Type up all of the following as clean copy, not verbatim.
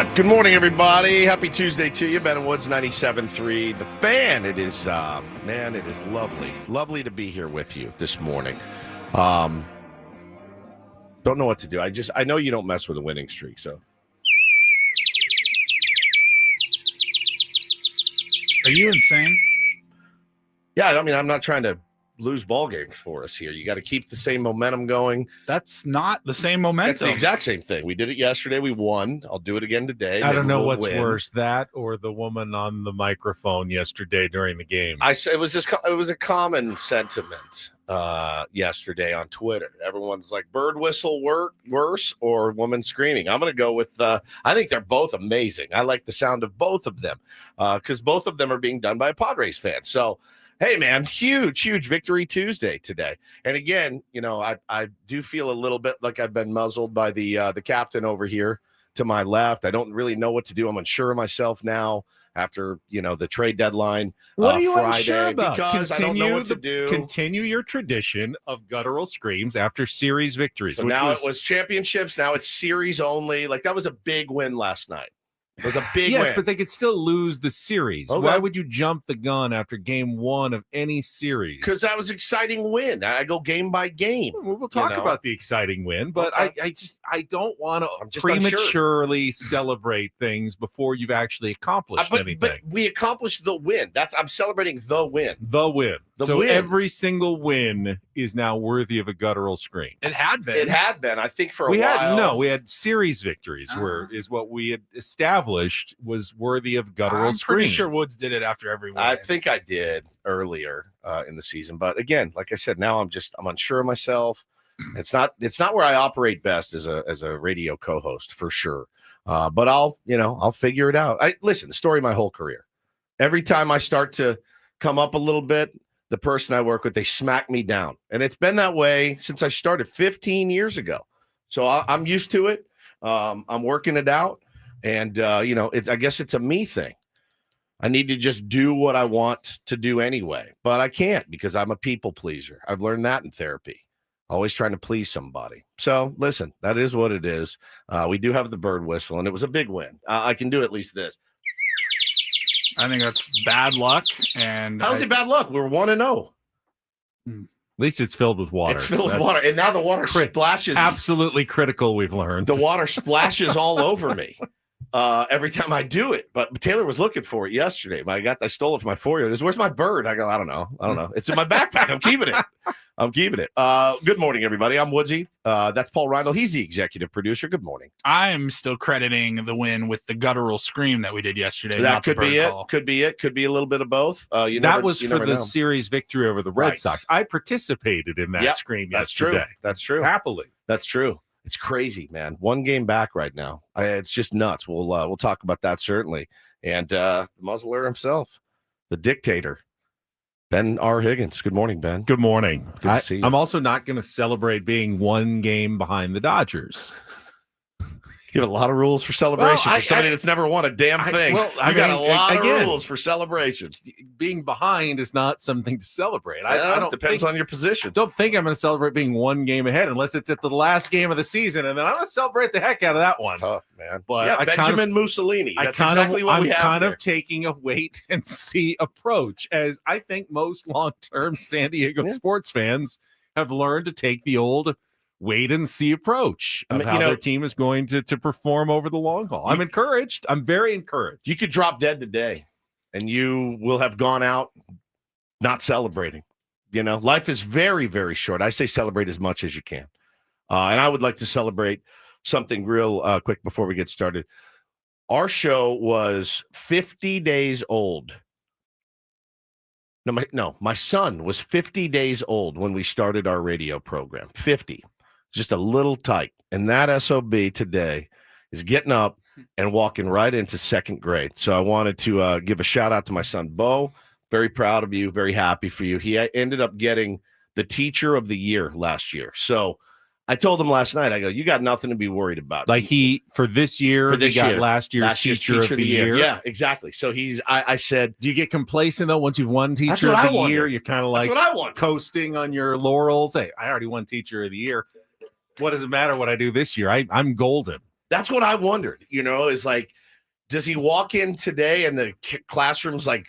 right. Good morning, everybody. Happy Tuesday to you. Ben and Woods 97.3. The Fan. It is, man, it is lovely. Lovely to be here with you this morning. Don't know what to do. I know you don't mess with a winning streak, so. Are you insane? Yeah, I mean, I'm not trying to lose ball games for us here. You got to keep the same momentum going. That's not the same momentum. That's the exact same thing. We did it yesterday. We won. I'll do it again today. I don't know what's win. worse, that or the woman on the microphone yesterday during the game. It was a common sentiment yesterday on Twitter. Everyone's like, bird whistle worse or woman screaming. I'm going to go with, I think they're both amazing. I like the sound of both of them because both of them are being done by a Padres fan. So, hey, man, huge Victory Tuesday today. And again, you know, I do feel a little bit like I've been muzzled by the captain over here to my left. I don't really know what to do. I'm unsure of myself now after, you know, the trade deadline What are you Friday unsure about? because I don't know what to do. Continue your tradition of guttural screams after series victories. So now it was championships. Now it's series only. Like, that was a big win last night. It was a big win. Yes, but they could still lose the series. Okay. Why would you jump the gun after game one of any series? Because that was an exciting win. I go game by game. We'll talk about the exciting win, but Okay. I don't want to just unsure. prematurely celebrate things before you've actually accomplished anything. But we accomplished the win. I'm celebrating the win. The win. The win. Every single win is now worthy of a guttural scream. It had been. It had been. I think for a while. We had series victories is what we had established was worthy of guttural scream. I'm pretty sure Woods did it after every win. I think I did earlier in the season, but again, like I said, now I'm unsure of myself. It's not where I operate best as a radio co-host for sure. But I'll figure it out. Listen, the story of my whole career. Every time I start to come up a little bit, the person I work with, they smack me down. And it's been that way since I started 15 years ago. So I'm used to it. I'm working it out. And, I guess it's a me thing. I need to just do what I want to do anyway. But I can't because I'm a people pleaser. I've learned that in therapy. Always trying to please somebody. So, listen, that is what it is. We do have the bird whistle, and it was a big win. I can do at least this. I think that's bad luck. And How's it bad luck? We're 1-0. At least it's filled with water. It's filled with water. And now the water splashes. Absolutely critical, we've learned. The water splashes all over me every time I do it. But Taylor was looking for it yesterday. I stole it from my 4-year-old. Where's my bird? I go, I don't know. It's in my backpack. I'm keeping it. Good morning, everybody. I'm Woodsy. That's Paul Reindl. He's the executive producer. Good morning. I'm still crediting the win with the guttural scream that we did yesterday. That could be it. Could be it. Could be a little bit of both. That was for the series victory over the Red Right. Sox. I participated in that scream yesterday. That's true. Happily. That's true. It's crazy, man. One game back right now. It's just nuts. We'll talk about that certainly. And the muzzler himself, the dictator, Ben R. Higgins. Good morning, Ben. Good morning. Good to see you. I'm also not going to celebrate being one game behind the Dodgers. You have a lot of rules for celebration Well, for somebody that's never won a damn thing. Well, you got a lot of rules for celebration. Being behind is not something to celebrate. I don't depends on your position. Don't think I'm going to celebrate being one game ahead unless it's at the last game of the season, and then I'm going to celebrate the heck out of that one. It's tough, man. But yeah, Benjamin Mussolini. That's exactly what we have. I'm kind of taking a wait and see approach, as I think most long-term San Diego sports fans have learned to take the old wait and see approach of how their team is going to perform over the long haul. I'm encouraged. I'm very encouraged. You could drop dead today and you will have gone out not celebrating. You know, life is very, very short. I say celebrate as much as you can. And I would like to celebrate something real quick before we get started. Our show was 50 days old. My son was 50 days old when we started our radio program. 50. Just a little tight. And that SOB today is getting up and walking right into second grade. So I wanted to give a shout out to my son, Bo. Very proud of you. Very happy for you. He ended up getting the teacher of the year last year. So I told him last night, I go, you got nothing to be worried about. Like for this year, he got last year's teacher of the year. Yeah, exactly. So I said, do you get complacent though once you've won teacher of the year? You're kind of like coasting on your laurels. Hey, I already won teacher of the year. What does it matter what I do this year? I'm golden. That's what I wondered, is like, does he walk in today and the classroom's like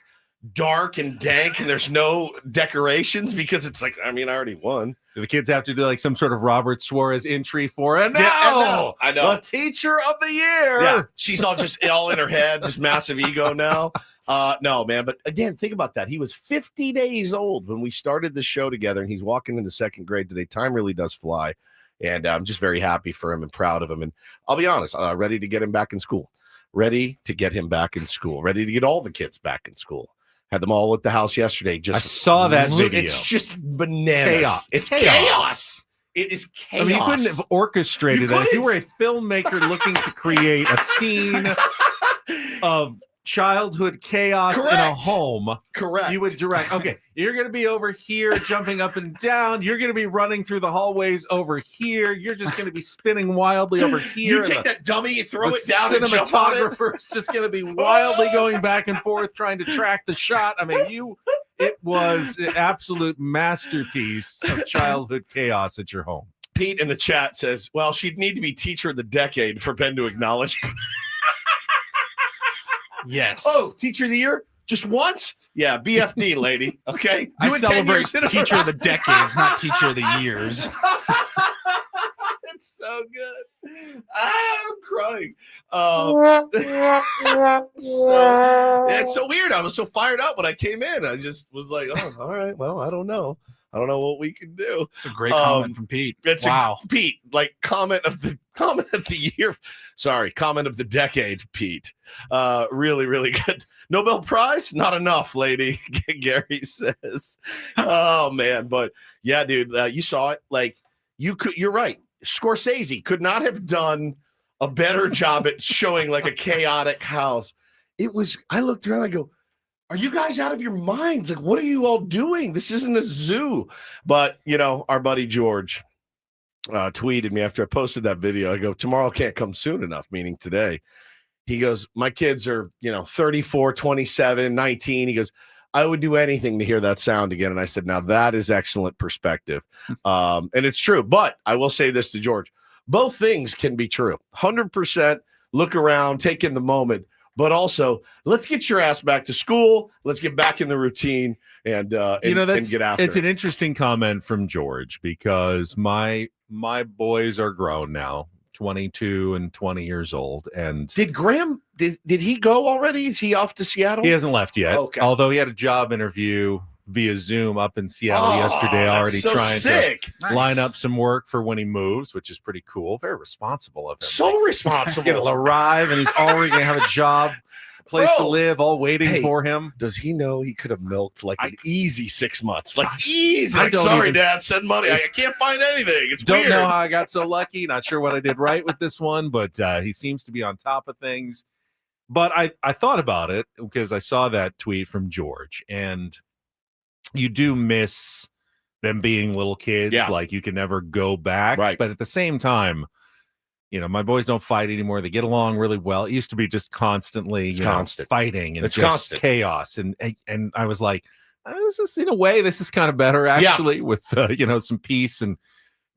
dark and dank and there's no decorations because it's like, I already won. Do the kids have to do like some sort of Robert Suarez entry for it? No, I know. The teacher of the year. Yeah, she's all in her head, just massive ego now. No, man. But again, think about that. He was 50 days old when we started the show together, and he's walking into second grade today. Time really does fly. And I'm just very happy for him and proud of him. And I'll be honest, ready to get him back in school. Ready to get him back in school. Ready to get all the kids back in school. Had them all at the house yesterday. I saw that video. It's just bananas. Chaos. It's chaos. It is chaos. You couldn't have orchestrated that. If you were a filmmaker looking to create a scene of childhood chaos in a home, correct, you would direct. Okay, you're going to be over here jumping up and down. You're going to be running through the hallways over here. You're just going to be spinning wildly over here. You take that dummy, you throw it down, and jump on it. Cinematographer's just going to be wildly going back and forth trying to track the shot. It was an absolute masterpiece of childhood chaos at your home. Pete in the chat says, well, she'd need to be teacher of the decade for Ben to acknowledge. Yes. Oh, teacher of the year? Just once? Yeah, BFD, lady. Okay. I celebrate teacher of the decades, not teacher of the years. It's so good. I'm crying. It's so weird. I was so fired up when I came in. I just was like, oh, all right. Well, I don't know. I don't know what we can do. It's a great comment from Pete. Wow. Pete, like comment of the year. Sorry, comment of the decade, Pete. Really, really good. Nobel Prize? Not enough, lady. Gary says. Oh man, but yeah, dude, you saw it. Like you're right. Scorsese could not have done a better job at showing like a chaotic house. I looked around, I go, are you guys out of your minds? Like, what are you all doing? This isn't a zoo. But, our buddy George tweeted me after I posted that video. I go, tomorrow can't come soon enough, meaning today. He goes, my kids are, 34, 27, 19. He goes, I would do anything to hear that sound again. And I said, now that is excellent perspective. And it's true. But I will say this to George. Both things can be true. 100% look around, take in the moment. But also, let's get your ass back to school. Let's get back in the routine and get after it. It's an interesting comment from George because my boys are grown now, 22 and 20 years old. And did Graham did he go already? Is he off to Seattle? He hasn't left yet. Okay. Although he had a job interview via Zoom up in Seattle yesterday, already trying to line up some work for when he moves, which is pretty cool. Very responsible of him. So responsible. He'll arrive and he's already going to have a job, place to live, all waiting for him. Does he know he could have milked like an easy 6 months? Like easy. Like, sorry, Dad, send money. I can't find anything. It's don't weird. know how I got so lucky. Not sure what I did right with this one, but he seems to be on top of things. But I thought about it because I saw that tweet from George, and you do miss them being little kids. Yeah. Like you can never go back. Right. But at the same time, my boys don't fight anymore. They get along really well. It used to be just constantly fighting and it's just constant chaos. And I was like, this is in a way, this is kind of better actually with, some peace and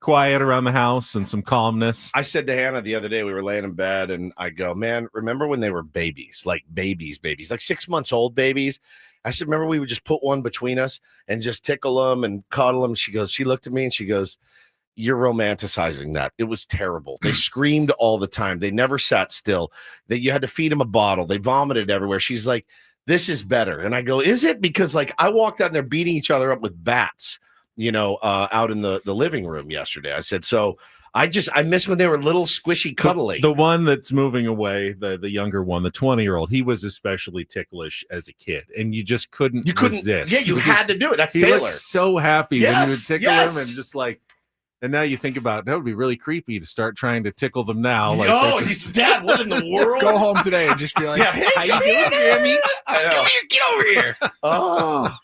quiet around the house and some calmness. I said to Hannah the other day, we were laying in bed and I go, man, remember when they were babies, like 6 months old babies? I said, remember we would just put one between us and just tickle them and cuddle them. She looked at me and she goes, you're romanticizing that. It was terrible. They screamed all the time. They never sat still. You had to feed them a bottle. They vomited everywhere. She's like, this is better. And I go, is it? Because like I walked out and they're beating each other up with bats, out in the living room yesterday. I said, so I miss when they were little squishy cuddly. The one that's moving away, the younger one, the 20-year-old, he was especially ticklish as a kid, and you just couldn't resist. Yeah, you had to do it. That's he Taylor. Looked so happy when you would tickle him, and just like. And now you think about it, that would be really creepy to start trying to tickle them now. Like, he's Dad. What in the world? Go home today and just be like, hey, how you doing, Grammy? Come here, get over here. Oh,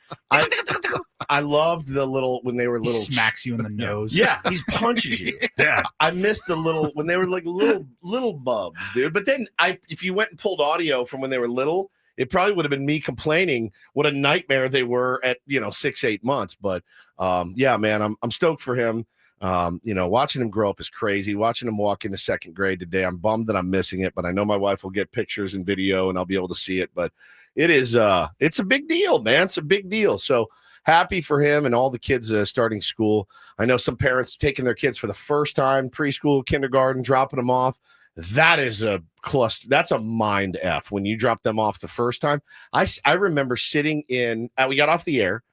I loved the little when they were little. He smacks you in the nose. Yeah, he punches you. Yeah, I missed the little when they were like little bubs, dude. But then if you went and pulled audio from when they were little, it probably would have been me complaining what a nightmare they were at 6-8 months. But yeah, man, I'm stoked for him. Watching him grow up is crazy. Watching him walk into second grade today, I'm bummed that I'm missing it, but I know my wife will get pictures and video and I'll be able to see it. But it's a big deal, man. It's a big deal. So happy for him and all the kids starting school. I know some parents taking their kids for the first time, preschool, kindergarten, dropping them off. That is a cluster. That's a mind F when you drop them off the first time. I remember sitting we got off the air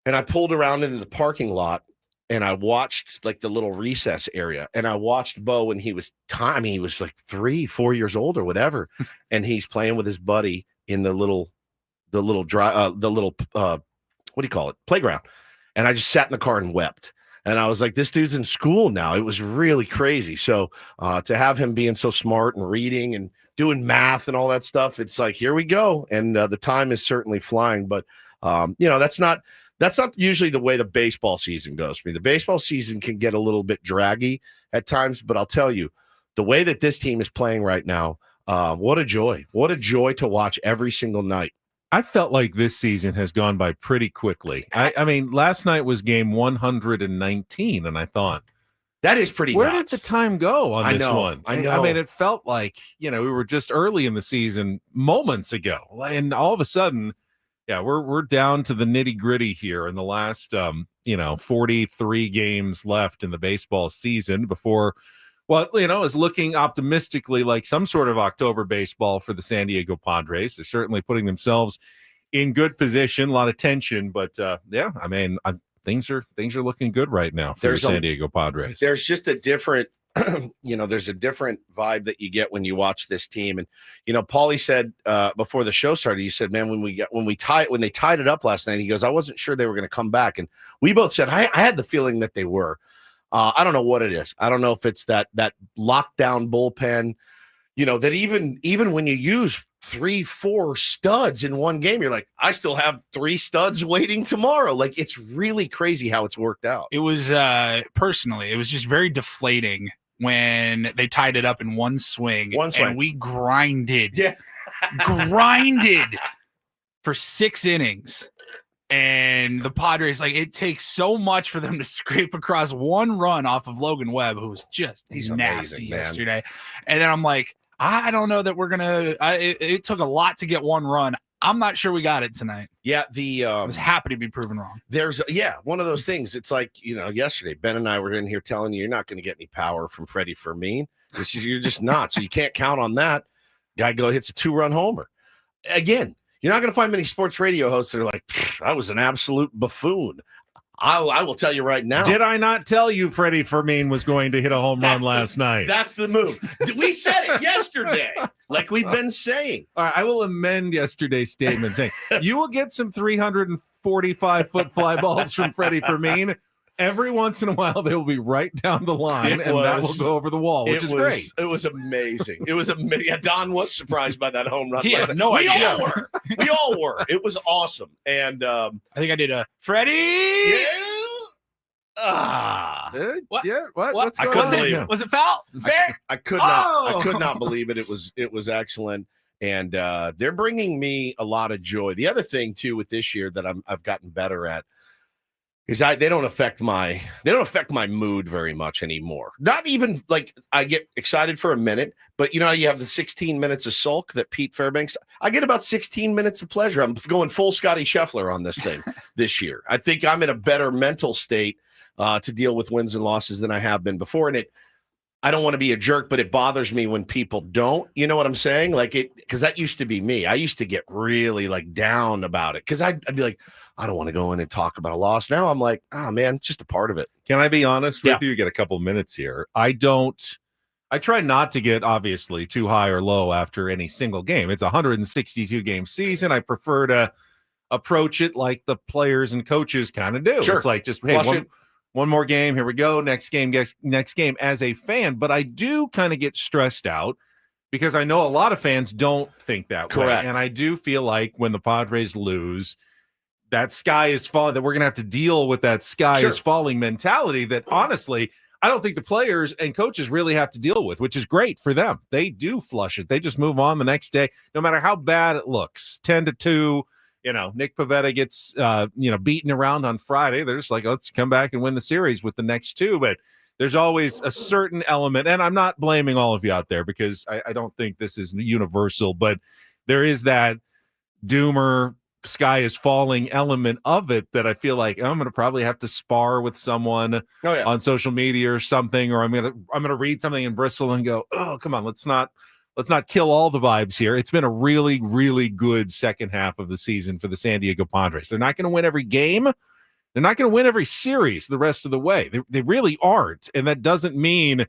and I pulled around into the parking lot and I watched like the little recess area and I watched Bo when he was he was like 3-4 years old or whatever. And he's playing with his buddy in the little what do you call it? Playground. And I just sat in the car and wept. And I was like, this dude's in school now. It was really crazy. So to have him being so smart and reading and doing math and all that stuff, it's like, here we go. And the time is certainly flying. But, that's not usually the way the baseball season goes for me. The baseball season can get a little bit draggy at times. But I'll tell you, the way that this team is playing right now, what a joy. What a joy to watch every single night. I felt like this season has gone by pretty quickly. I mean, last night was game 119, and I thought, that is pretty where nuts. did the time go on this one? I know. I mean, it felt like, we were just early in the season moments ago. And all of a sudden, we're down to the nitty-gritty here in the last, 43 games left in the baseball season before is looking optimistically like some sort of October baseball for the San Diego Padres. They're certainly putting themselves in good position, a lot of tension, but things are looking good right now for the San Diego Padres. There's just a different, there's a different vibe that you get when you watch this team. And, Paulie said before the show started, he said, man, when they tied it up last night, he goes, I wasn't sure they were going to come back. And we both said, I had the feeling that they were. I don't know what it is. I don't know if it's that lockdown bullpen, that even when you use 3-4 studs in one game, you're like, I still have 3 studs waiting tomorrow. Like, it's really crazy how it's worked out. It was personally, it was just very deflating when they tied it up in one swing. And we grinded for 6 innings. And the Padres, it takes so much for them to scrape across one run off of Logan Webb, who was just nasty yesterday. And then I'm like, I don't know that we're going to it took a lot to get one run. I'm not sure we got it tonight. Yeah, I was happy to be proven wrong. There's one of those things. It's like, yesterday, Ben and I were in here telling you, you're not going to get any power from Freddie Fermin. You're just not. So you can't count on that. Guy hits a 2-run homer. Again, you're not going to find many sports radio hosts that are like, I was an absolute buffoon. I will tell you right now. Did I not tell you Freddie Fermin was going to hit a home run last night? That's the move. We said it yesterday, like we've been saying. All right, I will amend yesterday's statement saying you will get some 345-foot fly balls from Freddie Fermin. Every once in a while, they will be right down the line, that will go over the wall, which is great. It was amazing. It was amazing. Yeah, Don was surprised by that home run. He had no idea. We all were. It was awesome. And I think I did a Freddie. What? Yeah. What's I going couldn't on? believe it. Was it foul? Fair? I could not believe it. It was excellent. And they're bringing me a lot of joy. The other thing too with this year that I've gotten better at is they don't affect my mood very much anymore. Not even like I get excited for a minute, but you have the 16 minutes of sulk that Pete Fairbanks. I get about 16 minutes of pleasure. I'm going full Scotty Scheffler on this thing this year. I think I'm in a better mental state to deal with wins and losses than I have been before. And I don't want to be a jerk, but it bothers me when people don't. You know what I'm saying? Because that used to be me. I used to get really down about it because I'd be like, I don't want to go in and talk about a loss. Now I'm like, man, just a part of it. Can I be honest with you? You get a couple of minutes here. I try not to get obviously too high or low after any single game. It's a 162 game season. I prefer to approach it like the players and coaches kind of do. Sure. It's like just one more game. Here we go. Next game as a fan. But I do kind of get stressed out because I know a lot of fans don't think that Correct. way. And I do feel like when the Padres lose, that sky is falling, that we're going to have to deal with that sky is falling mentality that honestly, I don't think the players and coaches really have to deal with, which is great for them. They do flush it. They just move on the next day, no matter how bad it looks. 10-2 Nick Pivetta gets, beaten around on Friday. They're just like, let's come back and win the series with the next two. But there's always a certain element, and I'm not blaming all of you out there because I don't think this is universal, but there is that doomer, sky is falling element of it that I feel like I'm going to probably have to spar with someone on social media or something, or I'm going to read something in Bristol and go, oh, come on, let's not kill all the vibes here. It's been a really, really good second half of the season for the San Diego Padres. They're not going to win every game. They're not going to win every series the rest of the way. They really aren't. And that doesn't mean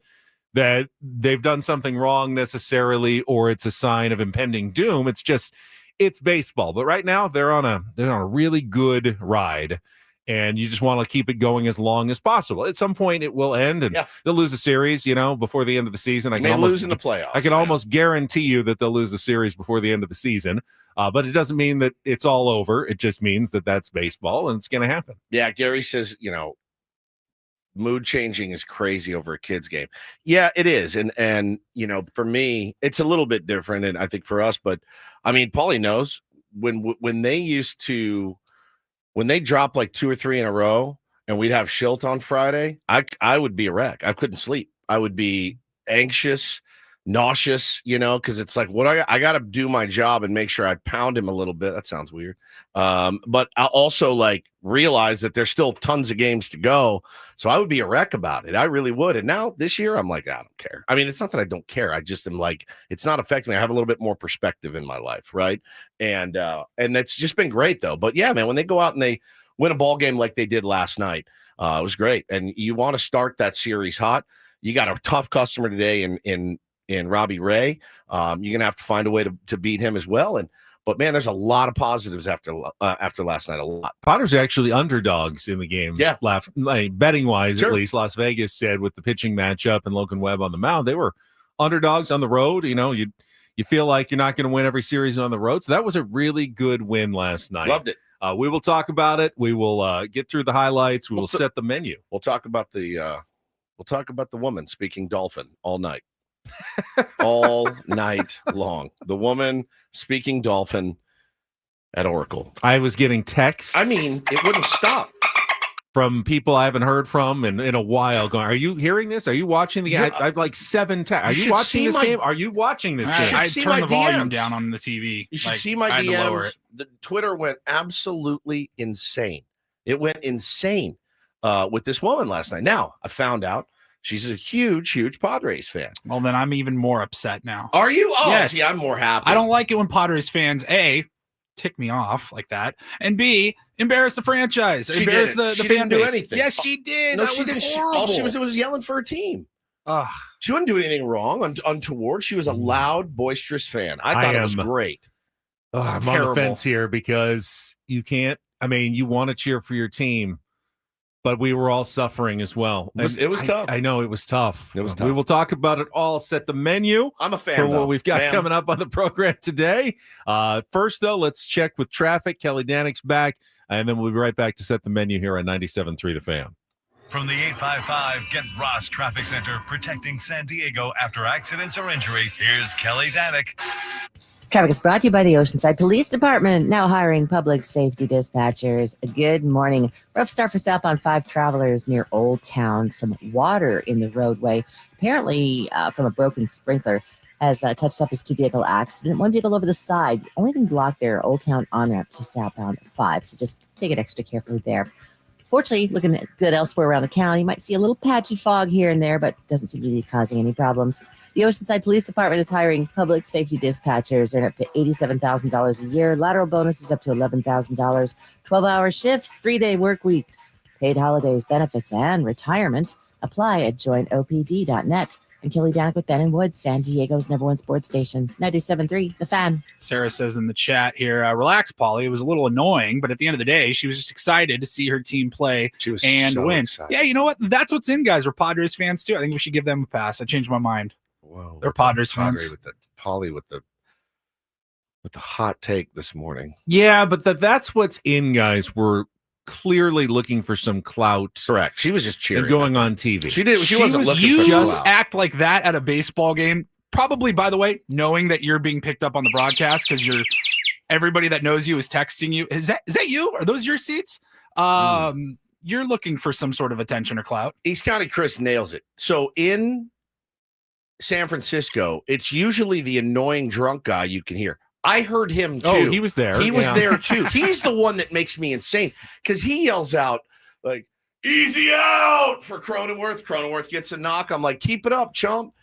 that they've done something wrong necessarily, or it's a sign of impending doom. It's just, it's baseball. But right now they're on a really good ride, and you just want to keep it going as long as possible. At some point it will end, and they'll lose a series, before the end of the season. I can lose in the playoffs. I can almost guarantee you that they'll lose the series before the end of the season. But it doesn't mean that it's all over. It just means that that's baseball, and it's going to happen. Yeah, Gary says, mood changing is crazy over a kid's game. Yeah, it is. And for me, it's a little bit different, and I think for us, but I mean, Paulie knows when they drop like 2 or 3 in a row and we'd have Schilt on Friday, I would be a wreck. I couldn't sleep. I would be anxious, nauseous, because it's like, I got to do my job and make sure I pound him a little bit. That sounds weird. But I also realize that there's still tons of games to go. So I would be a wreck about it. I really would. And now this year, I'm like, I don't care. I mean, it's not that I don't care. I just am like, it's not affecting me. I have a little bit more perspective in my life. Right. And it's just been great though. But yeah, man, when they go out and they win a ball game like they did last night, it was great. And you want to start that series hot. You got a tough customer today in Robbie Ray. You're going to have to find a way to beat him as well. But man, there's a lot of positives after last night. A lot. Padres are actually underdogs in the game. Yeah. Betting wise, at least Las Vegas said with the pitching matchup and Logan Webb on the mound, they were underdogs on the road. You feel like you're not going to win every series on the road. So that was a really good win last night. Loved it. We will talk about it. We will get through the highlights. We will set the menu. We'll talk about the woman speaking dolphin all night. All night long. The woman speaking dolphin at Oracle. I was getting texts. I mean, it wouldn't stop. From people I haven't heard from in a while going, are you hearing this? Are you watching the game? Yeah. I've like 7 texts. Are you watching this game? Are you watching this game? I turned the volume down on the TV. You should see my DMs. The Twitter went absolutely insane. It went insane with this woman last night. Now, I found out she's a huge, huge Padres fan. Well, then I'm even more upset now. Are you? Oh, yes. See, I'm more happy. I don't like it when Padres fans, A, tick me off like that, and B, embarrass the franchise. She embarrass didn't. the She fan didn't do base. anything. Yes, she did. No, that she was didn't. horrible. All she was yelling for her team. She wouldn't do anything wrong, untoward. She was a loud, boisterous fan. I thought it was great. I'm on the fence here because you can't. I mean, you want to cheer for your team, but we were all suffering as well. It was tough. I know it was tough. It was tough. We will talk about it all. Set the menu. I'm a fan for what we've got coming up on the program today. First, though, let's check with traffic. Kelly Danick's back, and then we'll be right back to set the menu here on 97.3 The Fan. From the 855 Get Ross Traffic Center, protecting San Diego after accidents or injury, here's Kelly Danick. Traffic is brought to you by the Oceanside Police Department, now hiring public safety dispatchers. Good morning. Rough start for southbound 5 travelers near Old Town. Some water in the roadway, apparently from a broken sprinkler, has touched off this 2-vehicle accident. 1 vehicle over the side. Only thing blocked there, Old Town on-ramp to southbound 5. So just take it extra carefully there. Fortunately, looking good elsewhere around the county. You might see a little patchy fog here and there, but doesn't seem to be causing any problems. The Oceanside Police Department is hiring public safety dispatchers. Earn up to $87,000 a year. Lateral bonuses up to $11,000. 12-hour shifts, 3-day work weeks, paid holidays, benefits, and retirement. Apply at joinopd.net. I'm Kelly Danick with Ben and Wood, San Diego's #1 sports station, 97.3 The Fan. Sarah says in the chat here, relax, Paulie. It was a little annoying, but at the end of the day, she was just excited to see her team play and win. Excited. Yeah, you know what? That's what's in, guys. We're Padres fans, too. I think we should give them a pass. I changed my mind. Whoa, they're Padres fans. Paulie with the hot take this morning. Yeah, but that's what's in, guys. We're clearly looking for some clout. Correct. She was just cheering and going on TV. She did. She wasn't looking you for just clout. Act like that at a baseball game. Probably, by the way, knowing that you're being picked up on the broadcast because you're everybody that knows you is texting you. Is that you? Are those your seats? You're looking for some sort of attention or clout. East County Chris nails it. So in San Francisco, it's usually the annoying drunk guy you can hear. I heard him too. Oh, he was there. He was there too. He's the one that makes me insane because he yells out like, "Easy out" for Cronenworth. Cronenworth gets a knock. I'm like, "Keep it up, chump."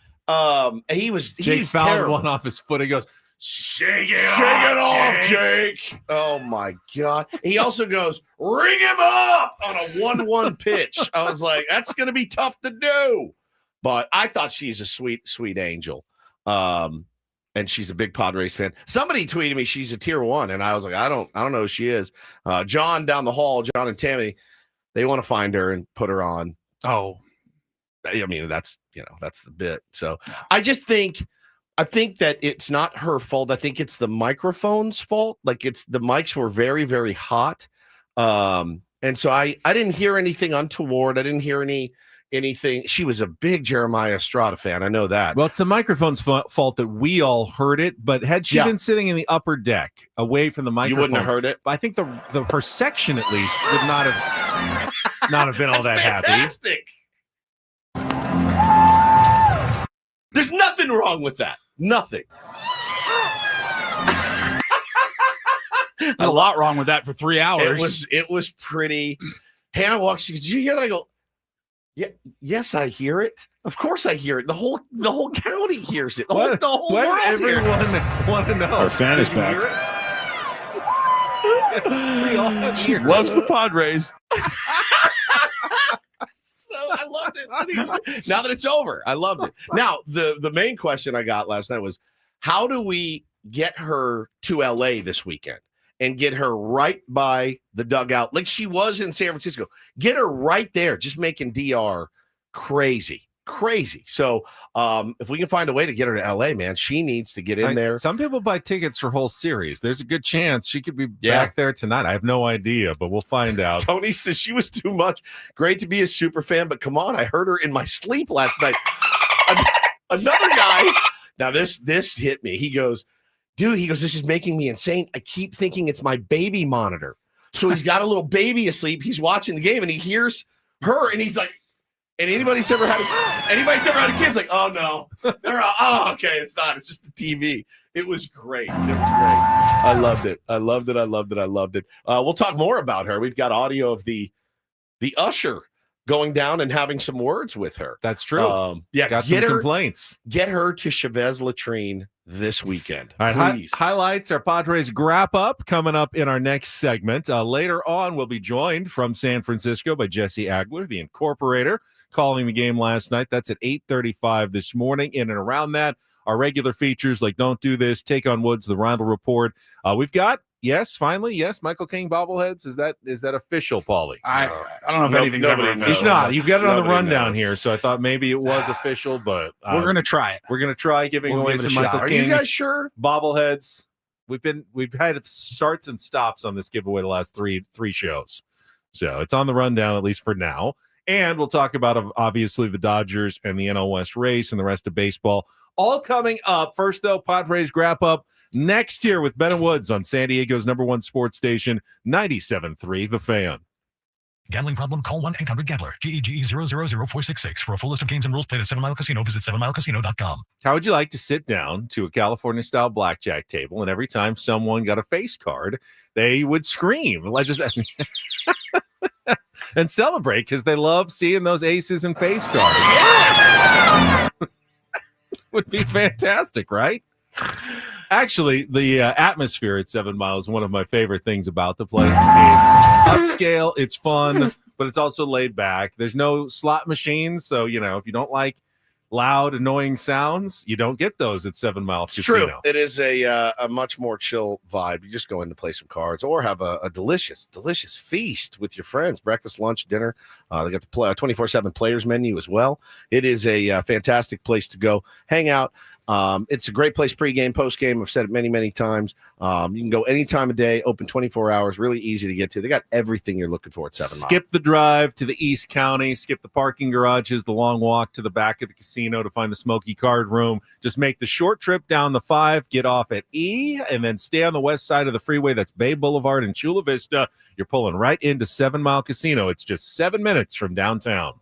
He was fouled terrible. one off his foot. He goes, Shake it off, Jake. Oh my God. He also goes, "Ring him up" on a 1-1 pitch. I was like, that's going to be tough to do. But I thought she's a sweet, sweet angel. And she's a big Padres fan. Somebody tweeted me she's a tier 1, and I was like, I don't know who she is. John down the hall, John and Tammy, they want to find her and put her on. Oh, I mean, that's the bit. So I think that it's not her fault. I think it's the microphone's fault. Like the mics were very, very hot. And so I didn't hear anything untoward. I didn't hear anything. She was a big Jeremiah Estrada fan. I know that. well, it's the microphone's fault that we all heard it. But had she been sitting in the upper deck away from the microphone, you wouldn't have heard it. I think her section at least would not have been all that fantastic. happy. There's nothing wrong with that. Nothing. a lot wrong with that for 3 hours. It was pretty. Hannah walks. She goes, "Did you hear that?" I go, "Yeah, yes, I hear it. Of course, I hear it. The whole county hears it. The whole Why world did hears it." everyone want to know? Our fan is Did you back. hear it? We all hear it. Loves the Padres. So I loved it. Now that it's over, I loved it. Now, the main question I got last night was, how do we get her to LA this weekend and get her right by the dugout like she was in San Francisco? Get her right there, just making DR crazy. So if we can find a way to get her to LA, man, she needs to get in there. Some people buy tickets for whole series. There's a good chance she could be back there tonight. I have no idea, but we'll find out. Tony says she was too much. Great to be a super fan, but come on, I heard her in my sleep last night. Another guy. Now this hit me. He goes, "Dude," he goes, "this is making me insane. I keep thinking it's my baby monitor." So he's got a little baby asleep. He's watching the game and he hears her and he's like, and anybody's ever had a kid, it's like, "Oh no, they're okay, it's not. It's just the TV." It was great. I loved it. We'll talk more about her. We've got audio of the usher going down and having some words with her. That's true. Got some complaints. Get her to Chavez Latrine this weekend. All right, please. Highlights our Padres Wrap-Up coming up in our next segment. Later on, we'll be joined from San Francisco by Jesse Agler, the Incorporator, calling the game last night. That's at 8:35 this morning. In and around that, our regular features like Don't Do This, Take on Woods, the Reindl Report. We've got, finally, Michael King bobbleheads. Is that official, Paulie? I don't know if anything's ever official. It's not. You've got it on the Nobody rundown knows. here, so I thought maybe it was official, but we're gonna try it. We're gonna try giving We'll away give it some a Michael shot. Are King you guys sure? bobbleheads. We've had starts and stops on this giveaway the last three shows, so it's on the rundown at least for now. And we'll talk about obviously the Dodgers and the NL West race and the rest of baseball, all coming up. First, though, Padres Wrap-Up next year with Ben and Woods on San Diego's #1 sports station, 97.3 The Fan. Gambling problem? Call 1-800-GAMBLER. GEGE 0000466. For a full list of games and rules, play at 7 Mile Casino. Visit 7milecasino.com. How would you like to sit down to a California-style blackjack table, and every time someone got a face card, they would scream and celebrate because they love seeing those aces and face cards? Yeah! Would be fantastic, right? Actually, the atmosphere at 7 Mile is one of my favorite things about the place. It's upscale, it's fun, but it's also laid back. There's no slot machines, so, if you don't like loud, annoying sounds, you don't get those at 7 Mile Casino. True. It is a much more chill vibe. You just go in to play some cards or have a delicious feast with your friends. Breakfast, lunch, dinner. They got the 24/7 players menu as well. It is a fantastic place to go hang out, It's a great place pregame, postgame. I've said it many, many times. You can go any time of day, open 24 hours, really easy to get to. They got everything you're looking for at 7 Mile. Skip the drive to the East County, skip the parking garages, the long walk to the back of the casino to find the Smoky Card Room. Just make the short trip down the 5, get off at E, and then stay on the west side of the freeway. That's Bay Boulevard in Chula Vista. You're pulling right into 7 Mile Casino. It's just 7 minutes from downtown.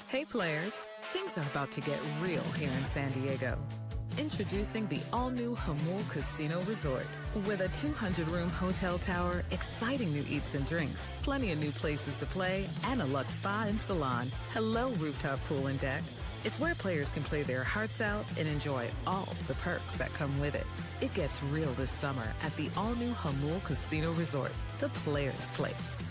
Hey players, things are about to get real here in San Diego. Introducing the all-new Hamul Casino Resort. With a 200-room hotel tower, exciting new eats and drinks, plenty of new places to play, and a luxe spa and salon. Hello, rooftop pool and deck. It's where players can play their hearts out and enjoy all the perks that come with it. It gets real this summer at the all-new Hamul Casino Resort, the players' place.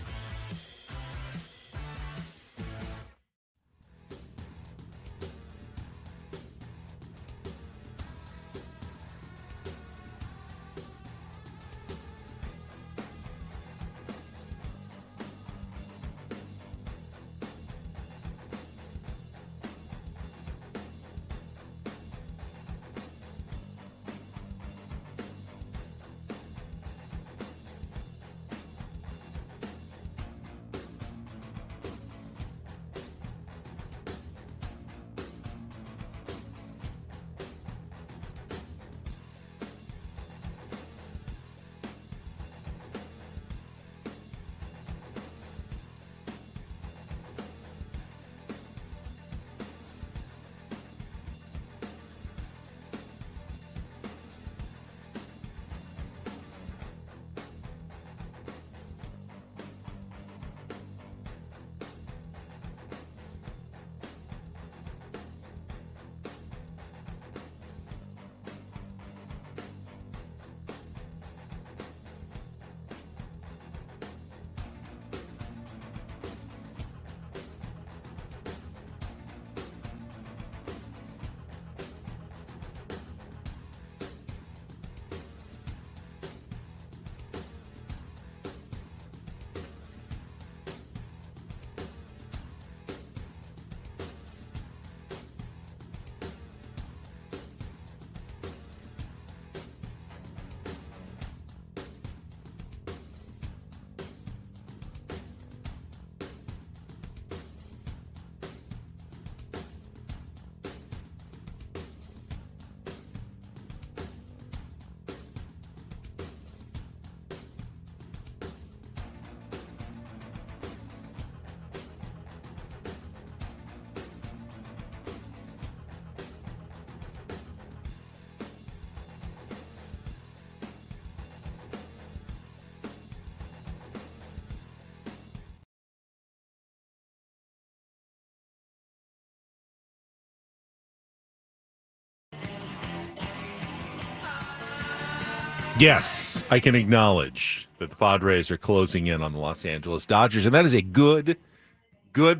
Yes, I can acknowledge that the Padres are closing in on the Los Angeles Dodgers, and that is a good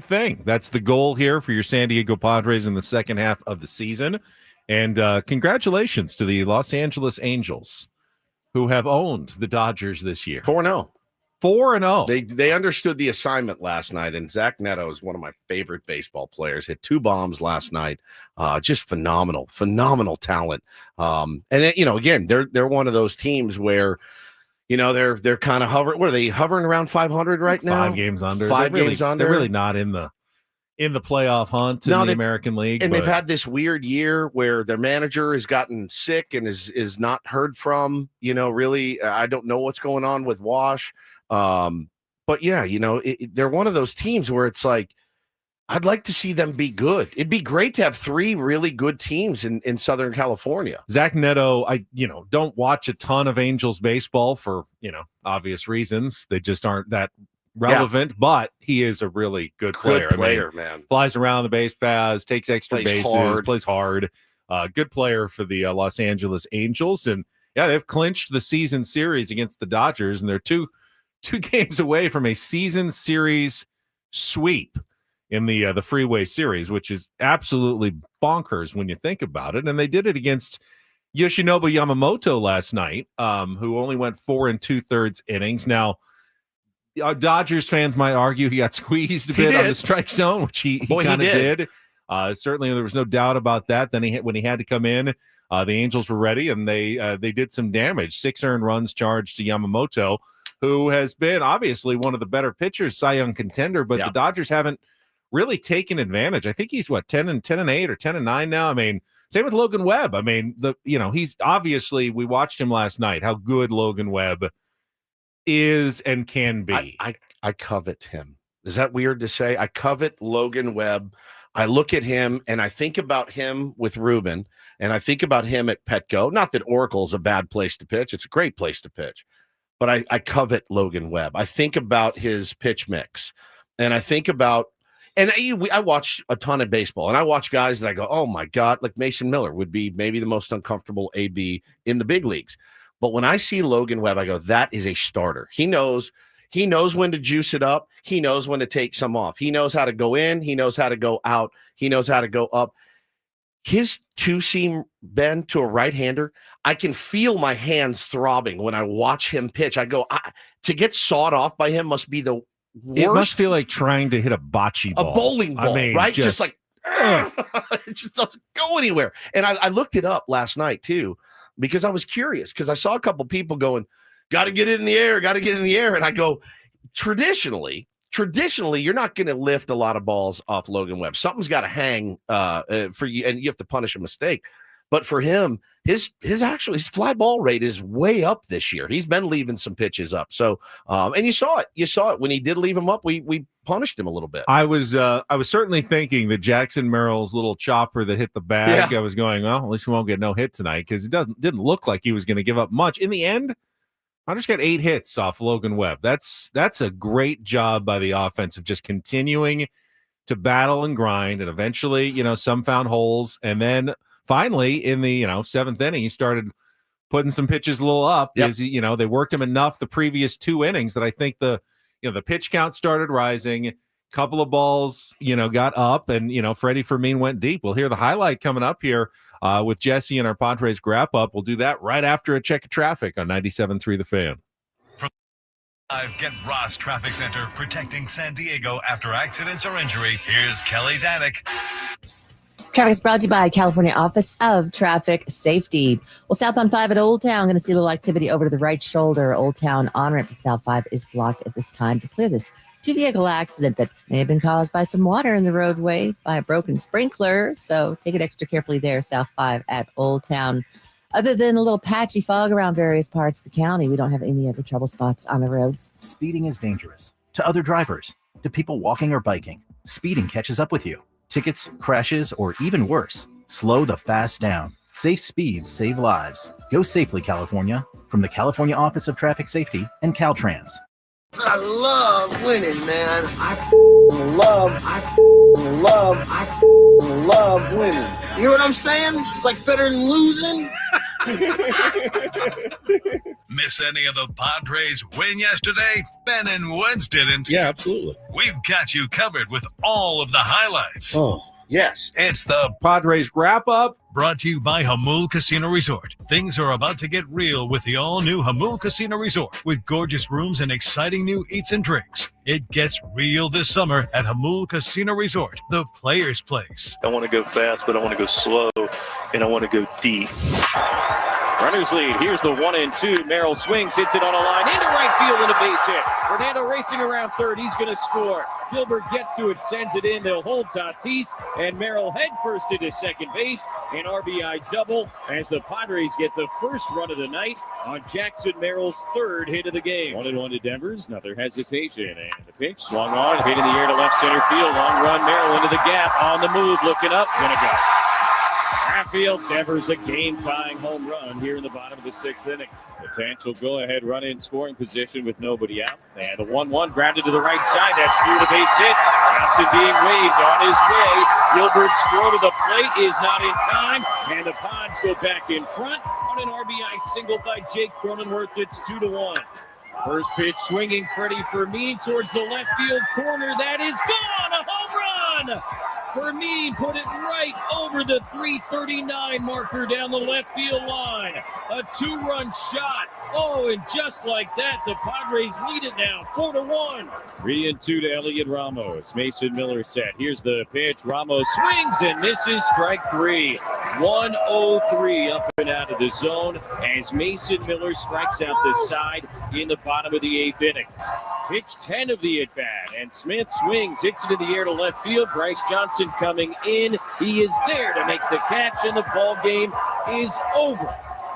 thing. That's the goal here for your San Diego Padres in the second half of the season. And congratulations to the Los Angeles Angels, who have owned the Dodgers this year. 4-0. 4-0. They understood the assignment last night, and Zach Neto is one of my favorite baseball players. Hit 2 bombs last night. Just phenomenal talent. And again, they're one of those teams where, they're kind of hovering. What are they hovering around 500 right now? 5 games under. 5 games under. They're really not in the playoff hunt in the American League. And they've had this weird year where their manager has gotten sick and is not heard from. Really, I don't know what's going on with Wash. But yeah, they're one of those teams where it's like, I'd like to see them be good. It'd be great to have 3 really good teams in Southern California. Zach Neto, I don't watch a ton of Angels baseball for, obvious reasons. They just aren't that relevant, but he is a really good player. Man. Flies around the base paths, takes extra bases, plays hard. Good player for the Los Angeles Angels. And yeah, they've clinched the season series against the Dodgers, and they're two games away from a season series sweep in the Freeway Series, which is absolutely bonkers when you think about it. And they did it against Yoshinobu Yamamoto last night, who only went 4 2/3 innings. Now, Dodgers fans might argue he got squeezed a bit on the strike zone, which he kind of did. Certainly, there was no doubt about that. Then when he had to come in, the Angels were ready, and they did some damage. 6 earned runs charged to Yamamoto, who has been obviously one of the better pitchers, Cy Young contender, but the Dodgers haven't really taken advantage. I think he's 10-8 or 10-9 now. I mean, same with Logan Webb. I mean, he's obviously, we watched him last night, how good Logan Webb is and can be. I covet him. Is that weird to say? I covet Logan Webb. I look at him and I think about him with Ruben, and I think about him at Petco. Not that Oracle's a bad place to pitch. It's a great place to pitch. But I covet Logan Webb. I think about his pitch mix, and I think about, and I watch a ton of baseball, and I watch guys that I go, oh my God, like Mason Miller would be maybe the most uncomfortable AB in the big leagues. But when I see Logan Webb, I go, that is a starter. He knows when to juice it up. He knows when to take some off. He knows how to go in. He knows how to go out. He knows how to go up. His 2-seam bend to a right-hander, I can feel my hands throbbing when I watch him pitch. I go, to get sawed off by him must be the worst. It must feel like trying to hit a bocce ball. A bowling ball, right? Just like, it just doesn't go anywhere. And I looked it up last night, too, because I was curious, because I saw a couple people going, got to get it in the air, got to get in the air. And I go, traditionally, you're not going to lift a lot of balls off Logan Webb. Something's got to hang for you, and you have to punish a mistake. But for him, his fly ball rate is way up this year. He's been leaving some pitches up. So, and you saw it when he did leave them up. We punished him a little bit. I was certainly thinking that Jackson Merrill's little chopper that hit the bag. I was going, well, at least we won't get no hit tonight, because it didn't look like he was going to give up much. In the end, I just got 8 hits off Logan Webb. That's a great job by the offense of just continuing to battle and grind, and eventually, some found holes, and then finally in the 7th inning, he started putting some pitches a little up. As they worked him enough the previous 2 innings that I think the pitch count started rising. Couple of balls, got up, and Freddie Fermin went deep. We'll hear the highlight coming up here with Jesse and our Padres Wrap-Up. We'll do that right after a check of traffic on 97.3 The Fan. Get Ross Traffic Center, protecting San Diego after accidents or injury. Here's Kelly Danick. Traffic is brought to you by California Office of Traffic Safety. Well, southbound 5 at Old Town, going to see a little activity over to the right shoulder. Old Town on-ramp to South 5 is blocked at this time. To clear this 2-vehicle accident that may have been caused by some water in the roadway by a broken sprinkler. So take it extra carefully there, South 5 at Old Town. Other than a little patchy fog around various parts of the county, we don't have any other trouble spots on the roads. Speeding is dangerous. To other drivers, to people walking or biking, speeding catches up with you. Tickets, crashes, or even worse, slow the fast down. Safe speeds save lives. Go safely, California. From the California Office of Traffic Safety and Caltrans. I love winning, man. I love winning. You hear what I'm saying? It's like better than losing. Miss any of the Padres win yesterday? Ben and Woods didn't. Yeah, absolutely. We've got you covered with all of the highlights. Oh, yes. It's the Padres Wrap-Up. brought to you by Hamul Casino Resort. Things are about to get real with the all-new Hamul Casino Resort with gorgeous rooms and exciting new eats and drinks. It gets real this summer at Hamul Casino Resort, the player's place. I want to go fast, but I want to go slow, and I want to go deep. Runners lead. Here's the 1-2. Merrill swings, hits it on a line into right field and a base hit. Fernando racing around third. He's going to score. Gilbert gets to it, sends it in. They'll hold Tatis, and Merrill head first into second base. An RBI double as the Padres get the first run of the night on Jackson Merrill's third hit of the game. 1-1 to Denver's. Another hesitation. And the pitch swung on, hit in the air to left center field. Long run, Merrill into the gap. On the move, looking up, gonna go. Field, Devers a game-tying home run here in the bottom of the sixth inning. Potential go-ahead run-in scoring position with nobody out. And the 1-1 grounded to the right side. That's through the base hit. Johnson being waved on his way. Gilbert's throw to the plate is not in time. And the Pods go back in front on an RBI single by Jake Cronenworth. It's 2-1. First pitch swinging, Freddie Fermin towards the left field corner. That is gone! A home run! Fermin put it right over the 339 marker down the left field line. A two-run shot. Oh, and just like that, the Padres lead it now, 4-1. 3-2 to Elliot Ramos. Mason Miller set. Here's the pitch. Ramos swings and misses. Strike three. 1-0-3 up and out of the zone as Mason Miller strikes out the side in the bottom of the eighth inning. Pitch 10 of the at-bat, and Smith swings, hits it in the air to left field. Bryce Johnson coming in. He is there to make the catch, and the ball game is over.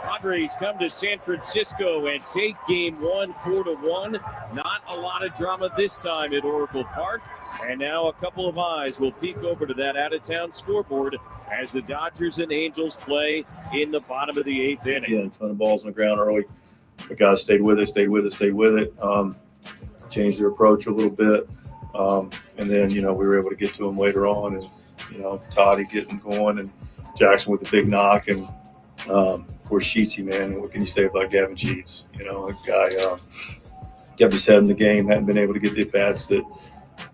Padres come to San Francisco and take game one, 4-1. Not a lot of drama this time at Oracle Park. And now a couple of eyes will peek over to that out-of-town scoreboard as the Dodgers and Angels play in the bottom of the eighth inning. Yeah, a ton of balls on the ground early. The guys stayed with it. Changed their approach a little bit. And then, we were able to get to them later on. And, Toddy getting going and Jackson with a big knock. And, of course, Sheetsy, man. What can you say about Gavin Sheets? A guy kept his head in the game, hadn't been able to get the at-bats that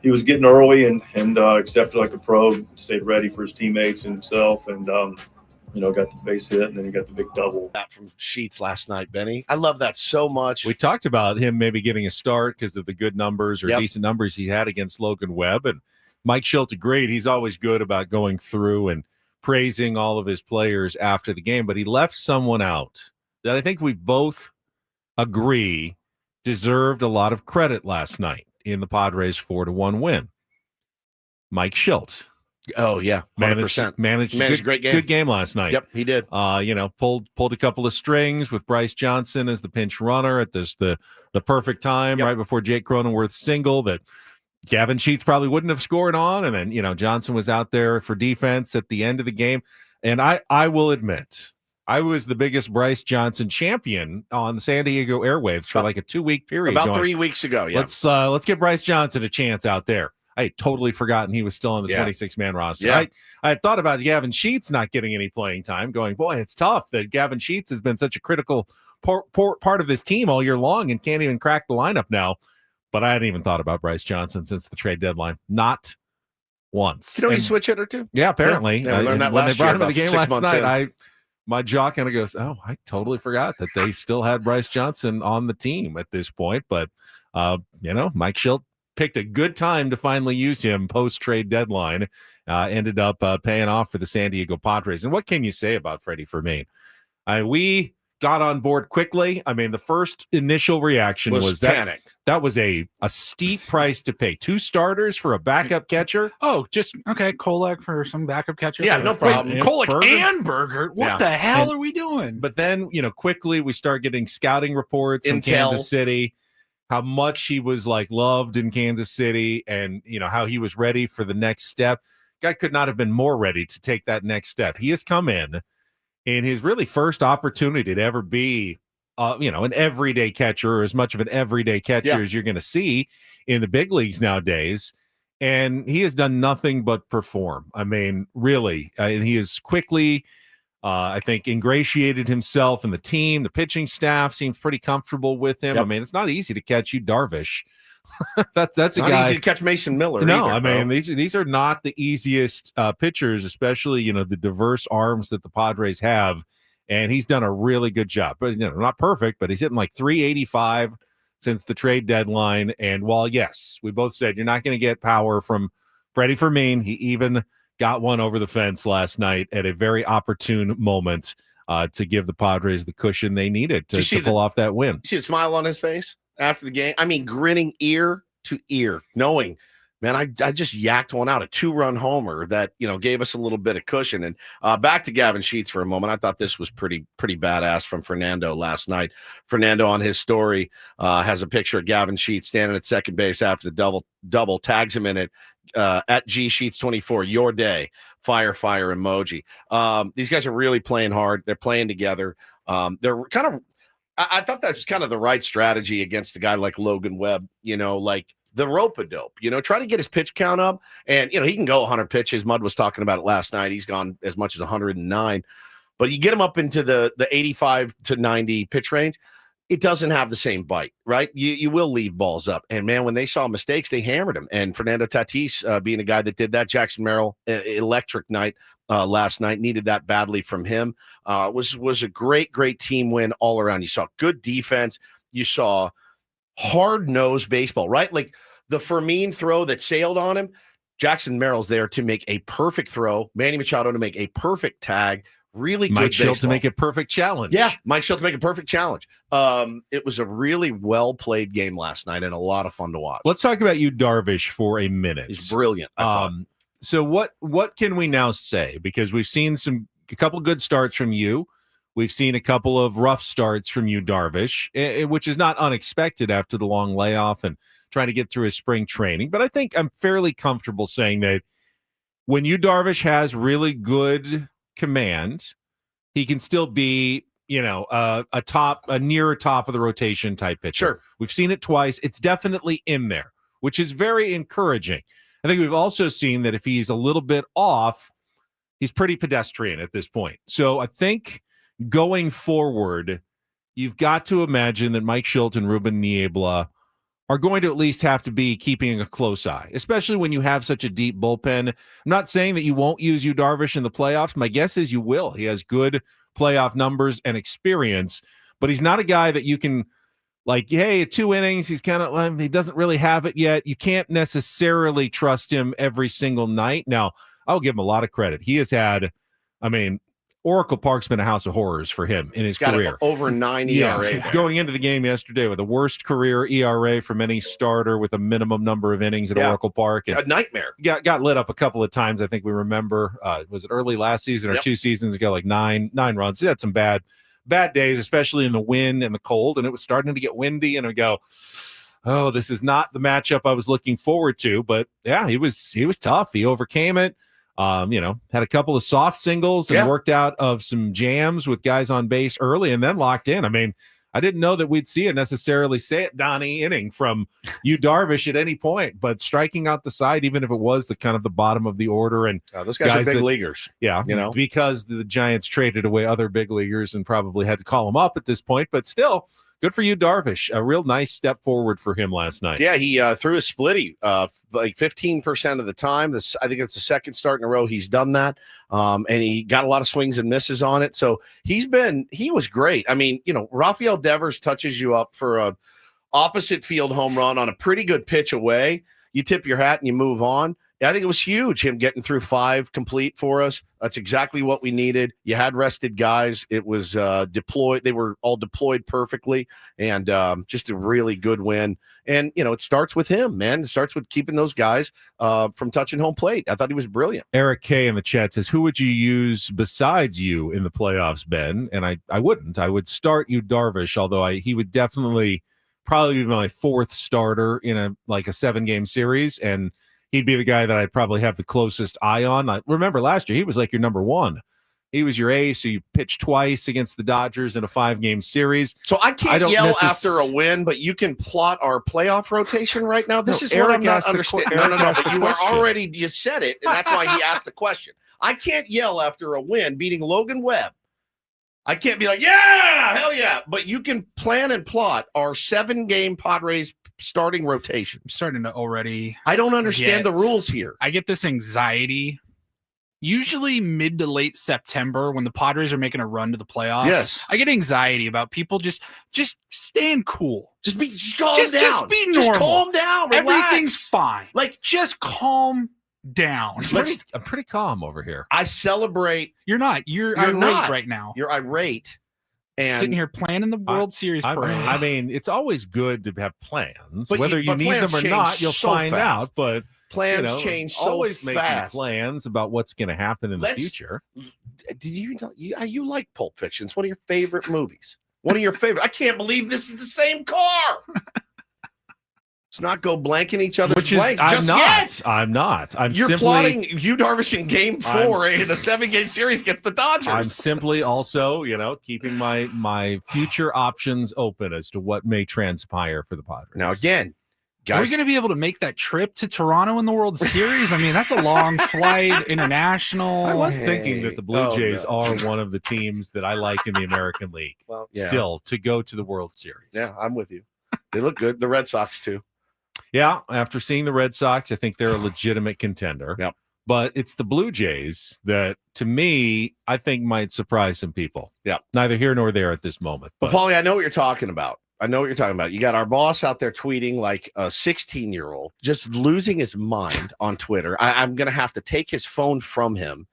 he was getting early and accepted like a pro, stayed ready for his teammates and himself. And, got the base hit, and then he got the big double. That from Sheets last night, Benny. I love that so much. We talked about him maybe getting a start because of the good numbers or decent numbers he had against Logan Webb. And Mike Schilt agreed. He's always good about going through and praising all of his players after the game. But he left someone out that I think we both agree deserved a lot of credit last night in the Padres 4-1 win. Mike Schilt. Oh yeah, 100%. Managed a great game. Good game last night. Yep, he did. Pulled a couple of strings with Bryce Johnson as the pinch runner at the perfect time right before Jake Cronenworth's single that Gavin Sheets probably wouldn't have scored on, and then Johnson was out there for defense at the end of the game. And I will admit, I was the biggest Bryce Johnson champion on the San Diego airwaves for like a 2-week period. About 3 weeks ago. Yeah, let's give Bryce Johnson a chance out there. I had totally forgotten he was still on the 26-man roster. Yeah. I had thought about Gavin Sheets not getting any playing time, going, boy, it's tough that Gavin Sheets has been such a critical part of this team all year long and can't even crack the lineup now. But I hadn't even thought about Bryce Johnson since the trade deadline. Not once. You switch hitter too? Yeah, apparently. Yeah, we learned that when last they brought year, him in the game last night, in. My jaw kind of goes, oh, I totally forgot that they still had Bryce Johnson on the team at this point. But, Mike Schilt picked a good time to finally use him post-trade deadline, ended up paying off for the San Diego Padres. And what can you say about Freddie Fermin? We got on board quickly. I mean, the first initial reaction was panic. That was a steep price to pay. 2 starters for a backup catcher. Oh, just okay. Kolek for some backup catcher. Yeah, no problem. Kolek and Berger. What the hell are we doing? But then, quickly we start getting scouting reports from Kansas City, how much he was loved in Kansas City and, how he was ready for the next step. Guy could not have been more ready to take that next step. He has come in his really first opportunity to ever be, an everyday catcher or as much of an everyday catcher as you're going to see in the big leagues nowadays. And he has done nothing but perform. I mean, really, and he is quickly I think ingratiated himself in the team. The pitching staff seems pretty comfortable with him. Yep. I mean, it's not easy to catch Yu Darvish. That's a not guy easy to catch Mason Miller. No, either, I mean bro. these are not the easiest pitchers, especially the diverse arms that the Padres have. And he's done a really good job. But not perfect, but he's hitting like 385 since the trade deadline. And while yes, we both said you're not going to get power from Freddie Fermin, he even got one over the fence last night at a very opportune moment to give the Padres the cushion they needed to pull off that win. You see the smile on his face after the game? I mean, grinning ear to ear, knowing, man, I just yacked one out, a 2-run homer that, gave us a little bit of cushion. And back to Gavin Sheets for a moment. I thought this was pretty badass from Fernando last night. Fernando on his story has a picture of Gavin Sheets standing at second base after the double, tags him in it. At G Sheets 24, your day, fire emoji. These guys are really playing hard. They're playing together. They're kind of, I thought that's kind of the right strategy against a guy like Logan Webb, like the rope-a-dope, try to get his pitch count up. And, he can go 100 pitches. Mud was talking about it last night. He's gone as much as 109. But you get him up into the 85 to 90 pitch range, it doesn't have the same bite, right? You will leave balls up. And, man, when they saw mistakes, they hammered him. And Fernando Tatis being a guy that did that, Jackson Merrill, electric night last night, needed that badly from him. Was a great team win all around. You saw good defense. You saw hard-nosed baseball, right? Like the Fermin throw that sailed on him, Jackson Merrill's there to make a perfect throw, Manny Machado to make a perfect tag. Really good Mike Schilt baseball. to make a perfect challenge. Yeah, Mike Schilt to make a perfect challenge. It was a really well-played game last night and a lot of fun to watch. Let's talk about Yu Darvish for a minute. He's brilliant. I thought. So what can we now say? Because we've seen a couple good starts from you. We've seen a couple of rough starts from Yu Darvish, which is not unexpected after the long layoff and trying to get through his spring training. But I think I'm fairly comfortable saying that when Yu Darvish has really good command, he can still be, a near top of the rotation type pitcher. Sure. We've seen it twice. It's definitely in there, which is very encouraging. I think we've also seen that if he's a little bit off, he's pretty pedestrian at this point. So I think going forward, you've got to imagine that Mike Schilt and Ruben Niebla are going to at least have to be keeping a close eye, especially when you have such a deep bullpen. I'm not saying that you won't use Yu Darvish in the playoffs. My guess is you will. He has good playoff numbers and experience, but he's not a guy that you can, like, hey, 2 innings, he's kind of, he doesn't really have it yet. You can't necessarily trust him every single night. Now, I'll give him a lot of credit. He has had, Oracle Park's been a house of horrors for him in his career. Over 9 ERA. Yeah, going into the game yesterday with the worst career ERA from any starter with a minimum number of innings at Oracle Park. And a nightmare. Got lit up a couple of times. I think we remember, was it early last season or 2 seasons ago, like nine runs. He had some bad days, especially in the wind and the cold, and it was starting to get windy, and I go, oh, this is not the matchup I was looking forward to. But yeah, he was tough. He overcame it. Had a couple of soft singles and worked out of some jams with guys on base early and then locked in. I didn't know that we'd see a necessarily say it Donnie inning from Yu Darvish at any point, but striking out the side, even if it was the kind of the bottom of the order. And those guys are big leaguers. Yeah. Because the Giants traded away other big leaguers and probably had to call them up at this point, but still, good for Yu Darvish. A real nice step forward for him last night. Yeah, he threw a splitty like 15% of the time. I think it's the second start in a row he's done that. And he got a lot of swings and misses on it. So he was great. Rafael Devers touches you up for a opposite field home run on a pretty good pitch away. You tip your hat and you move on. I think it was huge, him getting through 5 complete for us. That's exactly what we needed. You had rested guys. It was deployed. They were all deployed perfectly, and just a really good win. And, it starts with him, man. It starts with keeping those guys from touching home plate. I thought he was brilliant. Eric K. in the chat says, who would you use besides you in the playoffs, Ben? And I wouldn't. I would start Yu Darvish, although he would definitely probably be my 4th starter in a 7-game series, and he'd be the guy that I'd probably have the closest eye on. Remember last year, he was like your number 1. He was your ace. So you pitched twice against the Dodgers in a 5-game series. So I can't yell after a win, but you can plot our playoff rotation right now. This is what I'm not understanding. No. But you said it, and that's why he asked the question. I can't yell after a win beating Logan Webb. I can't be like, yeah, hell yeah. But you can plan and plot our 7-game Padres starting rotation. I'm starting to already. I don't understand the rules here. I get this anxiety. Usually mid to late September when the Padres are making a run to the playoffs. Yes. I get anxiety about people just staying cool. Just calm down. Just be normal. Just calm down. Relax. Everything's fine. Like, just calm down. I'm pretty calm over here. I celebrate. You're not. You're irate not. right now. You're irate. And sitting here planning the World Series parade. I mean, it's always good to have plans. But whether you need them or not, you'll find out. But plans change so always fast. Making plans about what's going to happen in the future. Did you like Pulp Fiction? It's one of your favorite movies. One of your favorite. I can't believe this is the same car. Let's not go blanking each other's blanks. I'm not. You're simply plotting Yu Darvish in Game 4 in the 7-game series against the Dodgers. I'm simply also, keeping my future options open as to what may transpire for the Padres. Now, again, are we going to be able to make that trip to Toronto in the World Series? I mean, that's a long flight, international. I was thinking that the Blue Jays are one of the teams that I like in the American League. Well, still to go to the World Series. Yeah, I'm with you. They look good. The Red Sox too. Yeah, after seeing the Red Sox, I think they're a legitimate contender. Yep. But it's the Blue Jays that, to me, I think might surprise some people. Yeah. Neither here nor there at this moment. But Paulie, I know what you're talking about. You got our boss out there tweeting like a 16-year-old, just losing his mind on Twitter. I'm going to have to take his phone from him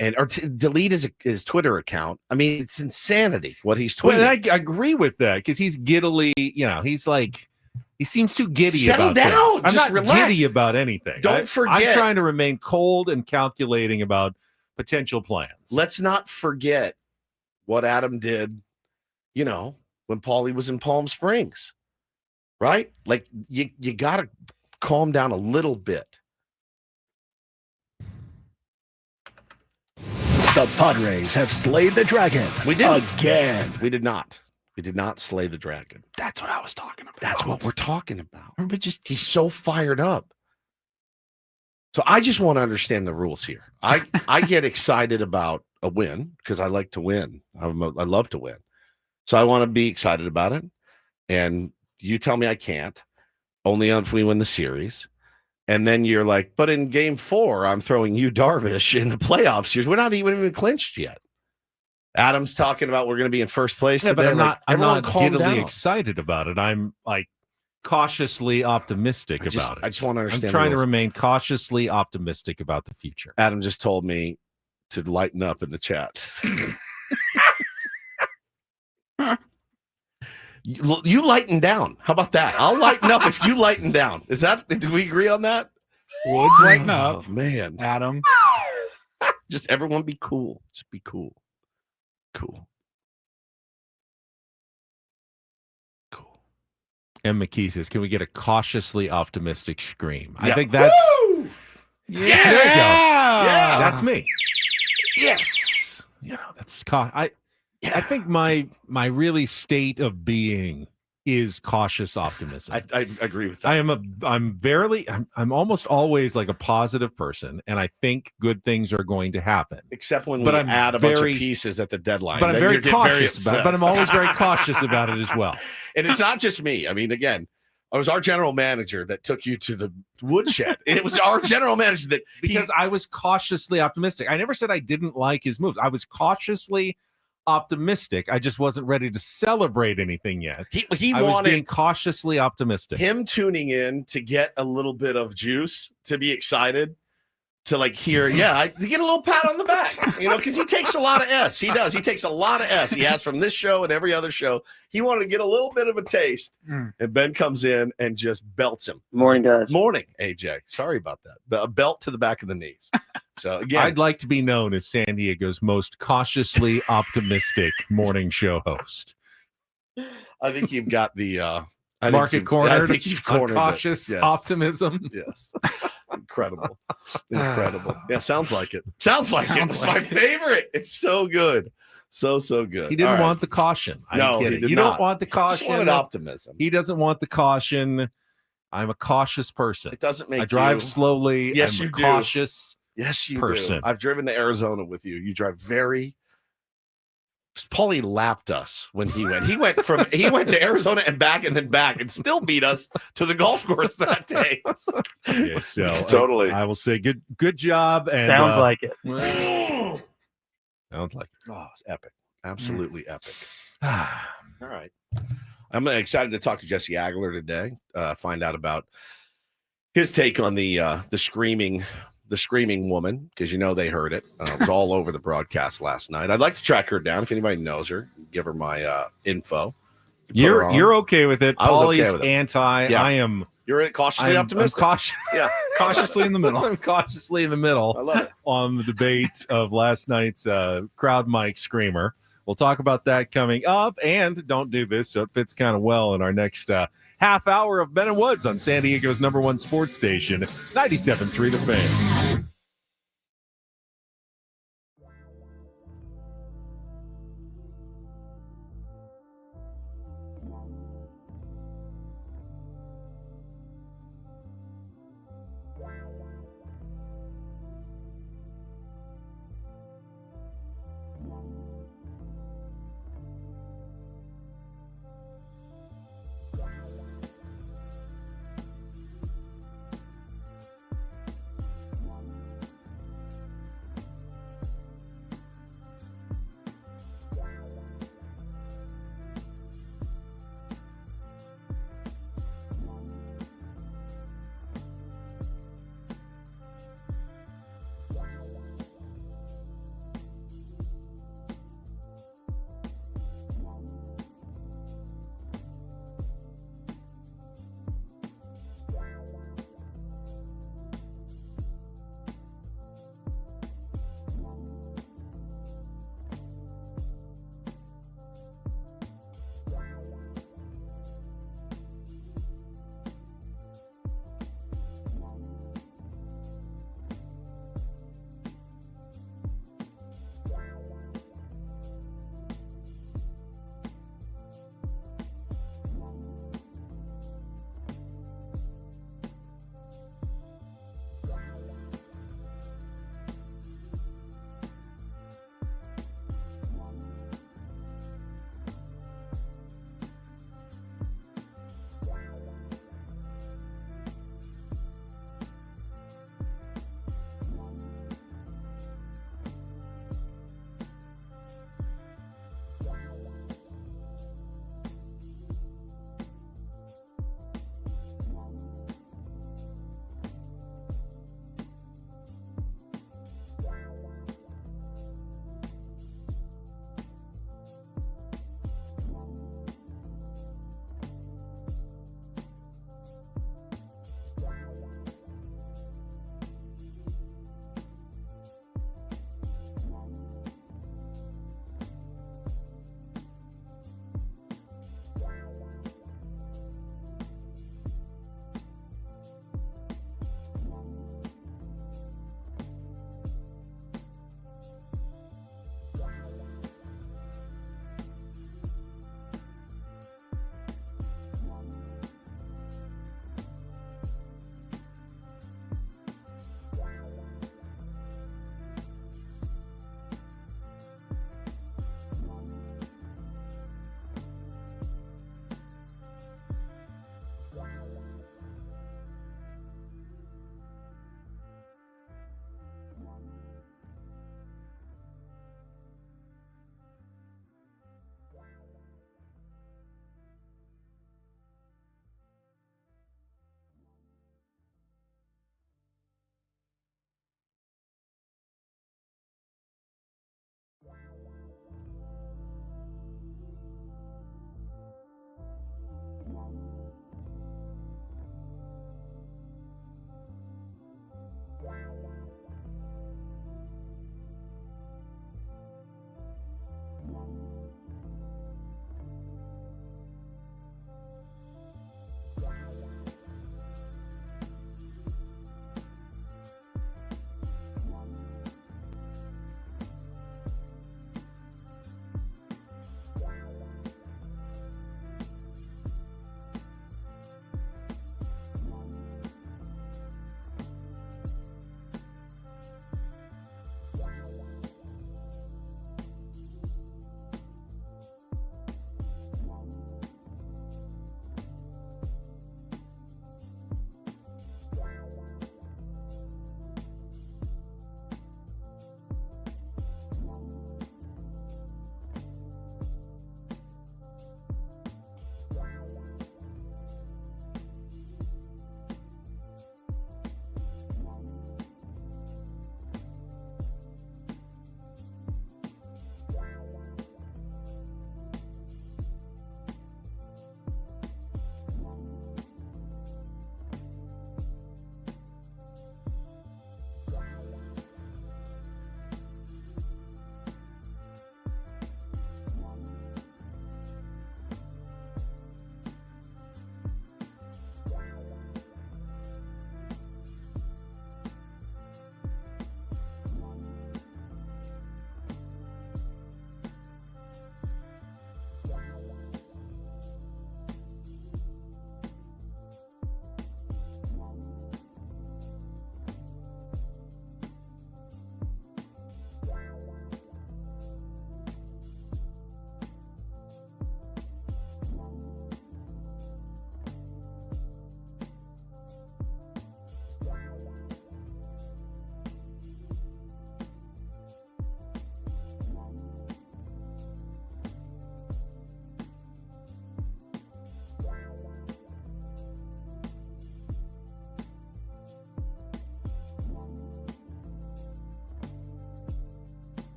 or delete his Twitter account. I mean, it's insanity what he's tweeting. Well, I agree with that because he's giddily, he's like, he seems too giddy. Settle about down. things. I'm just not relax. giddy about anything. Don't forget. I'm trying to remain cold and calculating about potential plans. Let's not forget what Adam did, when Paulie was in Palm Springs, right? Like you got to calm down a little bit. The Padres have slayed the dragon. We did again. We did not. We did not slay the dragon. That's what I was talking about. That's what we're talking about. But he's so fired up. So I just want to understand the rules here. I get excited about a win because I like to win. I love to win. So I want to be excited about it. And you tell me I can't, only if we win the series. And then you're like, but in Game 4, I'm throwing Yu Darvish in the playoff series. We're not even clinched yet. Adam's talking about we're going to be in first place. Yeah, today. but I'm not giddily down. excited about it. I'm like cautiously optimistic about it. I just want to understand. I'm trying to remain cautiously optimistic about the future. Adam just told me to lighten up in the chat. You lighten down. How about that? I'll lighten up if you lighten down. Do we agree on that? Woods lighten up. Man. Adam. Just everyone be cool. Just be cool. Cool. And McKee says, can we get a cautiously optimistic scream? Yeah. I think that's... Woo! Yeah. There you go. Yeah. That's me. Yes. That's... I think my really state of being is cautious optimism. I agree with that. I'm almost always like a positive person, and I think good things are going to happen. Except when we add a bunch of pieces at the deadline. But I'm very cautious about it. But I'm always very cautious about it as well. And it's not just me. I mean, again, it was our general manager that took you to the woodshed. It was our general manager that because I was cautiously optimistic. I never said I didn't like his moves. I was cautiously optimistic. I just wasn't ready to celebrate anything yet. I was wanted being cautiously optimistic. Him tuning in to get a little bit of juice, to be excited, to like hear, to get a little pat on the back, because he takes a lot of S. He does. He takes a lot of S. He has from this show and every other show. He wanted to get a little bit of a taste, and Ben comes in and just belts him. Morning, guys. Morning, AJ. Sorry about that. A belt to the back of the knees. So again, I'd like to be known as San Diego's most cautiously optimistic morning show host. I think you've got the market cornered. I think you've cornered cautious optimism. Yes, incredible. Yeah, sounds like it. It's my favorite. It's so good, so good. He didn't want the caution. No, he did you not. don't want the caution. Just wanted optimism. He doesn't want the caution. I'm a cautious person. It doesn't make I drive slowly. Yes, I'm you cautious. Yes, you person. do. I've driven to Arizona with you. You drive very. Paulie lapped us when he went. He went to Arizona and back and still beat us to the golf course that day. Yeah, so Totally. I will say good job. And Sounds like it. Sounds like it. Oh, it's epic. Absolutely epic. All right. I'm excited to talk to Jesse Agler today. Find out about his take on the screaming woman, because they heard it. It was all over the broadcast last night. I'd like to track her down. If anybody knows her, give her my info. You're okay with it. I was okay Paulie's with it. anti. Yeah. I am. You're cautiously optimistic. Cautiously in the middle. I'm cautiously in the middle. I love it. On the debate of last night's crowd mic screamer. We'll talk about that coming up. And don't do this, so it fits kind of well in our next half hour of Ben and Woods on San Diego's #1 sports station, 97.3 The Fan.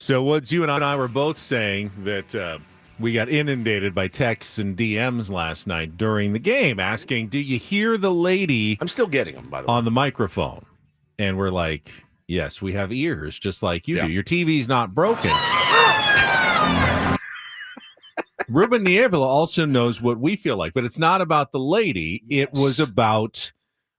So Woods, you and I were both saying that we got inundated by texts and DMs last night during the game asking, do you hear the lady? I'm still getting them, by the way. On the microphone. And we're like, yes, we have ears just like you do. Your TV's not broken. Ruben Niebla also knows what we feel like, but it's not about the lady. It was about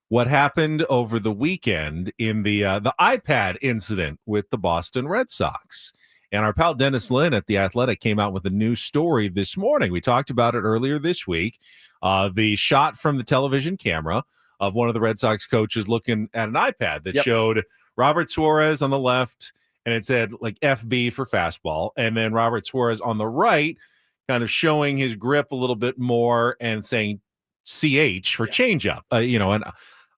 what happened over the weekend in the iPad incident with the Boston Red Sox. And our pal Dennis Lynn at The Athletic came out with a new story this morning. We talked about it earlier this week. The shot from the television camera of one of the Red Sox coaches looking at an iPad that showed Robert Suarez on the left, and it said like FB for fastball. And then Robert Suarez on the right, kind of showing his grip a little bit more and saying CH for changeup, and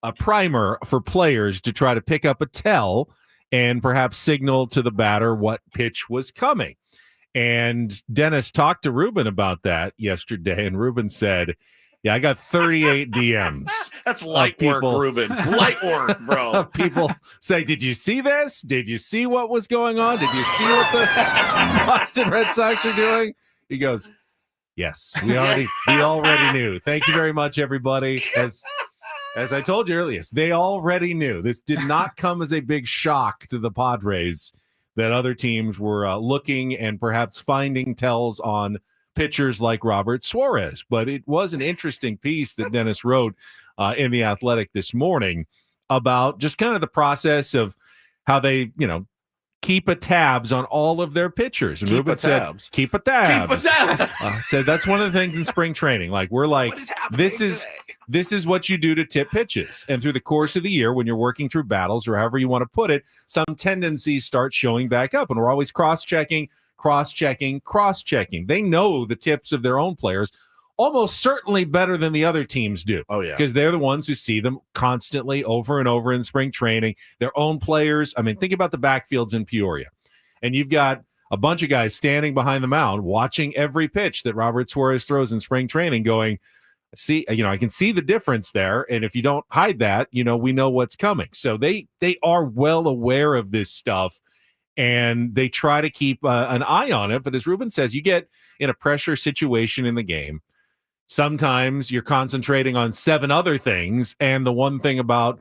a primer for players to try to pick up a tell and perhaps signal to the batter what pitch was coming. And Dennis talked to Ruben about that yesterday, and Ruben said, I got 38 DMs. That's light work, Ruben. Light work, bro. People say, did you see this? Did you see what was going on? Did you see what the Boston Red Sox are doing? He goes, yes, we already knew. Thank you very much, everybody. As I told you earlier, they already knew. This did not come as a big shock to the Padres that other teams were looking and perhaps finding tells on pitchers like Robert Suarez. But it was an interesting piece that Dennis wrote in The Athletic this morning about just kind of the process of how they, keep a tabs on all of their pitchers. And Ruben said, keep a tabs. Said that's one of the things in spring training. Like, we're like, this is what you do to tip pitches. And through the course of the year, when you're working through battles or however you want to put it, some tendencies start showing back up. And we're always cross-checking. They know the tips of their own players almost certainly better than the other teams do. Oh, yeah. Because they're the ones who see them constantly over and over in spring training. Their own players. I mean, think about the backfields in Peoria. And you've got a bunch of guys standing behind the mound watching every pitch that Robert Suarez throws in spring training going, see, I can see the difference there. And if you don't hide that, we know what's coming. So they are well aware of this stuff. And they try to keep an eye on it. But as Ruben says, you get in a pressure situation in the game. Sometimes you're concentrating on 7 other things. And the one thing about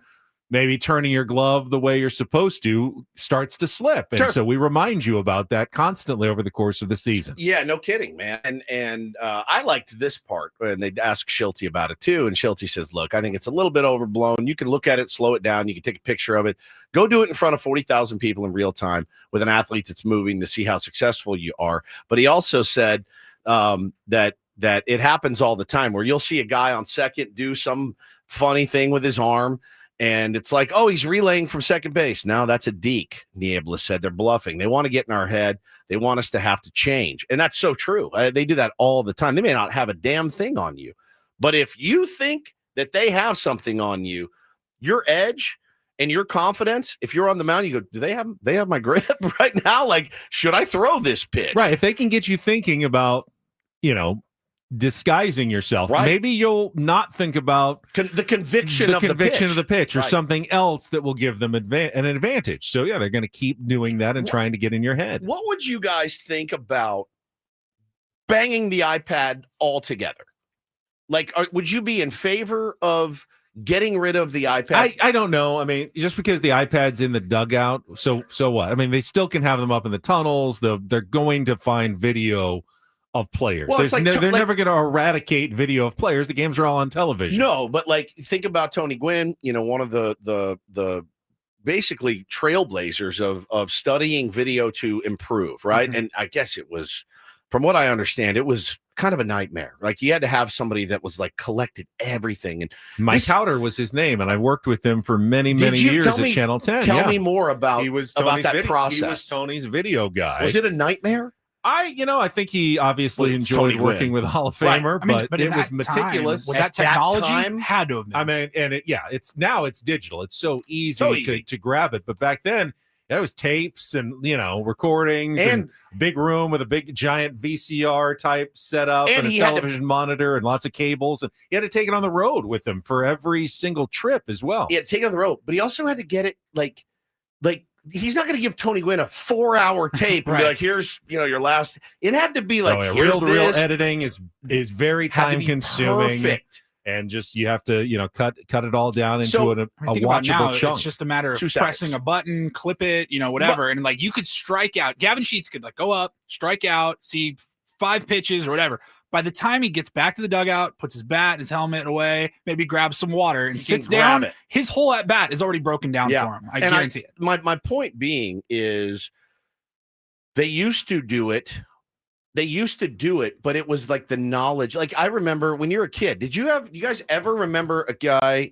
maybe turning your glove the way you're supposed to starts to slip. And so we remind you about that constantly over the course of the season. Yeah, no kidding, man. And I liked this part. And they asked Schulte about it too. And Schulte says, look, I think it's a little bit overblown. You can look at it, slow it down. You can take a picture of it. Go do it in front of 40,000 people in real time with an athlete that's moving to see how successful you are. But he also said that it happens all the time where you'll see a guy on second do some funny thing with his arm. And it's like, oh, he's relaying from second base. No, that's a deke, Niebla said. They're bluffing. They want to get in our head. They want us to have to change. And that's so true. They do that all the time. They may not have a damn thing on you. But if you think that they have something on you, your edge and your confidence, if you're on the mound, you go, do they have my grip right now? Like, should I throw this pitch? Right. If they can get you thinking about, disguising yourself, maybe you'll not think about the conviction of the pitch or something else that will give them an advantage. So they're going to keep doing that and trying to get in your head. What would you guys think about banging the iPad altogether? Like, would you be in favor of getting rid of the iPad? I don't know. I mean, just because the iPad's in the dugout, so what? I mean, they still can have them up in the tunnels. They're going to find video of players. Well, they're never going to eradicate video of players. The games are all on television. No, but like, think about Tony Gwynn, one of the basically trailblazers of studying video to improve, right? Mm-hmm. And I guess it was, from what I understand, it was kind of a nightmare. Like, you had to have somebody that was like collected everything. And Mike Howder was his name, and I worked with him for many years at Channel 10. Tell me more about that process. He was Tony's video guy. Was it a nightmare? I think he obviously enjoyed working with a Hall of Famer, but it was meticulous. With that technology, had to have been. I mean, and it's digital. It's so easy to grab it. But back then, it was tapes and recordings and big room with a big giant VCR type setup and a television monitor and lots of cables. And he had to take it on the road with him for every single trip as well. He had to take it on the road, but he also had to get it like he's not going to give Tony Gwynn a 4-hour tape and be like, here's, your last. It had to be like, real editing is very time consuming. Perfect. And just you have to, cut it all down into a watchable chunk. It's just a matter of pressing a button, clip it, whatever. And like you could strike out. Gavin Sheets could like go up, strike out, see 5 pitches or whatever. By the time he gets back to the dugout, puts his bat, his helmet away, maybe grabs some water and sits down, his whole at bat is already broken down for him. I guarantee it. My point being is they used to do it. But it was like the knowledge. Like I remember when you're a kid, you guys ever remember a guy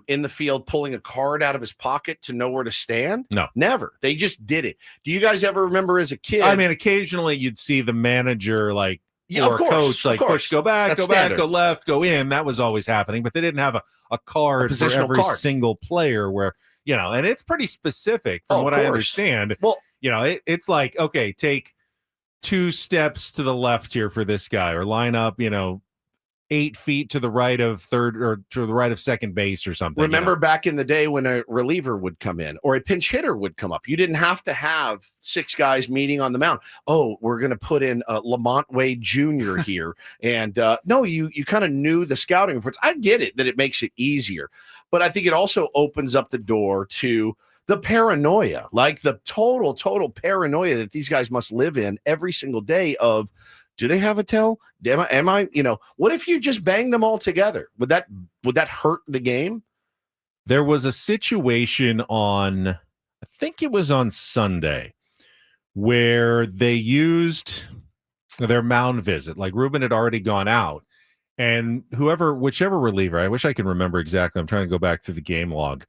in the field pulling a card out of his pocket to know where to stand? No, never. They just did it. Do you guys ever remember as a kid? I mean, occasionally you'd see the manager or of course, coach push, go back, go left, go in. That was always happening, but they didn't have a card for every single player where, and it's pretty specific from what I understand. Well, it's like, okay, take 2 steps to the left here for this guy, or line up, 8 feet to the right of third or to the right of second base or something. Remember back in the day when a reliever would come in or a pinch hitter would come up, you didn't have to have 6 guys meeting on the mound. Oh, we're going to put in Lamont Wade Jr. here. And no, you kind of knew the scouting reports. I get it that it makes it easier, but I think it also opens up the door to the paranoia, like the total paranoia that these guys must live in every single day of, do they have a tell? Am I, what if you just banged them all together? Would that hurt the game? There was a situation I think it was on Sunday, where they used their mound visit. Like Ruben had already gone out, and whichever reliever, I wish I can remember exactly. I'm trying to go back to the game log.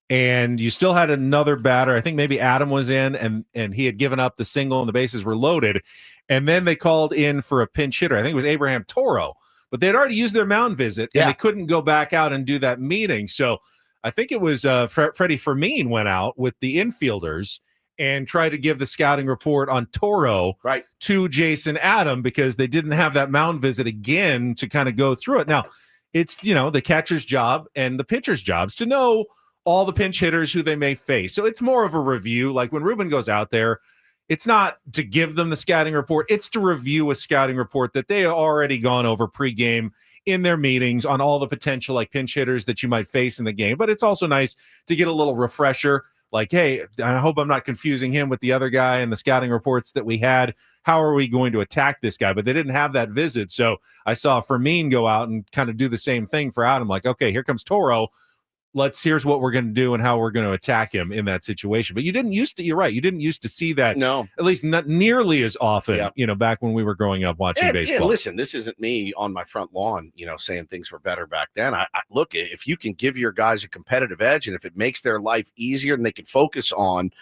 And you still had another batter. I think maybe Adam was in, and he had given up the single and the bases were loaded. And then they called in for a pinch hitter. I think it was Abraham Toro, but they'd already used their mound visit and they couldn't go back out and do that meeting. So I think it was Freddie Fermin went out with the infielders and tried to give the scouting report on Toro to Jason Adam because they didn't have that mound visit again to kind of go through it. Now, it's, the catcher's job and the pitcher's jobs to know all the pinch hitters who they may face. So it's more of a review. Like when Ruben goes out there, it's not to give them the scouting report. It's to review a scouting report that they have already gone over pregame in their meetings on all the potential like pinch hitters that you might face in the game. But it's also nice to get a little refresher. Like, hey, I hope I'm not confusing him with the other guy in the scouting reports that we had. How are we going to attack this guy? But they didn't have that visit. So I saw Fermin go out and kind of do the same thing for Adam. Like, okay, here comes Toro. Here's what we're going to do and how we're going to attack him in that situation. But you're right. You didn't used to see that. No, at least not nearly as often, back when we were growing up watching baseball. And listen, this isn't me on my front lawn, saying things were better back then. I look, if you can give your guys a competitive edge and if it makes their life easier and they can focus on,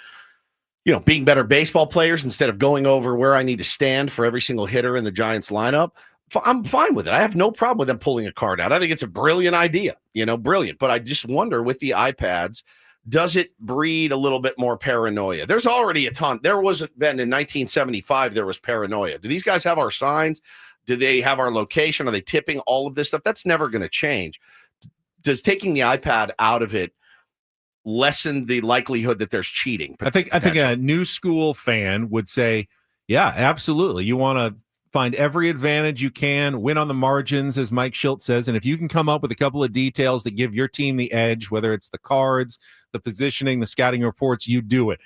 being better baseball players instead of going over where I need to stand for every single hitter in the Giants lineup, I'm fine with it. I have no problem with them pulling a card out. I think it's a brilliant idea, brilliant. But I just wonder with the iPads, does it breed a little bit more paranoia? There's already a ton. There was been in 1975, there was paranoia. Do these guys have our signs? Do they have our location? Are they tipping all of this stuff? That's never going to change. Does taking the iPad out of it lessen the likelihood that there's cheating? I think a new school fan would say, yeah, absolutely. You want to find every advantage you can, win on the margins, as Mike Schilt says. And if you can come up with a couple of details that give your team the edge, whether it's the cards, the positioning, the scouting reports, you do it.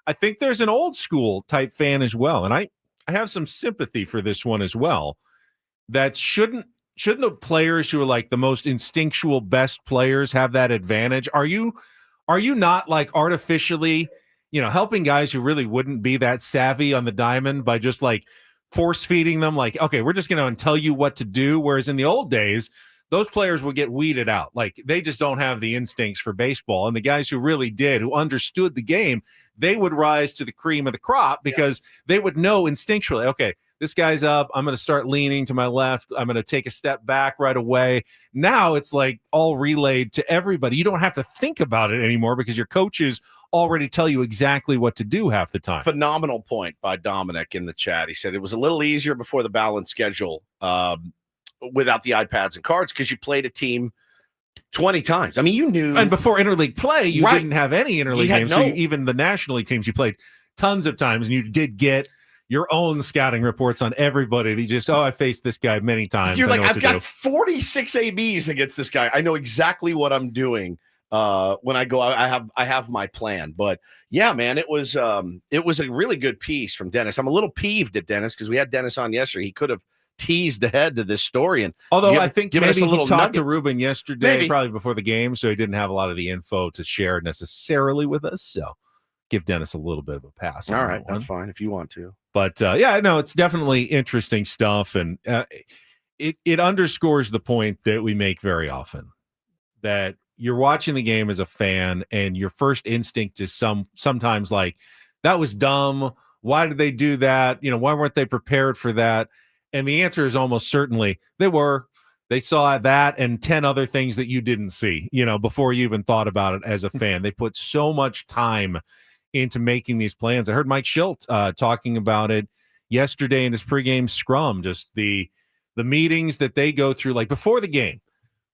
I think there's an old school type fan as well. And I have some sympathy for this one as well. That shouldn't the players who are like the most instinctual best players have that advantage? Are you not like artificially, helping guys who really wouldn't be that savvy on the diamond by just like force feeding them like, okay, we're just going to tell you what to do. Whereas in the old days, those players would get weeded out. Like they just don't have the instincts for baseball. And the guys who really did, who understood the game, they would rise to the cream of the crop because they would know instinctually, okay, this guy's up. I'm going to start leaning to my left. I'm going to take a step back right away. Now it's like all relayed to everybody. You don't have to think about it anymore because your coaches already tell you exactly what to do half the time. Phenomenal point by Dominic in the chat. He said it was a little easier before the balanced schedule without the iPads and cards because you played a team 20 times. I mean, you knew. And before interleague play, you Right. didn't have any interleague had games. no- So even the National League teams, you played tons of times, and you did get your own scouting reports on everybody. You just, I faced this guy many times. You're I like, know what I've to got do. 46 ABs against this guy. I know exactly what I'm doing when I go. I have my plan. But yeah, man, it was a really good piece from Dennis. I'm a little peeved at Dennis because we had Dennis on yesterday. He could have teased ahead to this story, and Although I think given us maybe a little he talked to nugget. Ruben yesterday, Maybe. probably before the game, so he didn't have a lot of the info to share necessarily with us. So give Dennis a little bit of a pass. All on right, that one. that's fine if you want to. But yeah, no, it's definitely interesting stuff, and it underscores the point that we make very often, that you're watching the game as a fan, and your first instinct is sometimes like, that was dumb. Why did they do that? Why weren't they prepared for that? And the answer is almost certainly they were. They saw that and 10 other things that you didn't see, before you even thought about it as a fan. They put so much time into making these plans. I heard Mike Schilt talking about it yesterday in his pregame scrum, just the meetings that they go through, like before the game.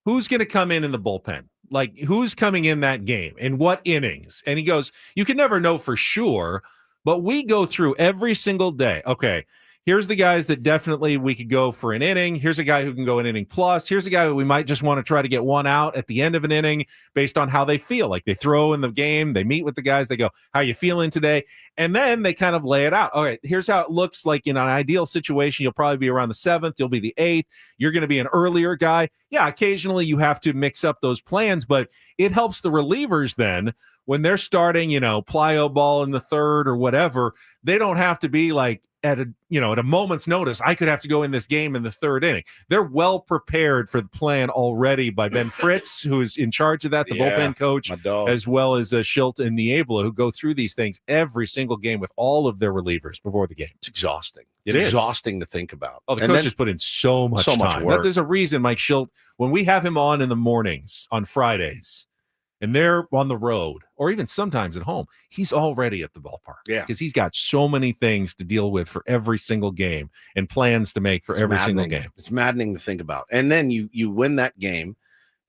Who's going to come in the bullpen? Like, who's coming in that game? In what innings? And he goes, you can never know for sure, but we go through every single day. Okay, here's the guys that definitely we could go for an inning. Here's a guy who can go an inning plus. Here's a guy we might just want to try to get one out at the end of an inning based on how they feel. Like, they throw in the game, they meet with the guys, they go, how you feeling today? And then they kind of lay it out. All right, here's how it looks like in an ideal situation. You'll probably be around the 7th. You'll be the 8th. You're going to be an earlier guy. Yeah, occasionally you have to mix up those plans, but it helps the relievers then when they're starting, plyo ball in the 3rd or whatever. They don't have to be like, at a moment's notice, I could have to go in this game in the 3rd inning. They're well prepared for the plan already by Ben Fritz, who is in charge of that, the bullpen coach, as well as Schilt and Niebla, who go through these things every single game with all of their relievers before the game. It's exhausting. It's exhausting to think about. Oh, the coaches put in so much time. work. There's a reason Mike Schilt, when we have him on in the mornings on Fridays, and they're on the road or even sometimes at home, he's already at the ballpark. Yeah. Because he's got so many things to deal with for every single game and plans to make for every single game. It's maddening to think about. And then you win that game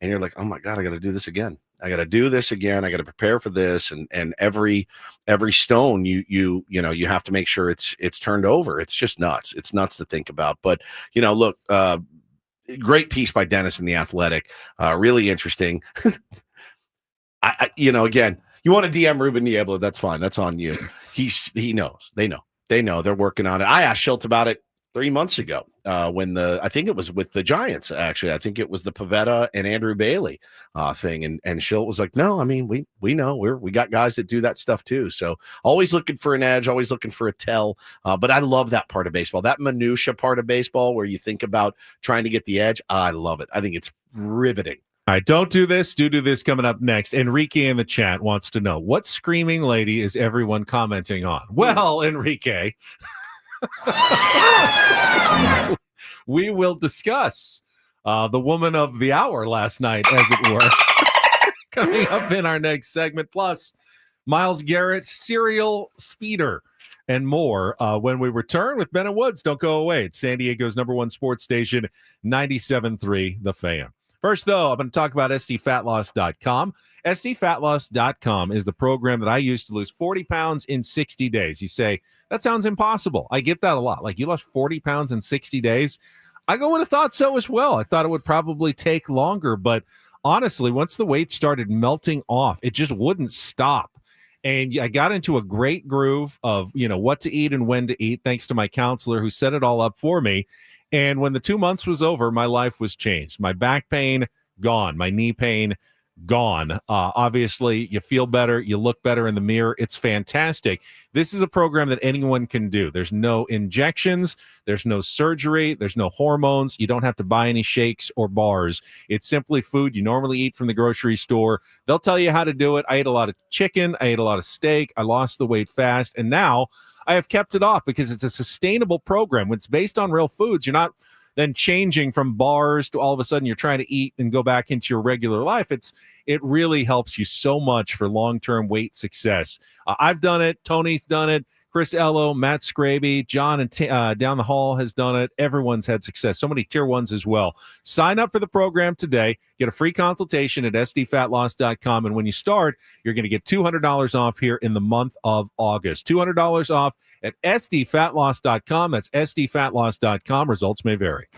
and you're like, oh my God, I got to do this again. I got to do this again. I got to prepare for this. And every stone you have to make sure it's turned over. It's just nuts. It's nuts to think about. But, look, great piece by Dennis in The Athletic. Really interesting. Again, you want to DM Ruben Niebla, that's fine. That's on you. He knows. They know. They're working on it. I asked Schilt about it 3 months ago when I think it was with the Giants, actually. I think it was the Pavetta and Andrew Bailey thing. And Schilt was like, no, I mean, we know we got guys that do that stuff too. So always looking for an edge, always looking for a tell. But I love that part of baseball, that minutia part of baseball where you think about trying to get the edge. I love it. I think it's riveting. All right, don't do this. Do this coming up next. Enrique in the chat wants to know, what screaming lady is everyone commenting on? Well, Enrique, we will discuss the woman of the hour last night, as it were, coming up in our next segment. Plus, Myles Garrett, serial speeder, and more when we return with Ben and Woods. Don't go away. It's San Diego's #1 sports station, 97.3 The Fan. First, though, I'm going to talk about SDFatLoss.com. SDFatLoss.com is the program that I used to lose 40 pounds in 60 days. You say, that sounds impossible. I get that a lot. Like, you lost 40 pounds in 60 days? I would have thought so as well. I thought it would probably take longer. But honestly, once the weight started melting off, it just wouldn't stop. And I got into a great groove of, what to eat and when to eat, thanks to my counselor who set it all up for me. And when the 2 months was over, my life was changed. My back pain, gone. My knee pain, gone. Obviously, you feel better. You look better in the mirror. It's fantastic. This is a program that anyone can do. There's no injections. There's no surgery. There's no hormones. You don't have to buy any shakes or bars. It's simply food you normally eat from the grocery store. They'll tell you how to do it. I ate a lot of chicken. I ate a lot of steak. I lost the weight fast. And now I have kept it off because it's a sustainable program. When it's based on real foods, you're not then changing from bars to all of a sudden you're trying to eat and go back into your regular life. It really helps you so much for long-term weight success. I've done it. Tony's done it. Chris Ello, Matt Scraby, John and down the hall has done it. Everyone's had success. So many tier ones as well. Sign up for the program today. Get a free consultation at sdfatloss.com. And when you start, you're going to get $200 off here in the month of August. $200 off at sdfatloss.com. That's sdfatloss.com. Results may vary.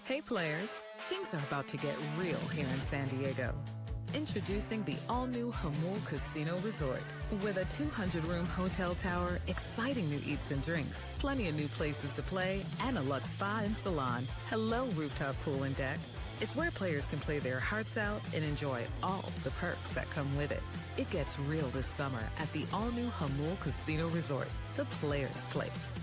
Hey players, things are about to get real here in San Diego. Introducing the all-new Hamul Casino Resort. With a 200-room hotel tower, exciting new eats and drinks, plenty of new places to play, and a luxe spa and salon. Hello, rooftop pool and deck. It's where players can play their hearts out and enjoy all the perks that come with it. It gets real this summer at the all-new Hamul Casino Resort, the players' place.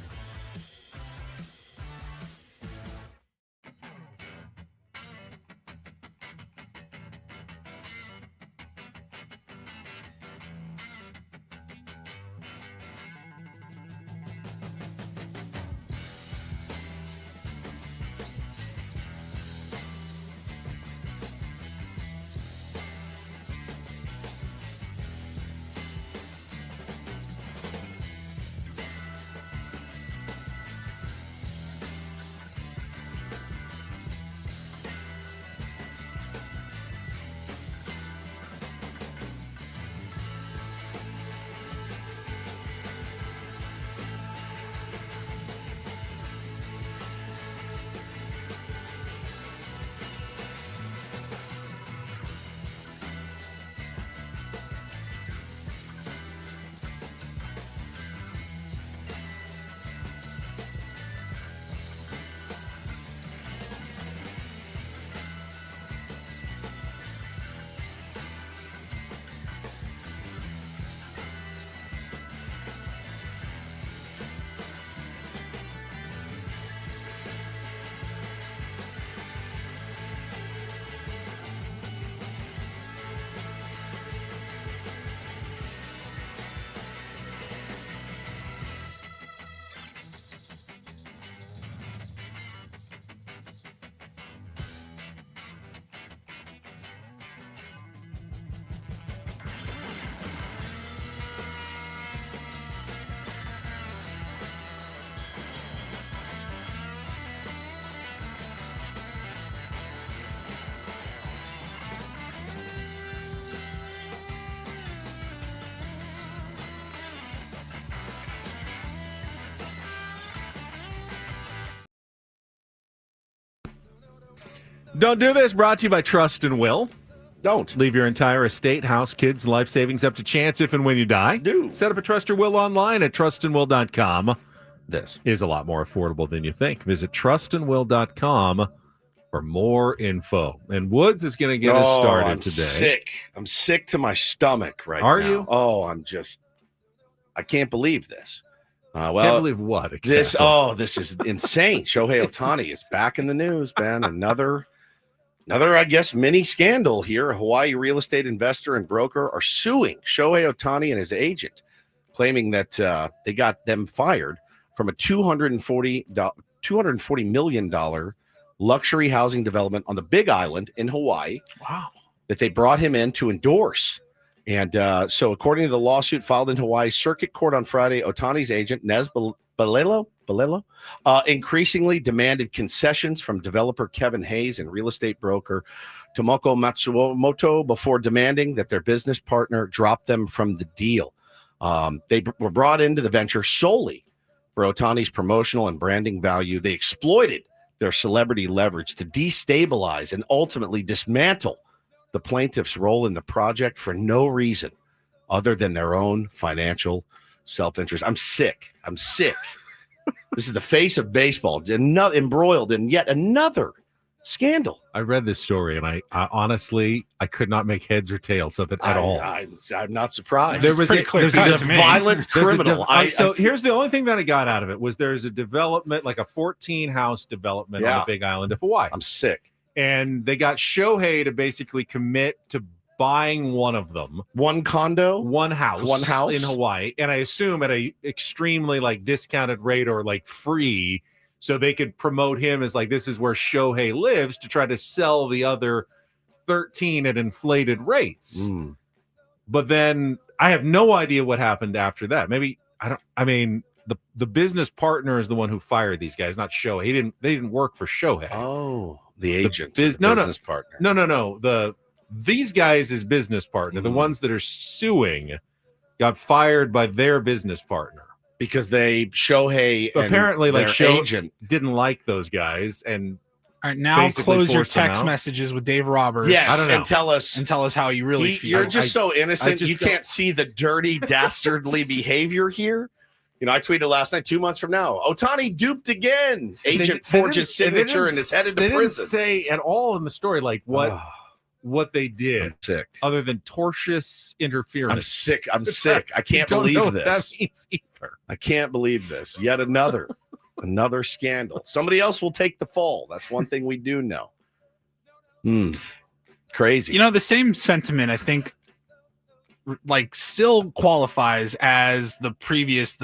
Don't do this. Brought to you by Trust and Will. Don't. Leave your entire estate, house, kids, and life savings up to chance if and when you die. Do. Set up a Trust or Will online at trustandwill.com. This is a lot more affordable than you think. Visit trustandwill.com for more info. And Woods is going to get us started today. Sick. I'm sick to my stomach right now. Are you? Oh, I can't believe this. Can't believe what? Exactly. This is insane. Shohei Ohtani is back in the news, man. Another, I guess, mini scandal here. A Hawaii real estate investor and broker are suing Shohei Ohtani and his agent, claiming that they got them fired from a $240 million luxury housing development on the Big Island in Hawaii. Wow. That they brought him in to endorse. And so according to the lawsuit filed in Hawaii Circuit Court on Friday, Ohtani's agent, Nez Balelo, increasingly demanded concessions from developer Kevin Hayes and real estate broker Tomoko Matsumoto before demanding that their business partner drop them from the deal. They were brought into the venture solely for Ohtani's promotional and branding value. They exploited their celebrity leverage to destabilize and ultimately dismantle the plaintiff's role in the project for no reason other than their own financial self-interest. I'm sick. This is the face of baseball, embroiled in yet another scandal. I read this story, and I honestly, I could not make heads or tails of it at all. I'm not surprised. There was a violent criminal. So here's the only thing that I got out of it was there's a development, like a 14-house development on the Big Island of Hawaii. I'm sick. And they got Shohei to basically commit to buying one of them. One condo? One house in Hawaii. And I assume at a extremely discounted rate or free, so they could promote him as this is where Shohei lives to try to sell the other 13 at inflated rates. But then I have no idea what happened after that. Maybe the business partner is the one who fired these guys, not Shohei. They didn't work for Shohei. Oh, the agent, business partner. No. These guys is business partner. The ones that are suing got fired by their business partner because Shohei apparently and their agent didn't like those guys. And all right, now close your text messages with Dave Roberts. Yes, I don't know. and tell us how you really feel. You're just so innocent. You can't see the dirty, dastardly behavior here. I tweeted last night, 2 months from now, Ohtani duped again. Agent forges signature and is headed to prison. They didn't say at all in the story what they did. I'm sick. Other than tortious interference. I'm sick. I can't believe this. That means either. I can't believe this. Yet another scandal. Somebody else will take the fall. That's one thing we do know. Crazy. The same sentiment, I think, still qualifies as the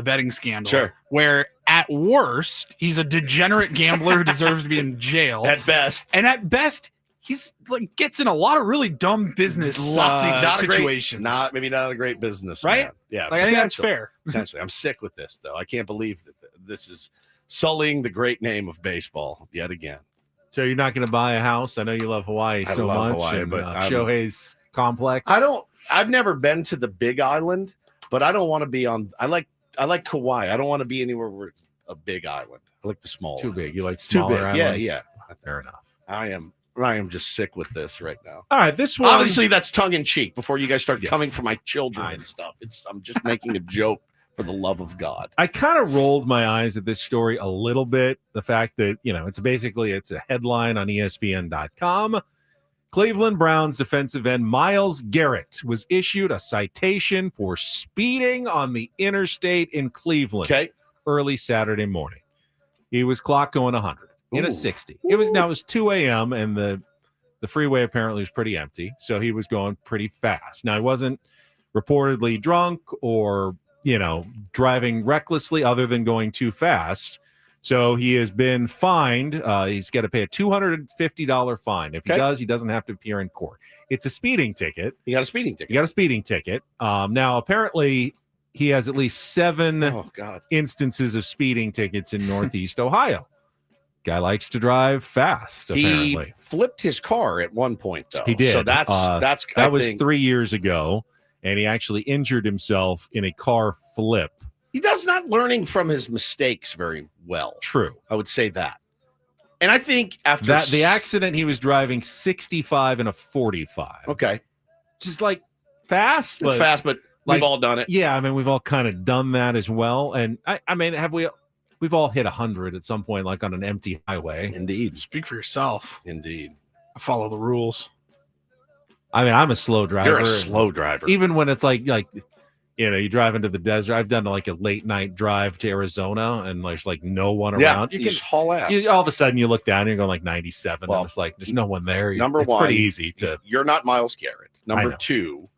betting scandal. Sure. Where at worst, he's a degenerate gambler who deserves to be in jail. At best. And at best, he's gets in a lot of really dumb business situations. Maybe not a great business, right? Man. Yeah. I think that's fair. Potentially. I'm sick with this, though. I can't believe that this is sullying the great name of baseball yet again. So you're not going to buy a house? I know you love Hawaii so much. Hawaii, but Shohei's complex. I've never been to the Big Island, but I don't want to be on. I like Kauai. I don't want to be anywhere where it's a big island. I like the small. Too big. You like too big. Islands? Yeah. Fair enough. I am just sick with this right now. All right, this one. Obviously, that's tongue in cheek. Before you guys start coming for my children and stuff, I'm just making a joke for the love of God. I kind of rolled my eyes at this story a little bit. The fact that it's a headline on ESPN.com. Cleveland Browns defensive end Myles Garrett was issued a citation for speeding on the interstate in Cleveland early Saturday morning. He was clocked going 100 in a 60. It was 2 a.m. and the freeway apparently was pretty empty, so he was going pretty fast. Now, he wasn't reportedly drunk or, driving recklessly other than going too fast. So he has been fined. He's got to pay a $250 fine. If he does, he doesn't have to appear in court. It's a speeding ticket. You got a speeding ticket. Now, apparently, he has at least 7 instances of speeding tickets in Northeast Ohio. Guy likes to drive fast, apparently. He flipped his car at one point, though. He did. So that was 3 years ago, and he actually injured himself in a car flip. He does not learning from his mistakes very well. True. I would say that. And I think after that the accident, he was driving 65 and a 45. Okay. Just like fast. It's fast, but we've all done it. Yeah, I mean, we've all kind of done that as well. And I mean, we've all hit 100 at some point, like on an empty highway. Indeed. Speak for yourself. Indeed. I follow the rules. I mean, I'm a slow driver. You're a slow driver. Even when it's like you drive into the desert. I've done like a late night drive to Arizona, and there's like no one around. You can just haul ass. All of a sudden, you look down and you're going like 97. Well, and it's like there's no one there. Number it's one, pretty easy to. You're not Myles Garrett. Number two,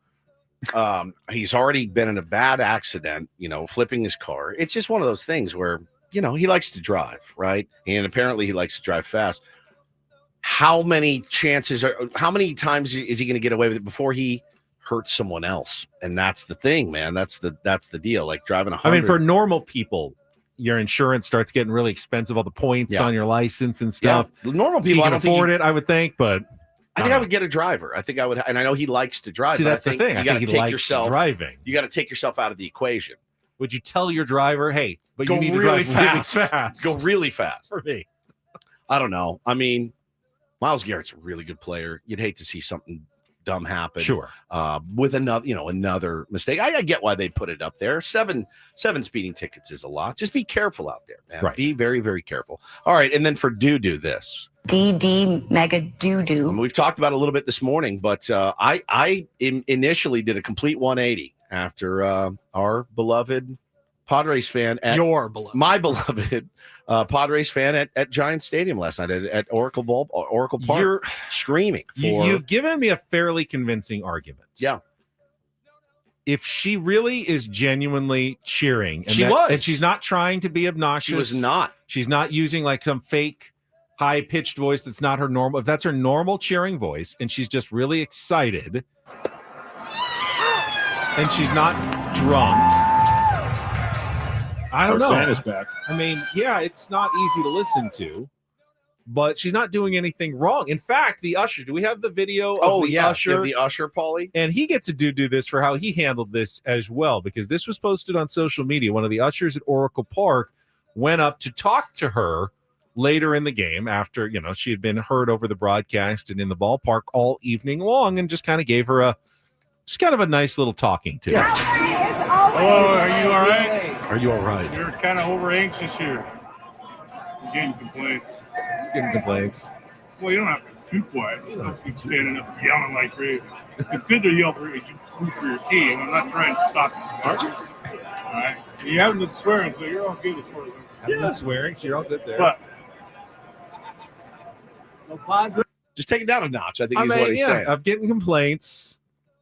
he's already been in a bad accident. Flipping his car. It's just one of those things where he likes to drive, right? And apparently, he likes to drive fast. How many times is he going to get away with it before he hurts someone else? And that's the thing, man. That's the deal. Like driving 100. I mean, for normal people, your insurance starts getting really expensive. All the points on your license and stuff. Yeah. The normal people, you I can don't afford it, I would think, but I think I would get a driver. I think I would, and I know he likes to drive. See, but that's I think the thing. You got to take yourself driving. You got to take yourself out of the equation. Would you tell your driver, hey, but go you need really to drive fast. really fast? Go really fast. For me. I don't know. I mean, Myles Garrett's a really good player. You'd hate to see something dumb happen. Sure. With another mistake. I get why they put it up there. Seven speeding tickets is a lot. Just be careful out there, man. Right. Be very, very careful. All right. And then for do this. DD mega doo-doo. We've talked about it a little bit this morning, but I initially did a complete 180 after our beloved Padres fan my beloved Padres fan at Giant Stadium last night at Oracle Park. You're screaming. You've given me a fairly convincing argument. Yeah. If she really is genuinely cheering, and she's not trying to be obnoxious. She was not. She's not using like some fake high-pitched voice that's not her normal. If that's her normal cheering voice, and she's just really excited, and she's not drunk. I don't know. Santa's back. I mean, yeah, it's not easy to listen to, but she's not doing anything wrong. In fact, the usher, do we have the video of the usher? The usher, Paulie. And he gets to do this for how he handled this as well, because this was posted on social media. One of the ushers at Oracle Park went up to talk to her later in the game after, she had been heard over the broadcast and in the ballpark all evening long, and just kind of gave her a nice little talking to. Yeah. Hello, are you all right? Are you all right? You're kind of over anxious here. You're getting complaints. Well, you don't have to be too quiet. You don't have to keep standing up yelling like crazy. It's good to yell for your team. I'm not trying to stop you. Aren't you? All right. You haven't been swearing, so you're all good as far as Haven't been swearing, so you're all good there. But just take it down a notch. I think what he's saying. I'm getting complaints.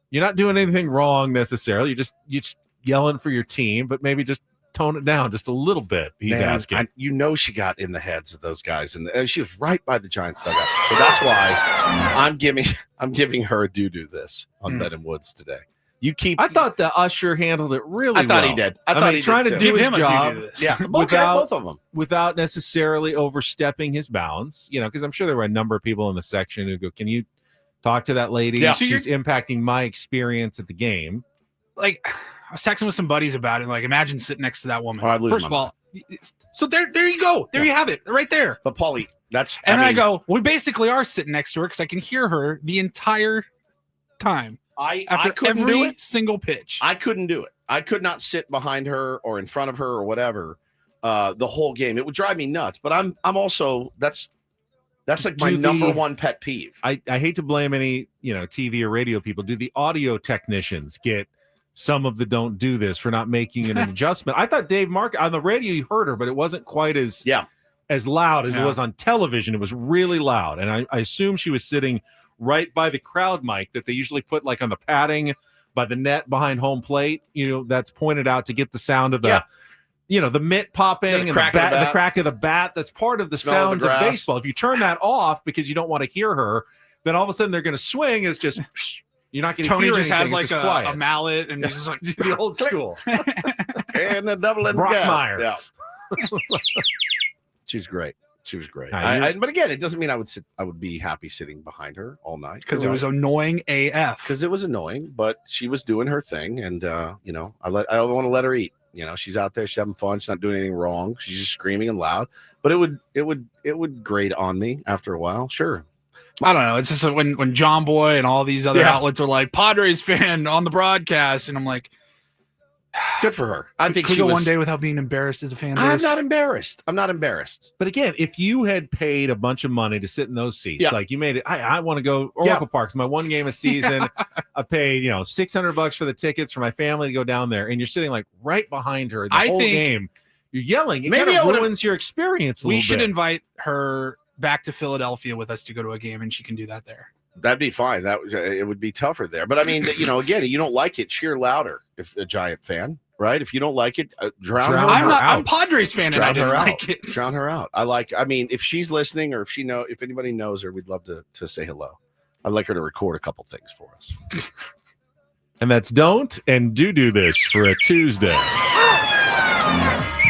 You're not doing anything wrong necessarily. You're just yelling for your team, but maybe just tone it down just a little bit. He's asking. She got in the heads of those guys, and she was right by the Giants dugout. So that's why I'm giving her a do this on Bet and Woods today. I thought the usher handled it really well. I thought he did. I thought he trying did to too. do his job. Yeah, both of them. Without necessarily overstepping his bounds, because I'm sure there were a number of people in the section who go, "Can you talk to that lady? Yeah. She's impacting my experience at the game." Like, I was texting with some buddies about it. Like, imagine sitting next to that woman. First of all, so there you go. There you have it, right there. But Paulie, I go, we basically are sitting next to her because I can hear her the entire time. After every single pitch. I couldn't do it. I could not sit behind her or in front of her or whatever the whole game. It would drive me nuts. But I'm also that's like my number one pet peeve. I hate to blame any TV or radio people. Do the audio technicians get some of the don't do this for not making an adjustment? I thought Dave Mark on the radio, you heard her, but it wasn't quite as loud as it was on television. It was really loud, and I assume she was sitting right by the crowd mic that they usually put like on the padding by the net behind home plate, that's pointed out to get the sound of the the mitt popping and the crack of the bat. That's part of the sounds of baseball. If you turn that off because you don't want to hear her, then all of a sudden they're going to swing. It's just you're not going to hear Tony just anything. has like a mallet and he's just like the old school. And the double and Brockmeyer. Yeah. She was great. But again, it doesn't mean I would be happy sitting behind her all night because it was annoying AF. Because it was annoying, but she was doing her thing, and I want to let her eat. You know, she's out there, she's having fun, she's not doing anything wrong, she's just screaming and loud. But it would grate on me after a while. Sure. I don't know. It's just when John Boy and all these other outlets are like Padres fan on the broadcast, and I'm like, good for her. I think could she go was, one day without being embarrassed as a fan base. I'm not embarrassed. But again, if you had paid a bunch of money to sit in those seats, Yeah. like you made it, I want to go Oracle Park. It's my one game a season. I paid, $600 for the tickets for my family to go down there, and you're sitting like right behind her the whole game. You're yelling. It Maybe kind of ruins your experience. We should invite her back to Philadelphia with us to go to a game, and she can do that there. That'd be fine. It would be tougher there. But I mean, again, you don't like it, cheer louder. If a Giant fan, right? If you don't like it, drown her out. I'm Padres fan, and I didn't like it. Drown her out. I mean, if she's listening, or if anybody knows her, we'd love to say hello. I'd like her to record a couple things for us. And that's don't and do this for a Tuesday.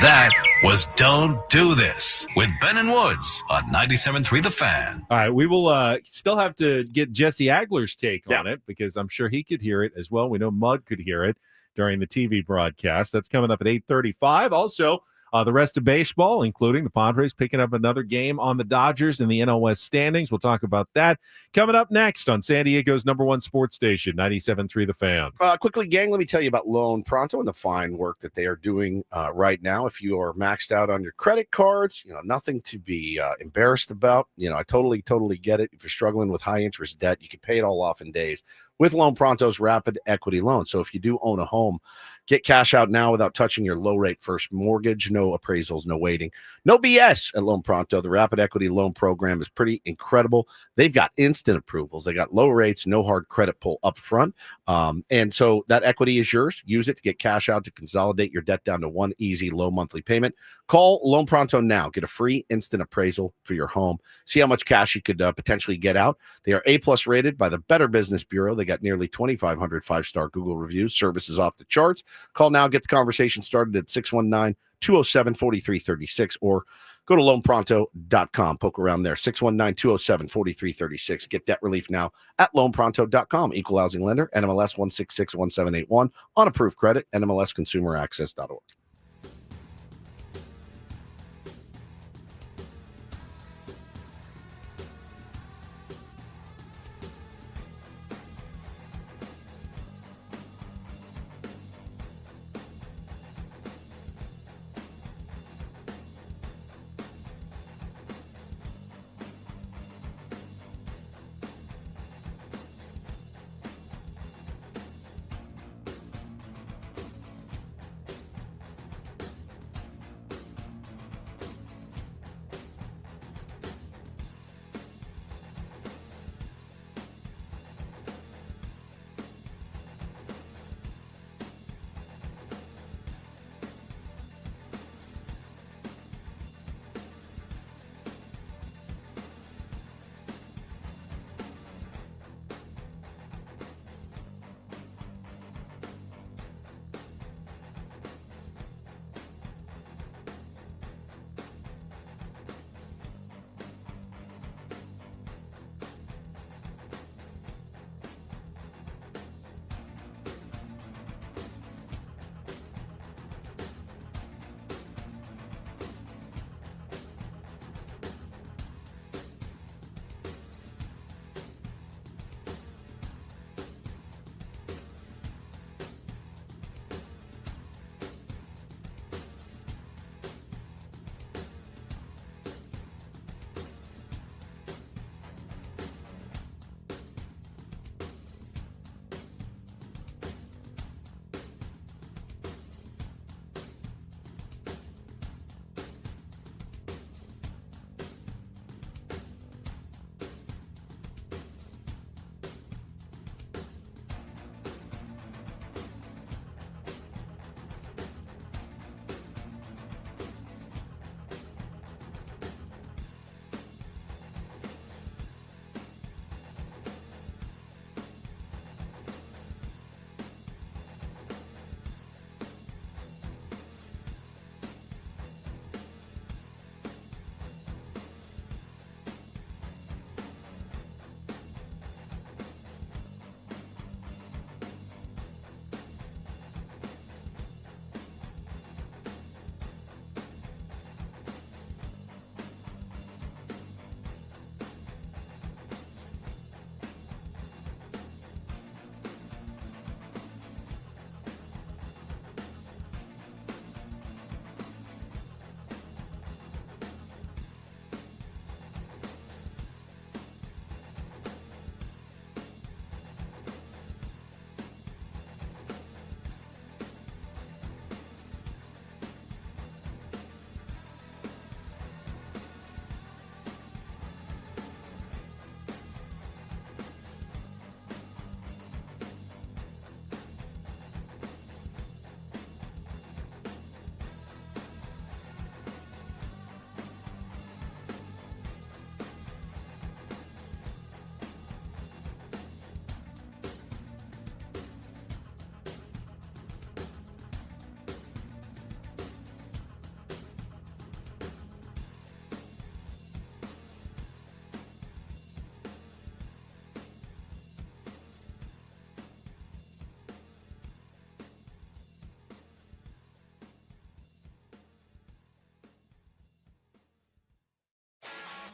That was Don't Do This with Ben and Woods on 97.3 The Fan. All right, we will still have to get Jesse Agler's take on it, because I'm sure he could hear it as well. We know Mug could hear it during the TV broadcast. That's coming up at 8:35. Also, the rest of baseball, including the Padres picking up another game on the Dodgers in the NL West standings. We'll talk about that coming up next on San Diego's #1 sports station, 97.3 The Fan. Quickly, gang, let me tell you about Loan Pronto and the fine work that they are doing right now. If you are maxed out on your credit cards, nothing to be embarrassed about. I totally get it. If you're struggling with high interest debt, you can pay it all off in days with Loan Pronto's rapid equity loan. So if you do own a home, get cash out now without touching your low rate first mortgage. No appraisals, no waiting, no BS at Loan Pronto. The rapid equity loan program is pretty incredible. They've got instant approvals. They got low rates, no hard credit pull up front. And so that equity is yours. Use it to get cash out to consolidate your debt down to one easy low monthly payment. Call Loan Pronto now. Get a free instant appraisal for your home. See how much cash you could potentially get out. They are A+ rated by the Better Business Bureau. They got nearly 2,500 5-star Google reviews. Services off the charts. Call now. Get the conversation started at 619-207-4336 or go to loanpronto.com. Poke around there. 619-207-4336. Get debt relief now at loanpronto.com. Equal housing lender. NMLS 1661781. On approved credit. NMLSconsumeraccess.org.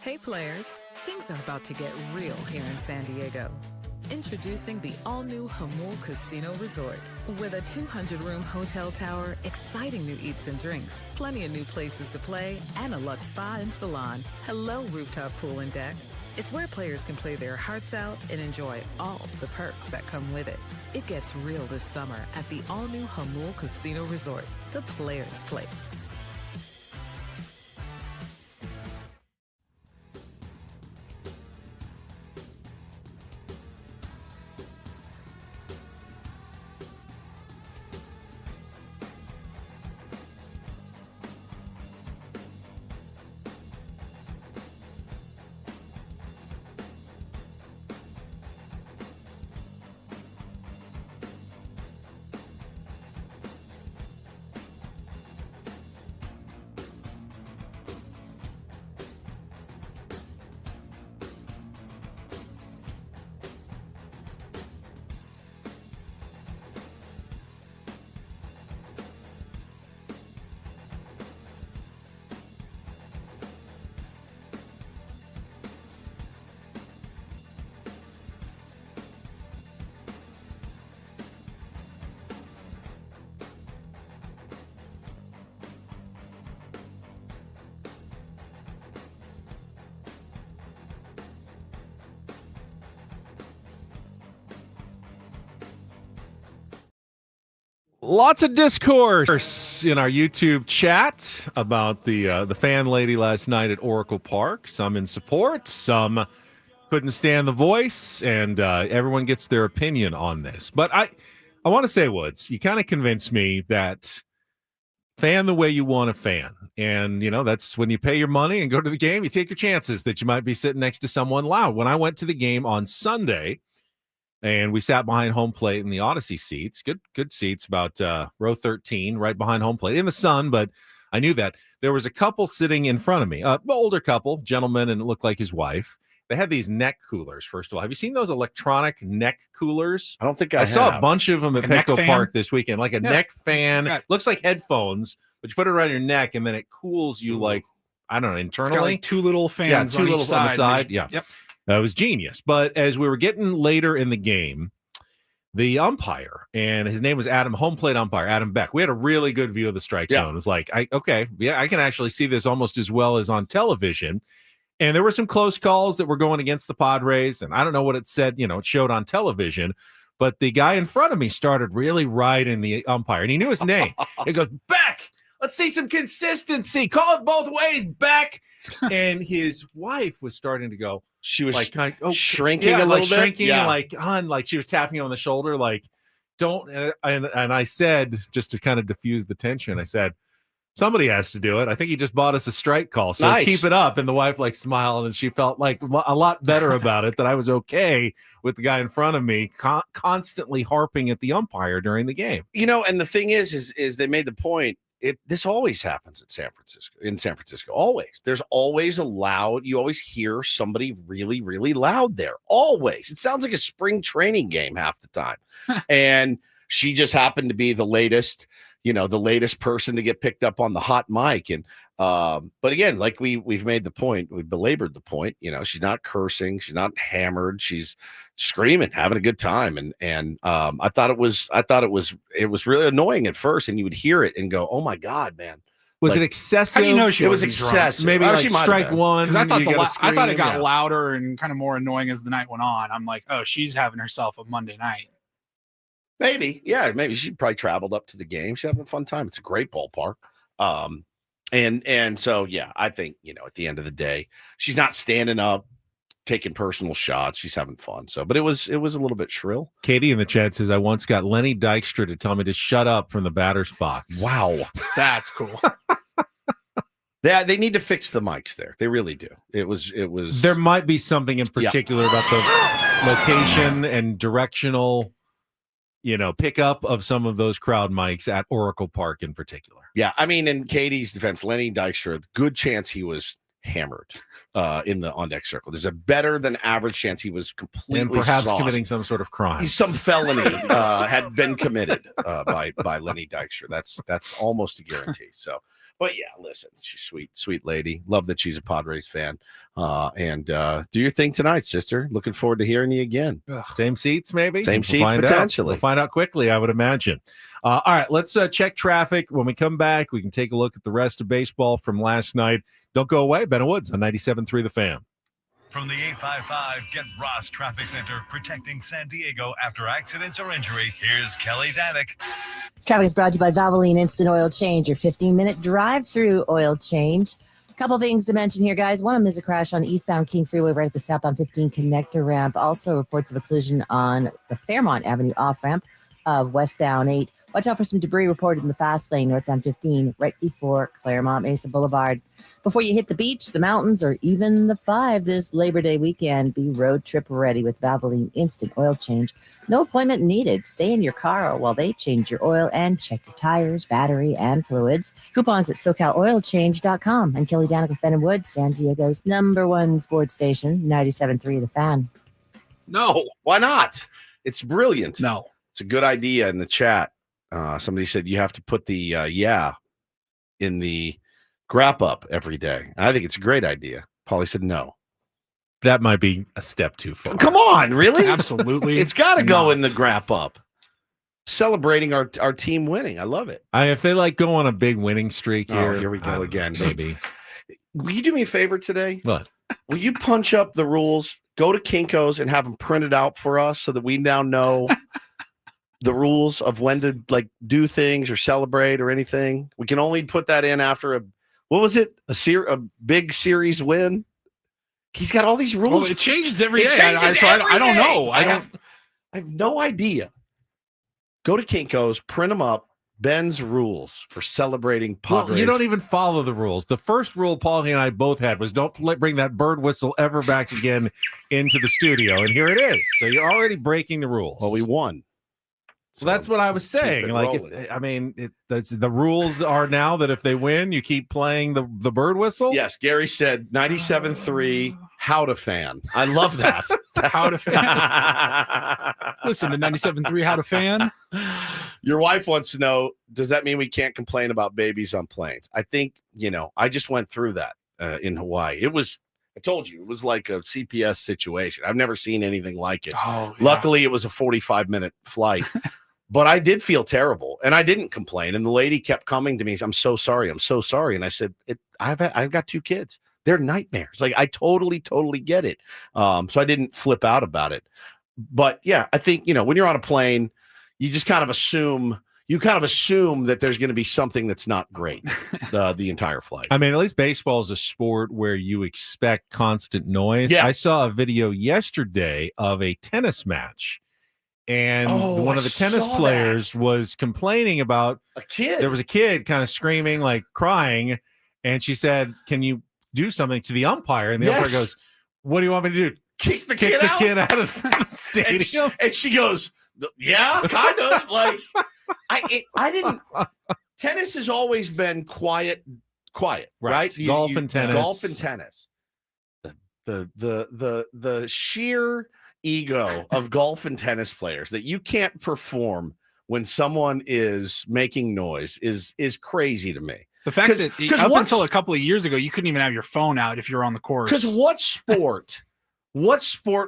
Hey players, things are about to get real here in San Diego. Introducing the all-new Hamul Casino Resort. With a 200-room hotel tower, exciting new eats and drinks, plenty of new places to play, and a luxe spa and salon. Hello, rooftop pool and deck. It's where players can play their hearts out and enjoy all the perks that come with it. It gets real this summer at the all-new Hamul Casino Resort, the players' place. Lots of discourse in our YouTube chat about the fan lady last night at Oracle Park. Some in support, some couldn't stand the voice, and everyone gets their opinion on this. But I want to say, Woods, you kind of convinced me that fan the way you want to fan. And, you know, that's when you pay your money and go to the game, you take your chances that you might be sitting next to someone loud. When I went to the game on Sunday, and we sat behind home plate in the Odyssey seats, good seats, about row 13, right behind home plate in the sun. But I knew that there was a couple sitting in front of me, older couple, gentleman, and it looked like his wife. They had these neck coolers. First of all, have you seen those electronic neck coolers? I don't think I saw a bunch of them at Petco Park this weekend, like a neck fan. Yeah. Looks like headphones, but you put it around your neck and then it cools you like, I don't know, internally. It's got like two little fans two on little each side. on the side. Yeah. Yep. That was genius. But as we were getting later in the game, the umpire, and his name was Adam, home plate umpire, Adam Beck. We had a really good view of the strike zone. It was like, I can actually see this almost as well as on television. And there were some close calls that were going against the Padres. And I don't know what it said, it showed on television. But the guy in front of me started really riding the umpire, and he knew his name. He goes, Beck, let's see some consistency. Call it both ways, Beck. And his wife was starting to go. She was like shrinking a little bit. Shrinking, like she was tapping him on the shoulder, like, don't. And I said, just to kind of diffuse the tension, I said, somebody has to do it. I think he just bought us a strike call, so keep it up. And the wife smiled, and she felt like a lot better about it, that I was okay with the guy in front of me constantly harping at the umpire during the game. And the thing is they made the point. This always happens in San Francisco. Always. There's always you always hear somebody really, really loud there. Always. It sounds like a spring training game half the time. And she just happened to be the latest person to get picked up on the hot mic. And but again, like we've made the point, we belabored the point, she's not cursing, she's not hammered, she's screaming, having a good time. And I thought it was really annoying at first, and you would hear it and go, oh my God, man. Was it excessive? How do you know she was excessive? Maybe she strike one. Because I thought it got louder and kind of more annoying as the night went on. I'm like, oh, she's having herself a Monday night. Maybe. Yeah, maybe she probably traveled up to the game. She's having a fun time. It's a great ballpark. And so, yeah, I think, at the end of the day, she's not standing up, taking personal shots. She's having fun. So, but it was a little bit shrill. Katie in the chat says, I once got Lenny Dykstra to tell me to shut up from the batter's box. Wow. That's cool. They need to fix the mics there. They really do. It was. There might be something in particular about the location and directional pickup of some of those crowd mics at Oracle Park in particular. Yeah, I mean, in Katie's defense, Lenny Dykstra, good chance he was hammered in the on-deck circle. There's a better than average chance he was completely and perhaps sauced. committing some sort of crime. Some felony had been committed by Lenny Dykstra. That's almost a guarantee. So, But yeah, listen, she's sweet lady. Love that she's a Padres fan. And do your thing tonight, sister. Looking forward to hearing you again. Same seats, maybe? Same seats, potentially. We'll find out quickly, I would imagine. All right, let's check traffic. When we come back, we can take a look at the rest of baseball from last night. Don't go away. Ben Woods on 97.3 The Fan. From the 855 Get Ross Traffic Center, protecting San Diego after accidents or injury, here's Kelly Danick. Traffic is brought to you by Valvoline Instant Oil Change, your 15-minute drive-through oil change. A couple things to mention here, guys. One of them is a crash on eastbound King Freeway right at the southbound 15 connector ramp. Also, reports of a collision on the Fairmont Avenue off-ramp of westbound 8. Watch out for some debris reported in the fast lane northbound 15 right before Claremont Mesa Boulevard. Before you hit the beach, the mountains, or even the 5 this Labor Day weekend, be road trip ready with Valvoline Instant Oil Change. No appointment needed. Stay in your car while they change your oil and check your tires, battery, and fluids. Coupons at SoCalOilChange.com. And Kelly Danick with Ben Wood, San Diego's #1 sports station, 97.3 The Fan. No, why not? It's brilliant. No. It's a good idea in the chat. Somebody said you have to put the in the wrap-up every day. I think it's a great idea. Paulie said no. That might be a step too far. Come on, really? Absolutely. It's got to go in the wrap-up. Celebrating our team winning. I love it. If they go on a big winning streak here. Oh, here we go again. Maybe. Will you do me a favor today? What? Will you punch up the rules, go to Kinko's, and have them printed out for us so that we now know the rules of when to do things or celebrate or anything? We can only put that in after a big series win. He's got all these rules. Well, it changes every day. I don't know. I have no idea. Go to Kinko's, print them up. Ben's rules for celebrating Padres. Well, you don't even follow the rules. The first rule Paulie and I both had was don't bring that bird whistle ever back again into the studio. And here it is. So you're already breaking the rules. Well, we won. So that's what I was saying. The rules are now that if they win, you keep playing the bird whistle. Yes, Gary said 97.3 How to Fan. I love that. How to Fan. Listen to 97.3 How to Fan. Your wife wants to know, does that mean we can't complain about babies on planes? I think, I just went through that in Hawaii. I told you, it was like a CPS situation. I've never seen anything like it. Oh, yeah. Luckily, it was a 45-minute flight. But I did feel terrible, and I didn't complain. And the lady kept coming to me. I'm so sorry. I'm so sorry. And I said, I've got 2 kids. They're nightmares. I totally get it. So I didn't flip out about it. But yeah, I think, when you're on a plane, you just kind of assume that there's going to be something that's not great the entire flight. I mean, at least baseball is a sport where you expect constant noise. Yeah. I saw a video yesterday of a tennis match. And one of the tennis players was complaining about a kid. There was a kid kind of screaming, crying. And she said, "Can you do something to the umpire?" And the umpire goes, "What do you want me to do? Kick the kid out of the stadium?" And she goes, "Yeah, kind of." I didn't. Tennis has always been quiet, right? Golf and tennis. The sheer ego of golf and tennis players that you can't perform when someone is making noise is crazy to me. The fact that up until a couple of years ago, you couldn't even have your phone out if you were on the course. Because what sport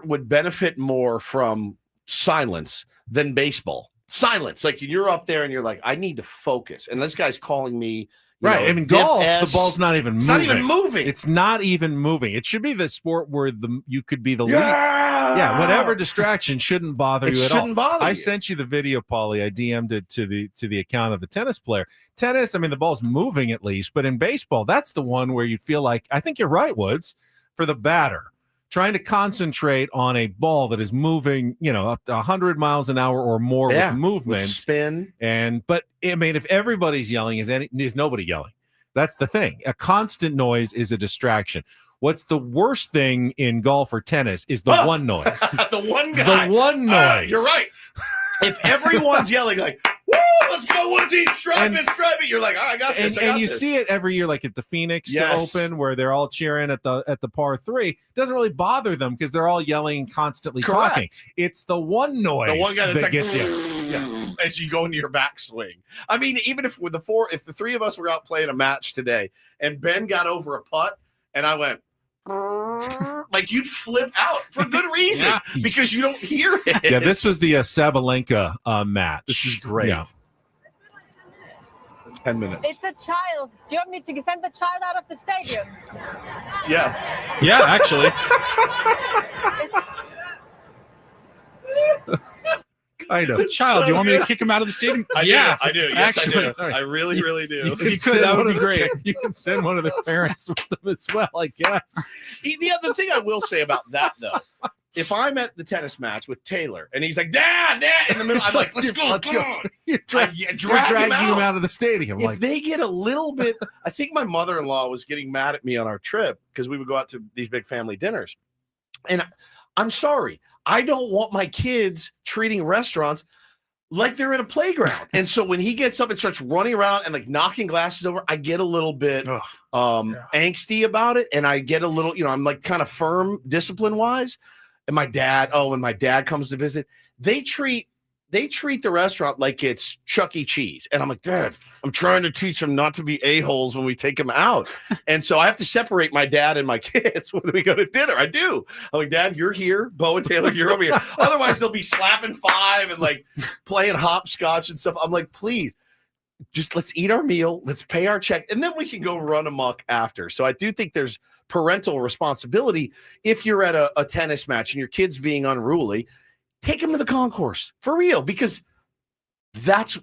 would benefit more from silence than baseball? Silence. You're up there and you're like, I need to focus. And this guy's calling me. Right. I mean, golf, the ball's not even moving. It's not even moving. It's not even moving. It should be the sport where you could be the lead. Yeah, whatever distraction shouldn't bother you at all. Shouldn't bother you. I sent you the video, Paulie. I DM'd it to the account of the tennis player. Tennis, I mean, the ball's moving at least, but in baseball, that's the one where you feel like, I think you're right, Woods, for the batter, trying to concentrate on a ball that is moving, up to 100 miles an hour or more with movement, with spin. But I mean, if everybody's yelling, is nobody yelling? That's the thing. A constant noise is a distraction. What's the worst thing in golf or tennis is the one noise. The one guy. The one noise. You're right. If everyone's yelling woo, let's go, Woodsy, stripe it, you're like, all right, I got this. And you see it every year, at the Phoenix Open, where they're all cheering at the par 3. It doesn't really bother them because they're all yelling, constantly talking. It's the one noise the one guy that gets you. as you go into your backswing. I mean, even if the three of us were out playing a match today and Ben got over a putt and I went, like you'd flip out for good reason because you don't hear it. Yeah, this was the Sabalenka match. This is great. Yeah. 10 minutes. It's a child. Do you want me to send the child out of the stadium? Yeah. Yeah, actually. Kind of. It's a child. Do you want me to kick him out of the stadium? I do. Yes, actually. I do. I really, really do. If you could, that would be great. You can send one of the parents with them as well, I guess. The other thing I will say about that, though, if I'm at the tennis match with Taylor and he's like, Dad, in the middle, I'm like, let's go. You're dragging him out of the stadium. If they get a little bit, I think my mother-in-law was getting mad at me on our trip because we would go out to these big family dinners. And I'm sorry. I don't want my kids treating restaurants like they're in a playground. And so when he gets up and starts running around and like knocking glasses over, I get a little bit angsty about it. And I get a little, I'm like kind of firm discipline wise. And my dad, when my dad comes to visit, they treat the restaurant like it's Chuck E. Cheese. And I'm like, Dad, I'm trying to teach them not to be a-holes when we take them out. And so I have to separate my dad and my kids when we go to dinner. I do. I'm like, Dad, you're here. Bo and Taylor, you're over here. Otherwise, they'll be slapping five and like playing hopscotch and stuff. I'm like, please, just let's eat our meal. Let's pay our check. And then we can go run amok after. So I do think there's parental responsibility. If you're at a tennis match and your kid's being unruly, take them to the concourse for real, because those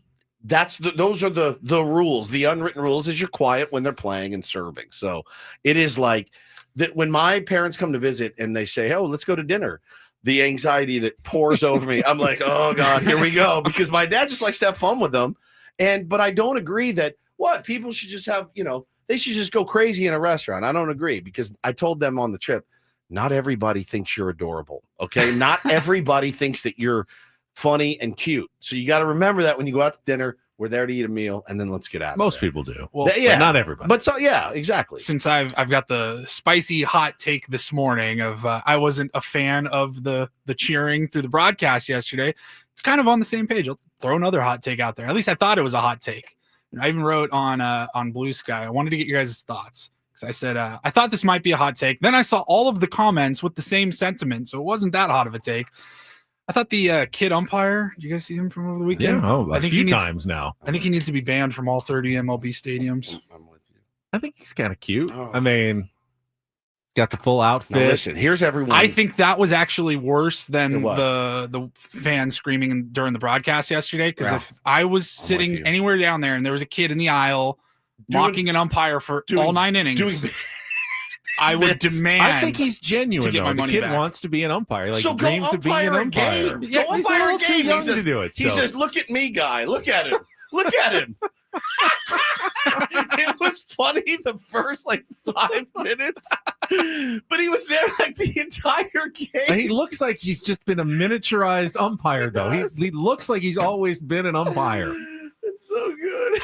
are the rules. The unwritten rules is you're quiet when they're playing and serving. So it is like that when my parents come to visit and they say, oh, let's go to dinner, the anxiety that pours over me. I'm like, oh God, here we go. Because my dad just likes to have fun with them. But I don't agree that people should just have, they should just go crazy in a restaurant. I don't agree, because I told them on the trip, not everybody thinks you're adorable. Okay. Not everybody thinks that you're funny and cute. So you got to remember that when you go out to dinner, we're there to eat a meal and then let's get out. Most people do. Well, but not everybody. But so, yeah, exactly. Since I've got the spicy hot take this morning of I wasn't a fan of the cheering through the broadcast yesterday. It's kind of on the same page. I'll throw another hot take out there. At least I thought it was a hot take. I even wrote on Blue Sky. I wanted to get your guys' thoughts. I said, I thought this might be a hot take. Then I saw all of the comments with the same sentiment, so it wasn't that hot of a take. I thought the kid umpire, did you guys see him from over the weekend? Yeah, I think a few times now. I think he needs to be banned from all 30 MLB stadiums. I'm with you. I think he's kind of cute. I mean, got the full outfit. Now listen, here's everyone. I think that was actually worse than the fans screaming during the broadcast yesterday, because if I was sitting anywhere down there and there was a kid in the aisle mocking an umpire for all 9 innings, I would demand. I think he's genuine. To get my money kid back. Wants to be an umpire. Like, so he dreams of being an umpire. Yeah, go umpire a game. He's to do it. He says, "Look at me, guy. Look at him. Look at him." It was funny the first 5 minutes, but he was there the entire game. And he looks like he's just been a miniaturized umpire, though. He looks like he's always been an umpire. It's so good.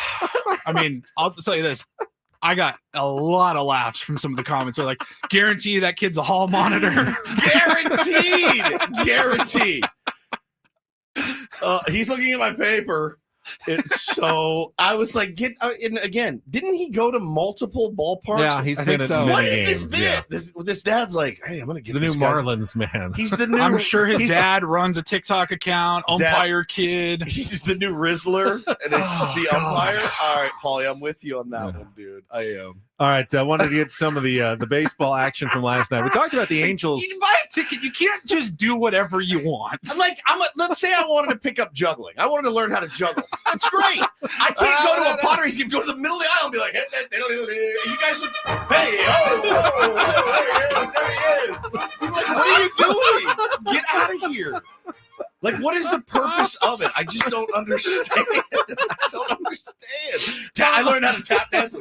I mean, I'll tell you this. I got a lot of laughs from some of the comments. They're like, guarantee that kid's a hall monitor. Guaranteed. He's looking at my paper. I was like, and again, didn't he go to multiple ballparks? Yeah, he's been so. What is this bit? This dad's like, hey, I'm gonna get the new Marlins man. He's the new. I'm sure his dad runs a TikTok account. Umpire kid. He's the new Rizzler, and it's just the umpire. All right, Paulie, I'm with you on that one, dude. I am. All right, I wanted to get some of the baseball action from last night. We talked about the Angels. You buy a ticket. You can't just do whatever you want. Let's say I wanted to pick up juggling. I wanted to learn how to juggle. It's great. I can't go to a Padres game, go to the middle of the aisle and be like, hey, you guys look, hey, there he is. I'm like, what are you doing? Get out of here. Like, what is the purpose of it? I just don't understand. I learned how to tap dance.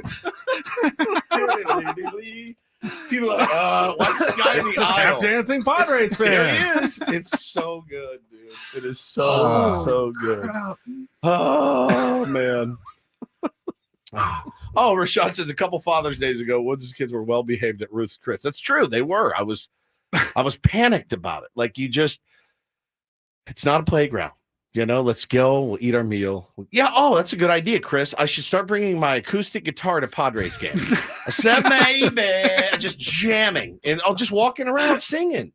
People are like, what's this guy in the aisle? Tap dancing Padres fan. There he is. It's so good, dude. It is so good. Oh, man. Oh, Rashad says a couple Father's Days ago, Woods' kids were well behaved at Ruth's Chris. That's true. They were. I was panicked about it. Like, it's not a playground. Let's go. We'll eat our meal. Yeah. Oh, that's a good idea, Chris. I should start bringing my acoustic guitar to Padres game. I said maybe just jamming, and I'll just walking around singing.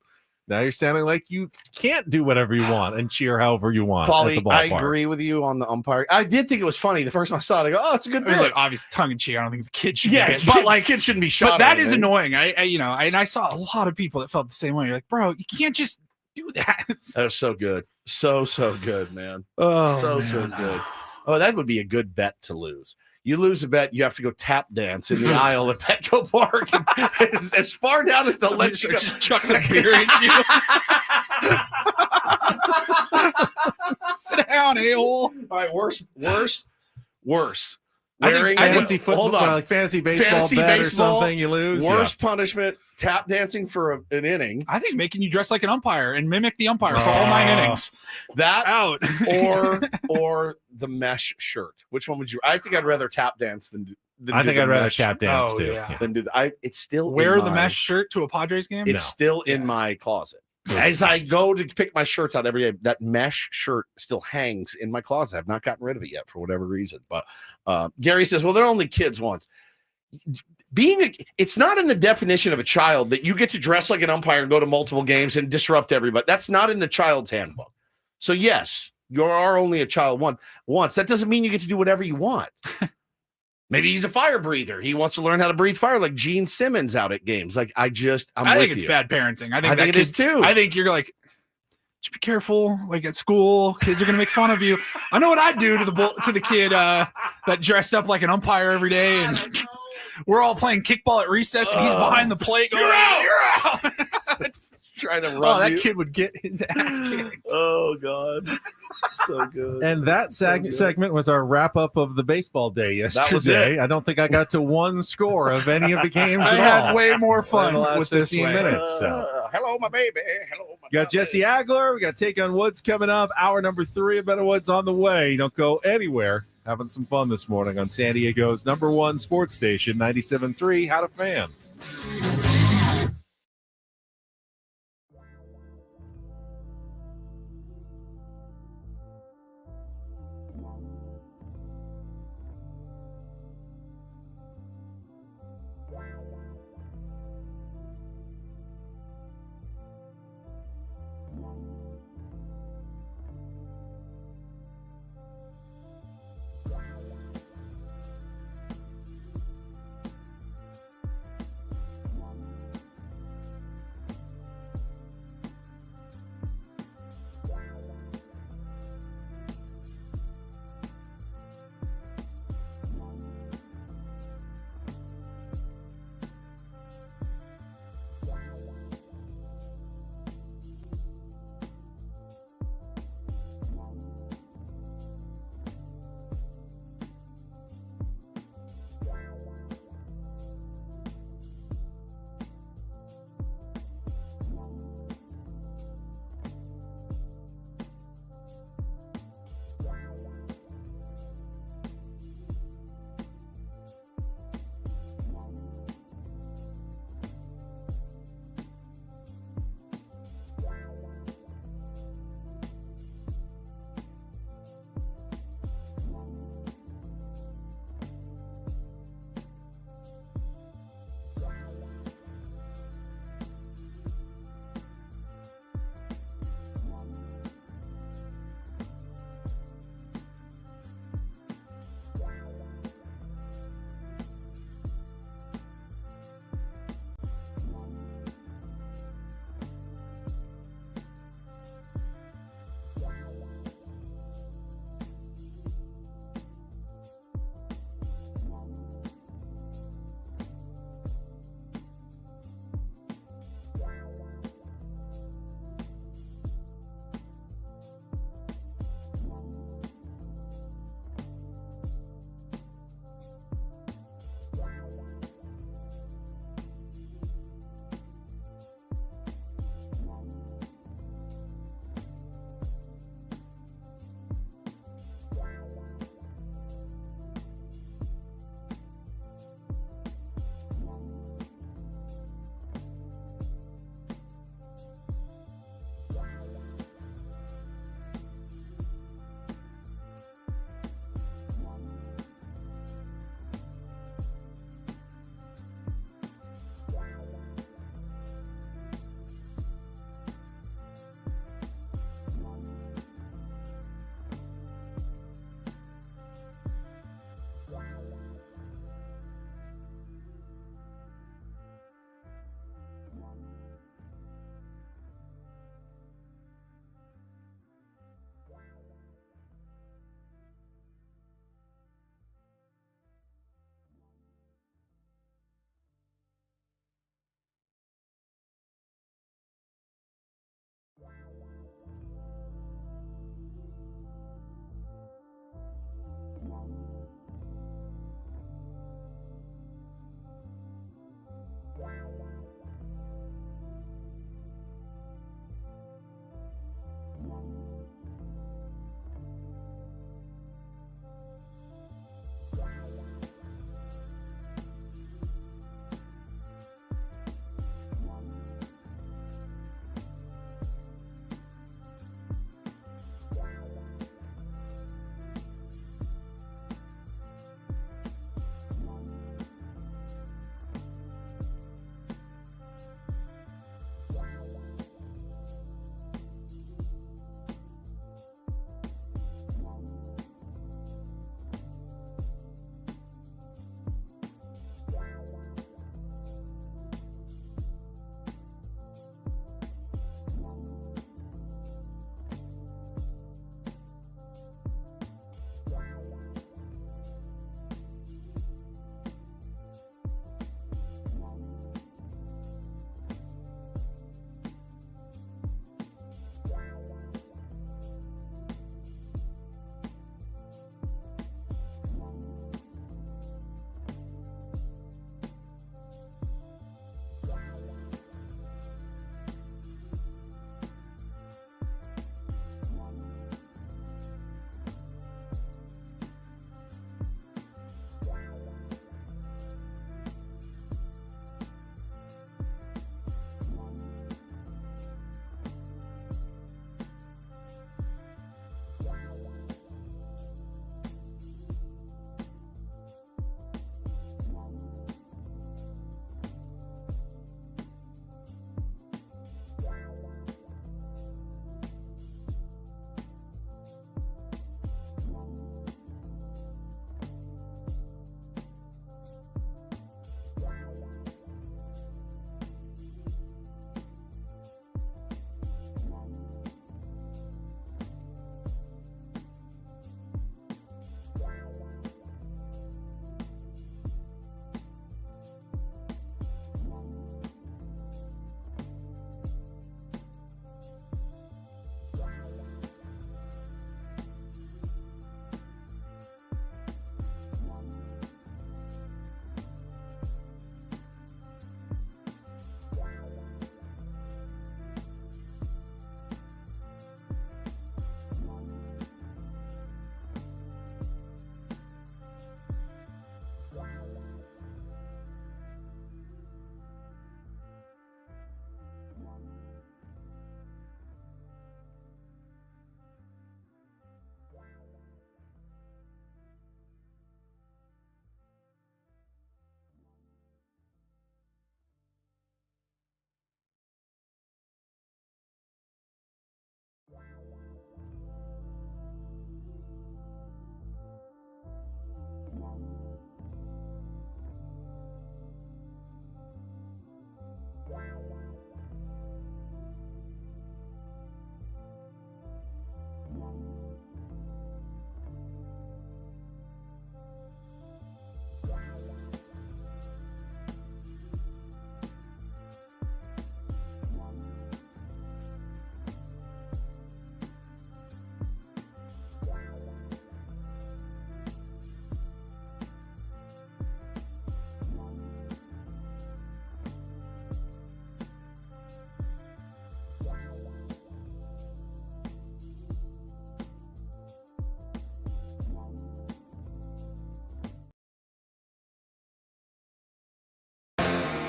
Now you're sounding like you can't do whatever you want and cheer however you want. Paulie, at the I ballpark. agree with you on the umpire. I did think it was funny the first time I saw it. I go, "Oh, it's a good bit." Like, obviously, tongue in cheek. I don't think the kid should. Yeah, but like, kid shouldn't be shot. But that is annoying. I saw a lot of people that felt the same way. You're like, bro, you can't just do that. That was so good, so good, man. Oh, so good. Oh, that would be a good bet to lose. You lose a bet, you have to go tap dance in the aisle at Petco Park, as far down as the ledge. Just chuck some beer at you. Sit down, a-hole. All right, worse. I think fantasy football, hold on. like fantasy baseball bet or something, you lose. Worst punishment: tap dancing for an inning. I think making you dress like an umpire and mimic the umpire for all 9 innings. That out or the mesh shirt. Which one would you? I think I'd rather tap dance than I think I'd rather mesh. tap dance too. Yeah. Than do it's still wear the mesh shirt to a Padres game. It's still in my closet. As I go to pick my shirts out every day, that mesh shirt still hangs in my closet. I've not gotten rid of it yet for whatever reason. But Gary says, well, they're only kids once. It's not in the definition of a child that you get to dress like an umpire and go to multiple games and disrupt everybody. That's not in the child's handbook. So, yes, you are only a child once. That doesn't mean you get to do whatever you want. Maybe he's a fire breather. He wants to learn how to breathe fire like Gene Simmons out at games. Like I think it's bad parenting. I think it is too. I think you're like, just be careful. Like at school, kids are gonna make fun of you. I know what I'd do to the kid that dressed up like an umpire every day, and we're all playing kickball at recess, and he's behind the plate going, "You're out." Trying to run. That kid would get his ass kicked. Oh God, so good. And that segment was our wrap up of the baseball day yesterday. That was it. I don't think I got to one score of any of the games. I had way more fun with this 15 minutes. So. Hello, my baby. Hello, my Got Jesse Agler. We got Take on Woods coming up. Hour number 3 of Better Woods on the way. Don't go anywhere. Having some fun this morning on San Diego's #1 sports station, 97.3 How to Fan.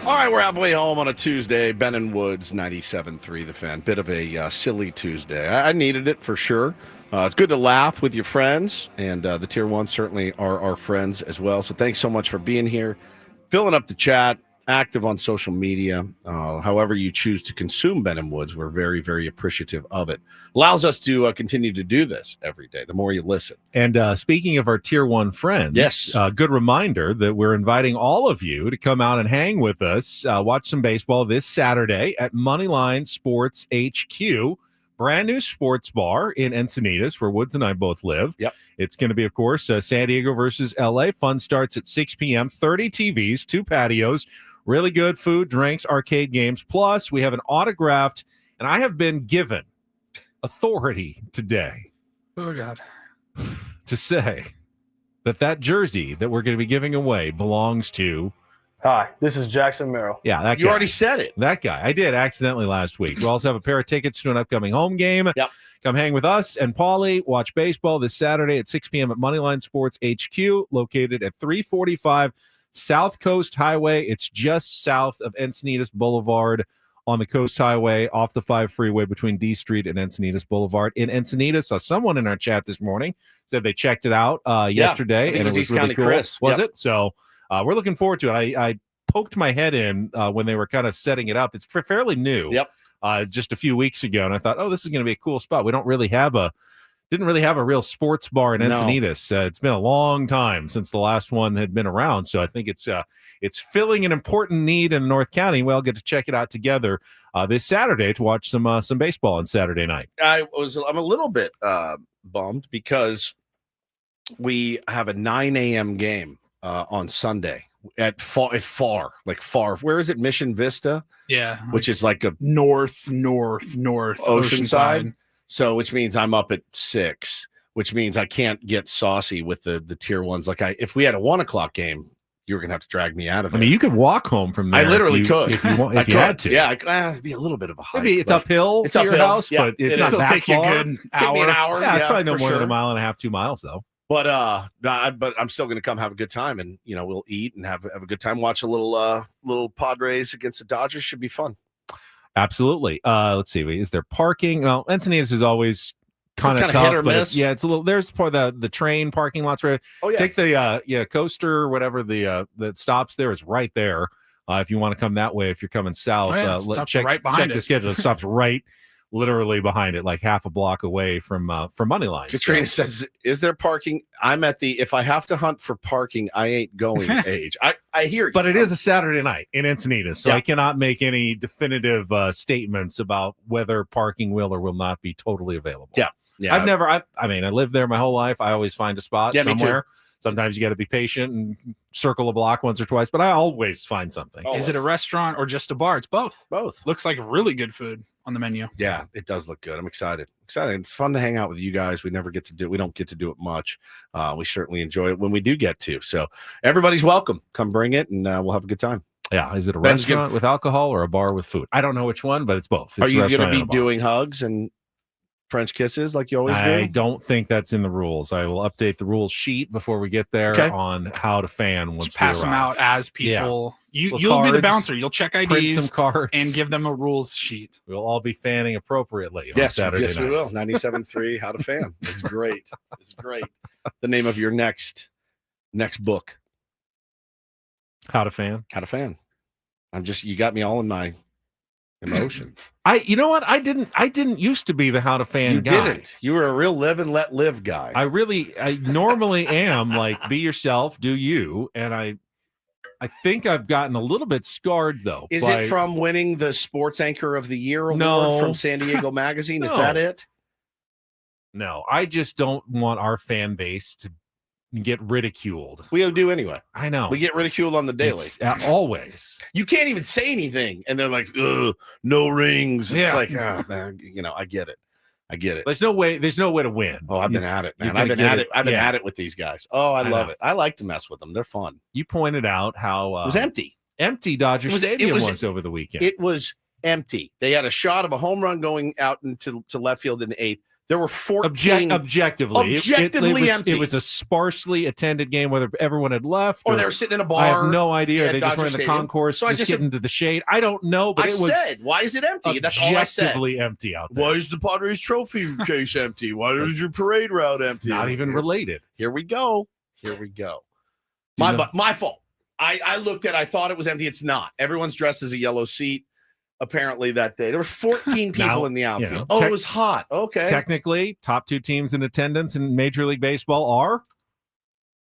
All right, we're halfway home on a Tuesday. Ben and Woods, 97.3 The Fan. Bit of a silly Tuesday. I needed it for sure. It's good to laugh with your friends, and the Tier 1 certainly are our friends as well. So thanks so much for being here, filling up the chat, active on social media. However you choose to consume Ben and Woods, we're very, very appreciative of it. Allows us to continue to do this every day, the more you listen. And speaking of our Tier 1 friends, yes, good reminder that we're inviting all of you to come out and hang with us, watch some baseball this Saturday at Moneyline Sports HQ. Brand new sports bar in Encinitas, where Woods and I both live. Yep. It's going to be, of course, San Diego versus LA. Fun starts at 6 p.m. 30 TVs, 2 patios, really good food, drinks, arcade games. Plus, we have an autographed, and I have been given authority today. Oh, God. To say that jersey that we're going to be giving away belongs to... Hi, this is Jackson Merrill. Yeah, that guy. You already said it. That guy. I did accidentally last week. We also have a pair of tickets to an upcoming home game. Yep. Come hang with us and Paulie. Watch baseball this Saturday at 6 p.m. at Moneyline Sports HQ, located at 345 South Coast Highway. It's just south of Encinitas Boulevard on the Coast Highway, off the 5 freeway between D Street and Encinitas Boulevard. In Encinitas, saw someone in our chat this morning said they checked it out yesterday, and it was East really County cool. Chris. Was it? So we're looking forward to it. I poked my head in when they were kind of setting it up. It's fairly new. Yep. Just a few weeks ago, and I thought, oh, this is going to be a cool spot. We didn't really have a real sports bar in Encinitas. It's been a long time since the last one had been around, so I think it's filling an important need in North County. We'll get to check it out together this Saturday to watch some baseball on Saturday night. I'm a little bit bummed because we have a 9 a.m. game on Sunday at far. Where is it? Mission Vista? Yeah. Which is like a north Oceanside. So which means I'm up at 6, which means I can't get saucy with the Tier 1s. If we had a 1 o'clock game, you were gonna have to drag me out of it. I mean, you could walk home from there. I literally could if you had to. Yeah, it'd be a little bit of a hike. Maybe it's uphill to your house, but it's not that take you a far. good Take me an hour. Yeah, it's probably no more sure. than a mile and a half, 2 miles though. But I'm still gonna come have a good time, and we'll eat and have a good time. Watch a little Padres against the Dodgers. Should be fun. Absolutely. Let's see. Is there parking? Well, Encinitas is always kind of tough, hit or miss. Yeah, it's a little. There's the train parking lots right. Oh yeah. Take the coaster or whatever that stops there is right there. If you want to come that way, if you're coming south, check the schedule. It stops right, literally behind it, like half a block away from Moneyline. Katrina says, "Is there parking?" I'm at the if I have to hunt for parking, I ain't going age. I hear you, but it is a Saturday night in Encinitas, so I cannot make any definitive statements about whether parking will or will not be totally available. Yeah. I lived there my whole life. I always find a spot somewhere. Sometimes you got to be patient and circle a block once or twice, but I always find something. Is it a restaurant or just a bar? It's both. Both. Looks like really good food on the menu. Yeah, it does look good. I'm excited. It's fun to hang out with you guys. We don't get to do it much. We certainly enjoy it when we do get to. So everybody's welcome. Come bring it, and we'll have a good time. Yeah. Is it a restaurant with alcohol or a bar with food? I don't know which one, but it's both. Are you going to be doing hugs and French kisses like you always do? I don't think that's in the rules. I will update the rules sheet before we get there on how to fan once just pass we them arrive. out as people. Yeah. You'll be the bouncer. You'll check IDs, print some cards, and give them a rules sheet. We'll all be fanning appropriately on Saturday night. Yes, we will. 97.3 How to Fan. It's great. It's great. The name of your next book. How to Fan. How to Fan. You got me all in my emotion. You know what? I didn't used to be the How to Fan you guy. You didn't. You were a real live and let live guy. I normally am like, be yourself, do you. And I think I've gotten a little bit scarred though. Is it from winning the Sports Anchor of the Year award from San Diego Magazine? Is that it? No, I just don't want our fan base to get ridiculed. We do anyway. I know. We get ridiculed on the daily. Always. You can't even say anything. And they're like, ugh, no rings. It's like, oh, man, I get it. There's no way to win. Oh, I've been at it, man. I've been at it with these guys. Oh, I love it. I like to mess with them. They're fun. You pointed out how it was empty. Empty Dodger Stadium was over the weekend. It was empty. They had a shot of a home run going out into left field in the 8th. There were 14 objectively empty. It was a sparsely attended game, whether everyone had left or they were sitting in a bar. I have no idea. They just Dodger were in the Stadium. concourse, So just getting into the shade. I don't know, but I it was said, why is it empty? That's all I said. Objectively empty out there. Why is the Padres trophy case empty? Why is your parade route empty? Not even related. Here we go. My fault. I looked at it. I thought it was empty. It's not. Everyone's dressed as a yellow seat. Apparently that day there were 14 people in the outfield. It was hot. Okay. Technically, top 2 teams in attendance in Major League Baseball are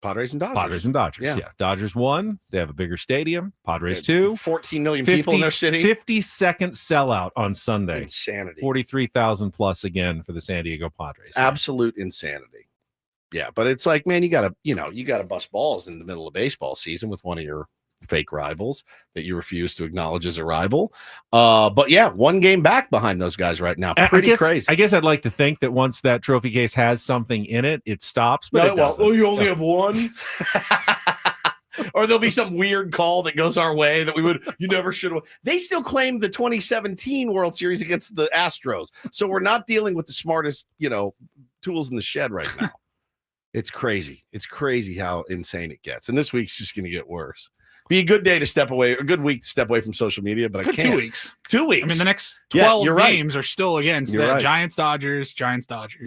Padres and Dodgers. Yeah. Dodgers won. They have a bigger stadium. Padres 2. 14 million people in their city. 50-second sellout on Sunday. Insanity. 43,000 plus again for the San Diego Padres. Absolute insanity. Yeah, but it's like, man, you gotta bust balls in the middle of baseball season with one of your fake rivals that you refuse to acknowledge as a rival. But yeah, 1 game back behind those guys right now. Pretty crazy. I guess I'd like to think that once that trophy case has something in it, it stops. But it doesn't. You only have 1. Or there'll be some weird call that goes our way that you never should have. They still claim the 2017 World Series against the Astros. So we're not dealing with the smartest, tools in the shed right now. It's crazy. It's crazy how insane it gets. And this week's just going to get worse. Be a good day to step away, a good week to step away from social media, but I can't. 2 weeks. 2 weeks. I mean, the next 12 games are still against You're the right. Giants, Dodgers.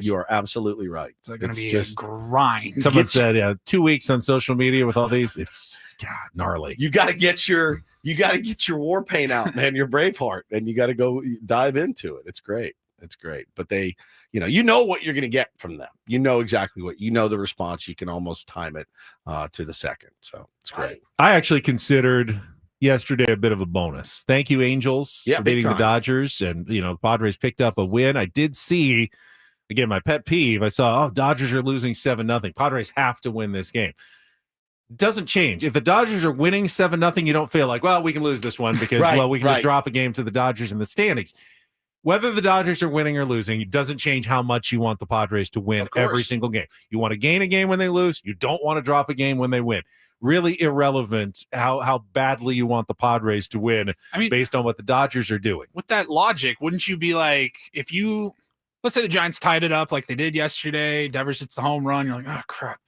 You are absolutely right. It's going to be a grind. Someone said 2 weeks on social media with all these. It's gnarly. You got to get your war paint out, man. Your Braveheart, and you got to go dive into it. It's great. But they, you know what you're going to get from them. You know exactly the response. You can almost time it to the second. So it's great. I actually considered yesterday a bit of a bonus. Thank you, Angels, for beating the Dodgers. And, the Padres picked up a win. I did see, again, my pet peeve. I saw, Dodgers are losing 7-0. Padres have to win this game. Doesn't change. If the Dodgers are winning 7-0, you don't feel like, well, we can lose this one because, we can just drop a game to the Dodgers in the standings. Whether the Dodgers are winning or losing, it doesn't change how much you want the Padres to win every single game. You want to gain a game when they lose. You don't want to drop a game when they win. Really irrelevant how badly you want the Padres to win based on what the Dodgers are doing. With that logic, wouldn't you be like, let's say the Giants tied it up like they did yesterday, Devers hits the home run, you're like, oh, crap.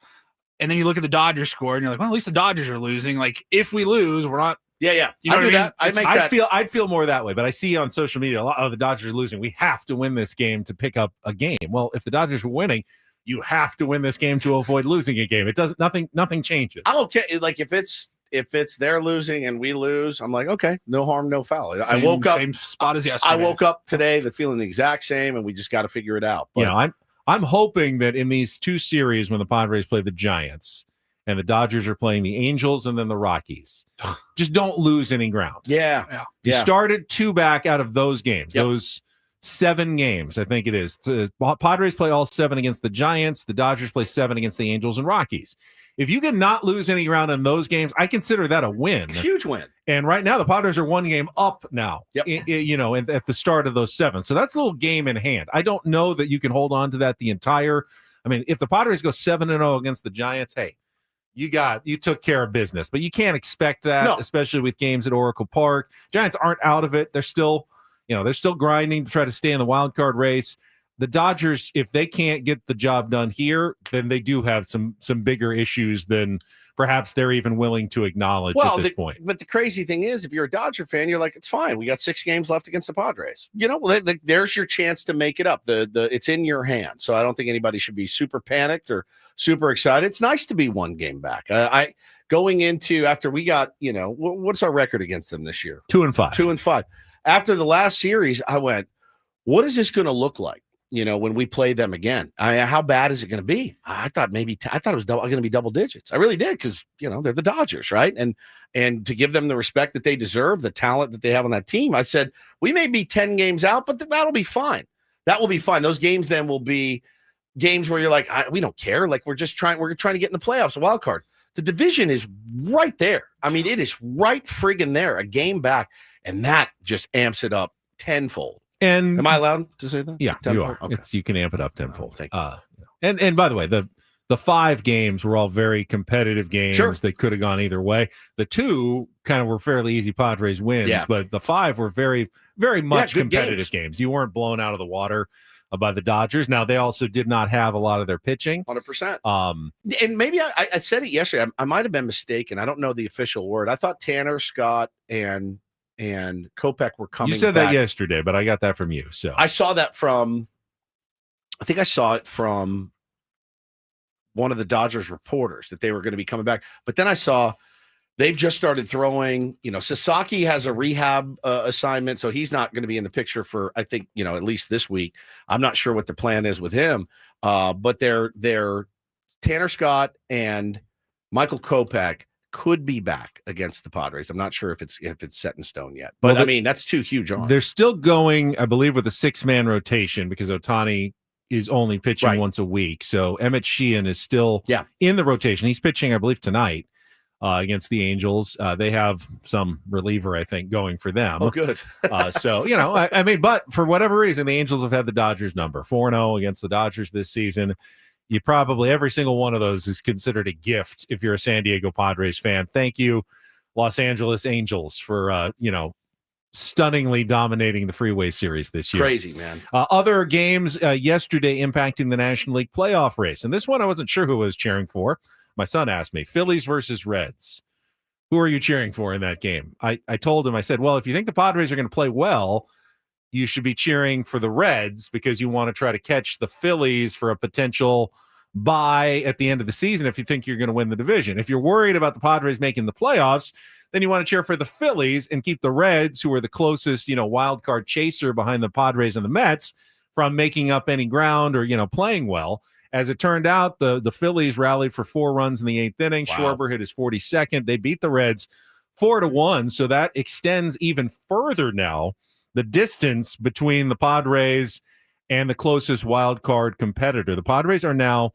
And then you look at the Dodgers score and you're like, well, at least the Dodgers are losing. Like, if we lose, we're not. Yeah. You know what I mean? That. I'd feel more that way, but I see on social media a lot of the Dodgers are losing. We have to win this game to pick up a game. Well, if the Dodgers were winning, you have to win this game to avoid losing a game. It doesn't. Nothing changes. I'm okay. Like if it's they're losing and we lose, I'm like, okay, no harm, no foul. I woke up same spot as yesterday. I woke up today feeling the exact same, and we just got to figure it out. But I'm hoping that in these 2 series when the Padres play the Giants and the Dodgers are playing the Angels and then the Rockies, just don't lose any ground. Yeah. You started 2 back out of those games, those 7 games, I think it is. The Padres play all 7 against the Giants. The Dodgers play 7 against the Angels and Rockies. If you can not lose any ground in those games, I consider that a win. Huge win. And right now, the Padres are 1 game up now, at the start of those 7. So that's a little game in hand. I don't know that you can hold on to that if the Padres go 7-0 against the Giants, hey, you took care of business, but you can't expect that, especially with games at Oracle Park. Giants aren't out of it. They're still grinding to try to stay in the wild card race. The Dodgers, if they can't get the job done here, then they do have some bigger issues than perhaps they're even willing to acknowledge at this point. But the crazy thing is, if you're a Dodger fan, you're like, it's fine. We got 6 games left against the Padres. There's your chance to make it up. It's in your hands. So I don't think anybody should be super panicked or super excited. It's nice to be 1 game back. Going into after we got, what's our record against them this year? 2-5. 2-5. After the last series, I went, what is this going to look like? When we play them again, how bad is it going to be? I thought it was going to be double digits. I really did because they're the Dodgers, right? And to give them the respect that they deserve, the talent that they have on that team, I said we may be 10 games out, but that'll be fine. That will be fine. Those games then will be games where you're like, we don't care. Like we're trying to get in the playoffs, a wild card. The division is right there. I mean, it is right friggin' there, a game back, and that just amps it up tenfold. And am I allowed to say that? Yeah, tenfold? you are. Okay. You can amp it up tenfold. Thank you. And by the way, the 5 games were all very competitive games. Sure. They could have gone either way. The 2 kind of were fairly easy Padres wins, but the 5 were very, very much competitive games. You weren't blown out of the water by the Dodgers. Now, they also did not have a lot of their pitching. 100%. And maybe I said it yesterday. I might have been mistaken. I don't know the official word. I thought Tanner, Scott, and Kopech were coming You said back. that yesterday, but I got that from you. So I saw that from, I think I saw it from one of the Dodgers reporters that they were going to be coming back. But then I saw they've just started throwing, Sasaki has a rehab assignment, so he's not going to be in the picture for, I think, at least this week. I'm not sure what the plan is with him. But they're Tanner Scott and Michael Kopech could be back against the Padres. I'm not sure if it's set in stone yet. But, I mean, that's two huge arms. They're still going, I believe, with a 6-man rotation because Ohtani is only pitching once a week. So Emmett Sheehan is still in the rotation. He's pitching, I believe, tonight against the Angels. They have some reliever, I think, going for them. Oh, good. So, I mean, but for whatever reason, the Angels have had the Dodgers number. 4-0 against the Dodgers this season. You probably, every single one of those is considered a gift if you're a San Diego Padres fan. Thank you, Los Angeles Angels, for, stunningly dominating the Freeway Series this year. Crazy, man. Other games yesterday impacting the National League playoff race. And this one I wasn't sure who I was cheering for. My son asked me, Phillies versus Reds. Who are you cheering for in that game? I told him, I said, well, if you think the Padres are going to play well, you should be cheering for the Reds because you want to try to catch the Phillies for a potential bye at the end of the season if you think you're going to win the division. If you're worried about the Padres making the playoffs, then you want to cheer for the Phillies and keep the Reds, who are the closest, wild card chaser behind the Padres and the Mets, from making up any ground or, playing well. As it turned out, the Phillies rallied for 4 runs in the 8th inning. Wow. Schwarber hit his 42nd. They beat the Reds 4-1. So that extends even further now the distance between the Padres and the closest wild card competitor. The Padres are now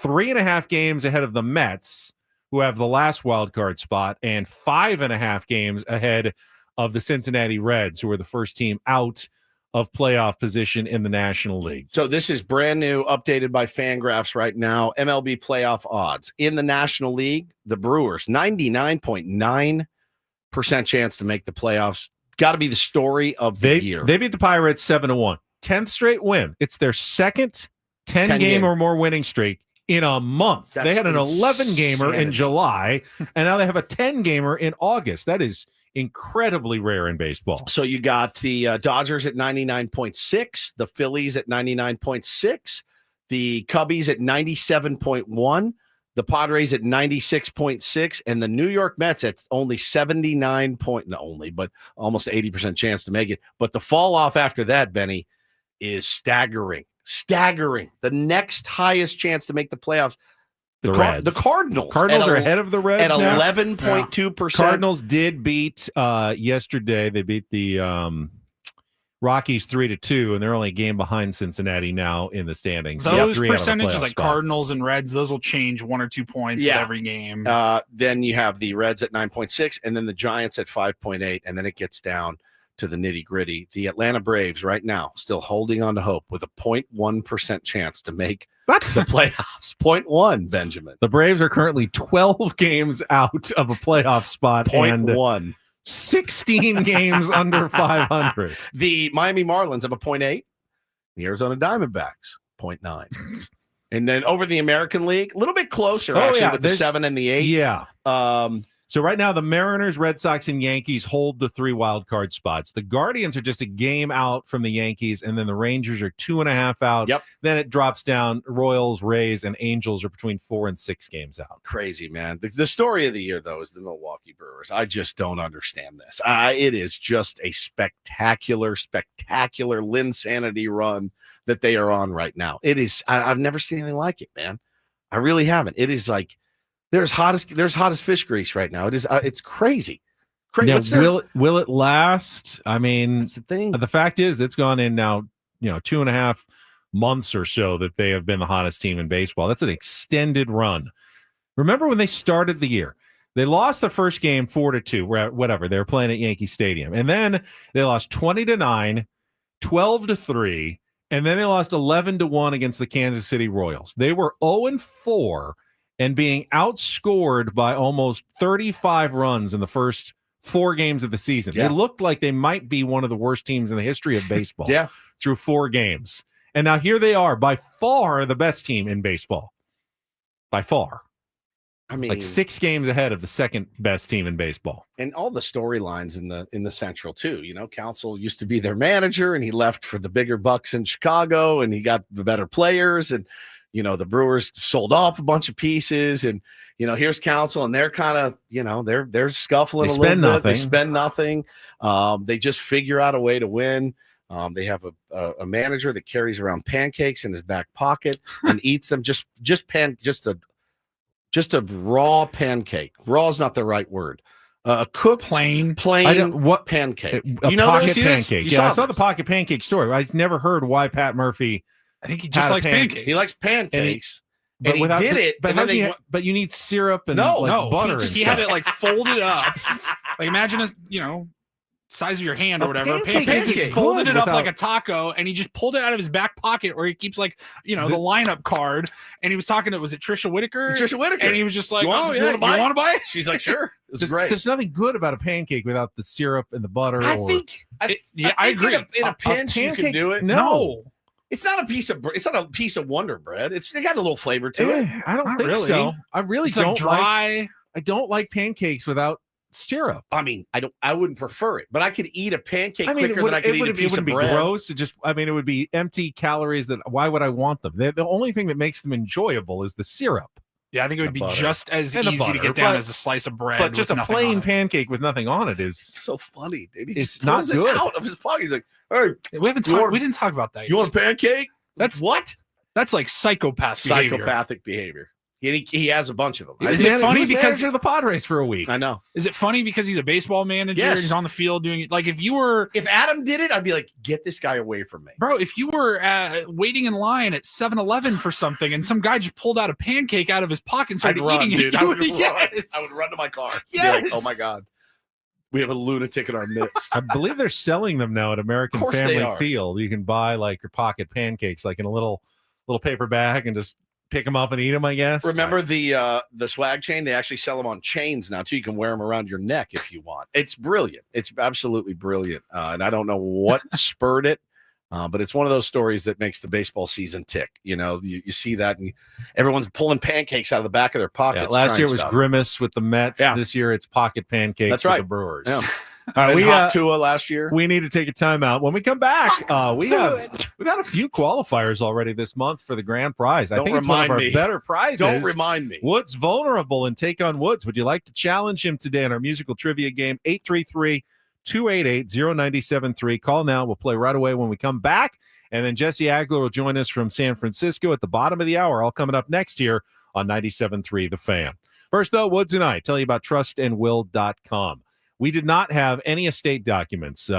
3.5 games ahead of the Mets, who have the last wild card spot, and 5.5 games ahead of the Cincinnati Reds, who are the first team out of playoff position in the National League. So this is brand new, updated by Fangraphs right now. MLB playoff odds in the National League. The Brewers, 99.9% chance to make the playoffs. Got to be the story of the year. They beat the Pirates 7-1. 10th straight win. It's their second 10-game or more winning streak in a month. They had an 11-gamer in July, and now they have a 10-gamer in August. That is incredibly rare in baseball. So you got the Dodgers at 99.6, the Phillies at 99.6, the Cubbies at 97.1, the Padres at 96.6, and the New York Mets at only 79 point, not only, but almost 80% chance to make it. But the fall off after that, Benny, is staggering. Staggering. The next highest chance to make the playoffs, the Cardinals. Cardinals are ahead of the Reds at 11.2%. Cardinals did beat yesterday. They beat the Rockies 3-2, and they're only a game behind Cincinnati now in the standings. Those percentages, like Cardinals and Reds, those will change 1 or 2 points with every game. Then you have the Reds at 9.6, and then the Giants at 5.8, and then it gets down to the nitty gritty. The Atlanta Braves right now still holding on to hope with a 0.1% chance to make the playoffs. 0.1, Benjamin. The Braves are currently 12 games out of a playoff spot. 0.1. 16 games under 500. The Miami Marlins have a 0.8. The Arizona Diamondbacks, 0.9. And then over the American League, a little bit closer, with the 7 and the 8. Yeah. So right now, the Mariners, Red Sox, and Yankees hold the 3 wild card spots. The Guardians are just a game out from the Yankees, and then the Rangers are 2.5 out. Yep. Then it drops down. Royals, Rays, and Angels are between 4 and 6 games out. Crazy, man. The story of the year, though, is the Milwaukee Brewers. I just don't understand this. It is just a spectacular Linsanity run that they are on right now. It is. I've never seen anything like it, man. I really haven't. It is like there's hot as fish grease right now. It is. It's crazy. Now, will it last? I mean, that's the thing. The fact is, it's gone in now. 2.5 months or so that they have been the hottest team in baseball. That's an extended run. Remember when they started the year? They lost the first game 4-2, whatever. They were playing at Yankee Stadium, and then they lost 20-9, 12-3, and then they lost 11-1 against the Kansas City Royals. They were 0-4 and being outscored by almost 35 runs in the first 4 games of the season. Yeah. They looked like they might be one of the worst teams in the history of baseball. Yeah. Through 4 games. And now here they are, by far the best team in baseball. By far. I mean, like 6 games ahead of the second best team in baseball. And all the storylines in the Central too. Council used to be their manager, and he left for the bigger bucks in Chicago, and he got the better players, and the Brewers sold off a bunch of pieces, and here's Council, and they're kind of they're scuffling a little bit. They spend nothing. They just figure out a way to win. They have a manager that carries around pancakes in his back pocket and eats them. Just a raw pancake. Raw is not the right word. A cooked plain what pancake. A pocket pancake. Yeah, I saw the pocket pancake story. I never heard why Pat Murphy. I think he just likes pancakes. He likes pancakes. And he did it. But you need syrup and butter. He had it like folded up. Like imagine size of your hand or whatever. Pancake folded it up like a taco, and he just pulled it out of his back pocket where he keeps the lineup card. And he was talking to, was it Trisha Whitaker? And he was just like, you want to buy it? She's like, sure. It's great. There's nothing good about a pancake without the syrup and the butter. I agree. In a pinch, you can do it. No. It's not a piece of Wonder Bread. They got a little flavor to it. I don't think so. I really don't dry. I don't like pancakes without syrup. I mean, I wouldn't prefer it, but I could eat a pancake quicker than I could eat a piece of bread. It wouldn't be gross. It would be empty calories. Why would I want them? The only thing that makes them enjoyable is the syrup. Yeah, I think it would be just as easy to get down as a slice of bread. But just a plain pancake with nothing on it is so funny. It's not good. Out of his pocket. He's like, "Hey, we didn't talk about that. You want a pancake? That's what? That's like psychopathic behavior. He has a bunch of them. Is it funny because you're the Padres for a week? I know. Is it funny because he's a baseball manager? Yes. And he's on the field doing it. Like if Adam did it, I'd be like, get this guy away from me, bro. If you were waiting in line at 7-Eleven for something, and some guy just pulled out a pancake out of his pocket and started eating it, dude. I would run to my car. Yes. Be like, oh my god, we have a lunatic in our midst. I believe they're selling them now at American Family Field. You can buy your pocket pancakes in a little paper bag and just pick them up and eat them, I guess. Remember the swag chain? They actually sell them on chains now too. You can wear them around your neck if you want. It's brilliant. It's absolutely brilliant. And I don't know what spurred it, but it's one of those stories that makes the baseball season tick. You see that, and everyone's pulling pancakes out of the back of their pockets. Yeah, last year was Grimace with the Mets. Yeah. This year it's pocket pancakes with the Brewers. Yeah. All right, we got Tua last year. We need to take a timeout. When we come back, we've got a few qualifiers already this month for the grand prize. I think it's one of our better prizes. Don't remind me. Woods vulnerable and take on Woods. Would you like to challenge him today in our musical trivia game? 833-288-0973. Call now. We'll play right away when we come back. And then Jesse Agler will join us from San Francisco at the bottom of the hour. All coming up next here on 97.3 The Fan. First, though, Woods and I tell you about trustandwill.com. We did not have any estate documents.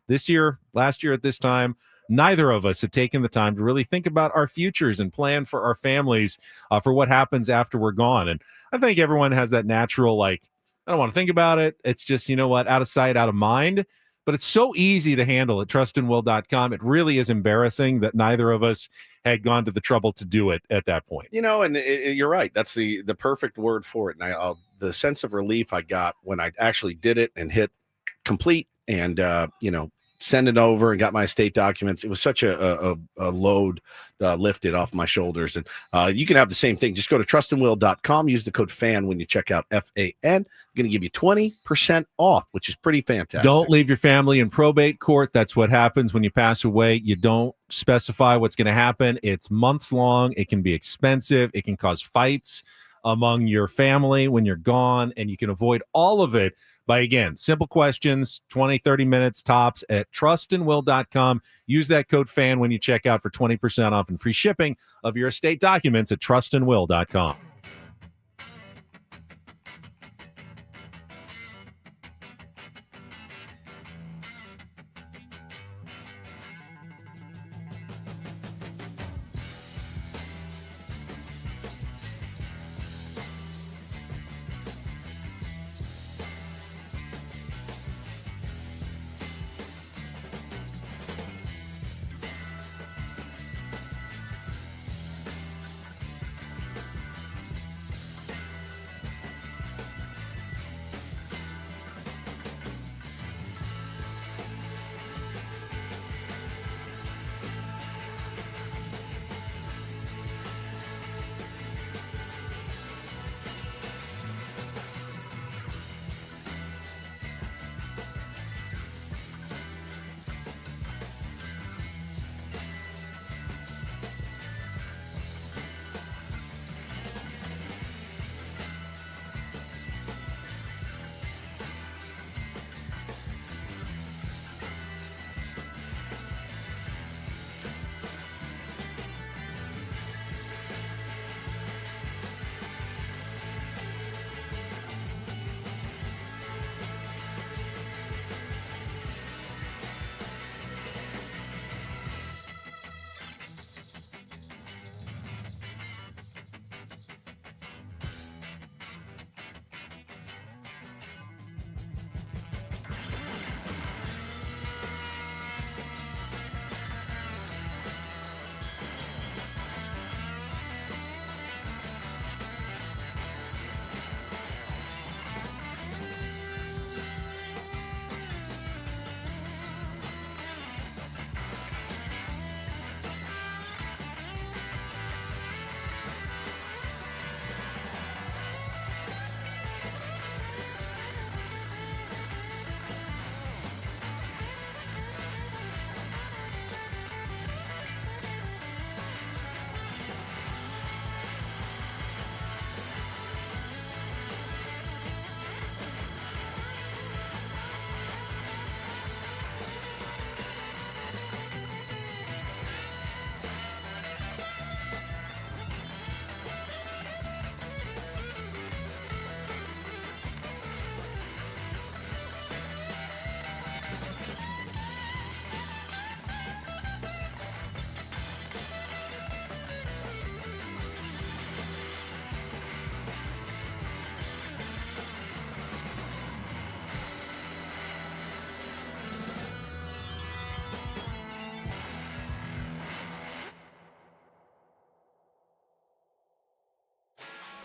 This year, last year at this time, neither of us had taken the time to really think about our futures and plan for our families for what happens after we're gone. And I think everyone has that natural, I don't want to think about it. It's just, out of sight, out of mind. But it's so easy to handle at trustandwill.com. It really is embarrassing that neither of us had gone to the trouble to do it at that point. And you're right. That's the perfect word for it. And the sense of relief I got when I actually did it and hit complete and, send it over and got my estate documents. It was such a load lifted off my shoulders. And you can have the same thing. Just go to trustandwill.com. Use the code FAN when you check out FAN. I'm going to give you 20% off, which is pretty fantastic. Don't leave your family in probate court. That's what happens when you pass away. You don't specify what's going to happen. It's months long. It can be expensive. It can cause fights among your family when you're gone, and you can avoid all of it by, again, simple questions, 20, 30 minutes tops at trustandwill.com. Use that code FAN when you check out for 20% off and free shipping of your estate documents at trustandwill.com.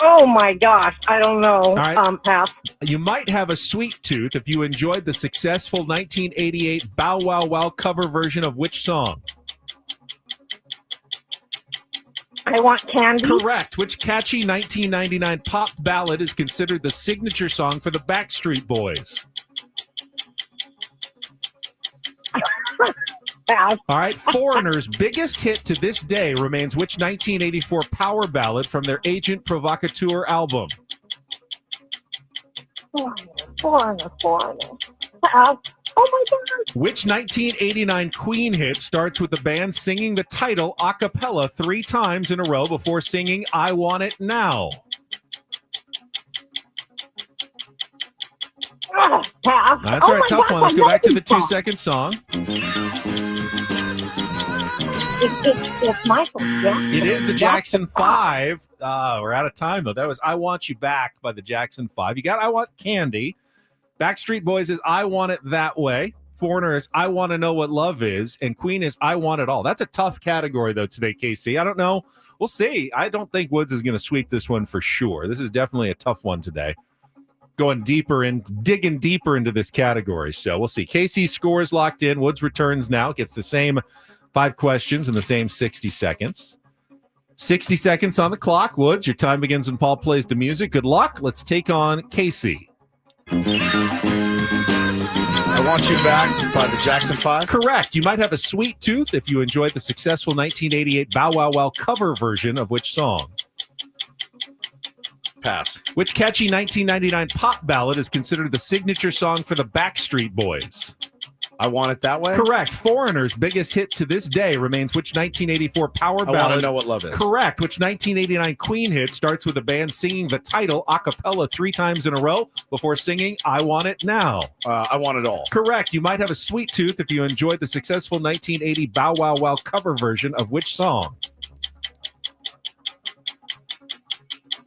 Oh my gosh, I don't know. All right. Pass. You might have a sweet tooth if you enjoyed the successful 1988 Bow Wow Wow cover version of which song? I Want Candy. Correct. Which catchy 1999 pop ballad is considered the signature song for the Backstreet Boys? Pass. All right. Foreigner's biggest hit to this day remains which 1984 power ballad from their Agent Provocateur album? Foreigner. Pass. Oh my gosh. Which 1989 Queen hit starts with the band singing the title a cappella 3 times in a row before singing I Want It Now? Pass. That's all right, tough one. Let's go back to the 2-second song. It's Michael, yeah? It is the Jackson 5. We're out of time, though. That was I Want You Back by the Jackson 5. You got I Want Candy. Backstreet Boys is I Want It That Way. Foreigner is I Want to Know What Love Is. And Queen is I Want It All. That's a tough category, though, today, KC. I don't know. We'll see. I don't think Woods is going to sweep this one for sure. This is definitely a tough one today. Going deeper and digging deeper into this category. So we'll see. KC's score is locked in. Woods returns now. Gets the same 5 questions in the same 60 seconds. 60 seconds on the clock. Woods, your time begins when Paul plays the music. Good luck. Let's take on Casey. I Want You Back by the Jackson 5. Correct. You might have a sweet tooth if you enjoyed the successful 1988 Bow Wow Wow cover version of which song? Pass. Which catchy 1999 pop ballad is considered the signature song for the Backstreet Boys? I Want It That Way? Correct. Foreigner's biggest hit to this day remains which 1984 power ballad? I Want to Know What Love Is. Correct. Which 1989 Queen hit starts with the band singing the title a cappella 3 times in a row before singing I Want It Now? I Want It All. Correct. You might have a sweet tooth if you enjoyed the successful 1980 Bow Wow Wow cover version of which song?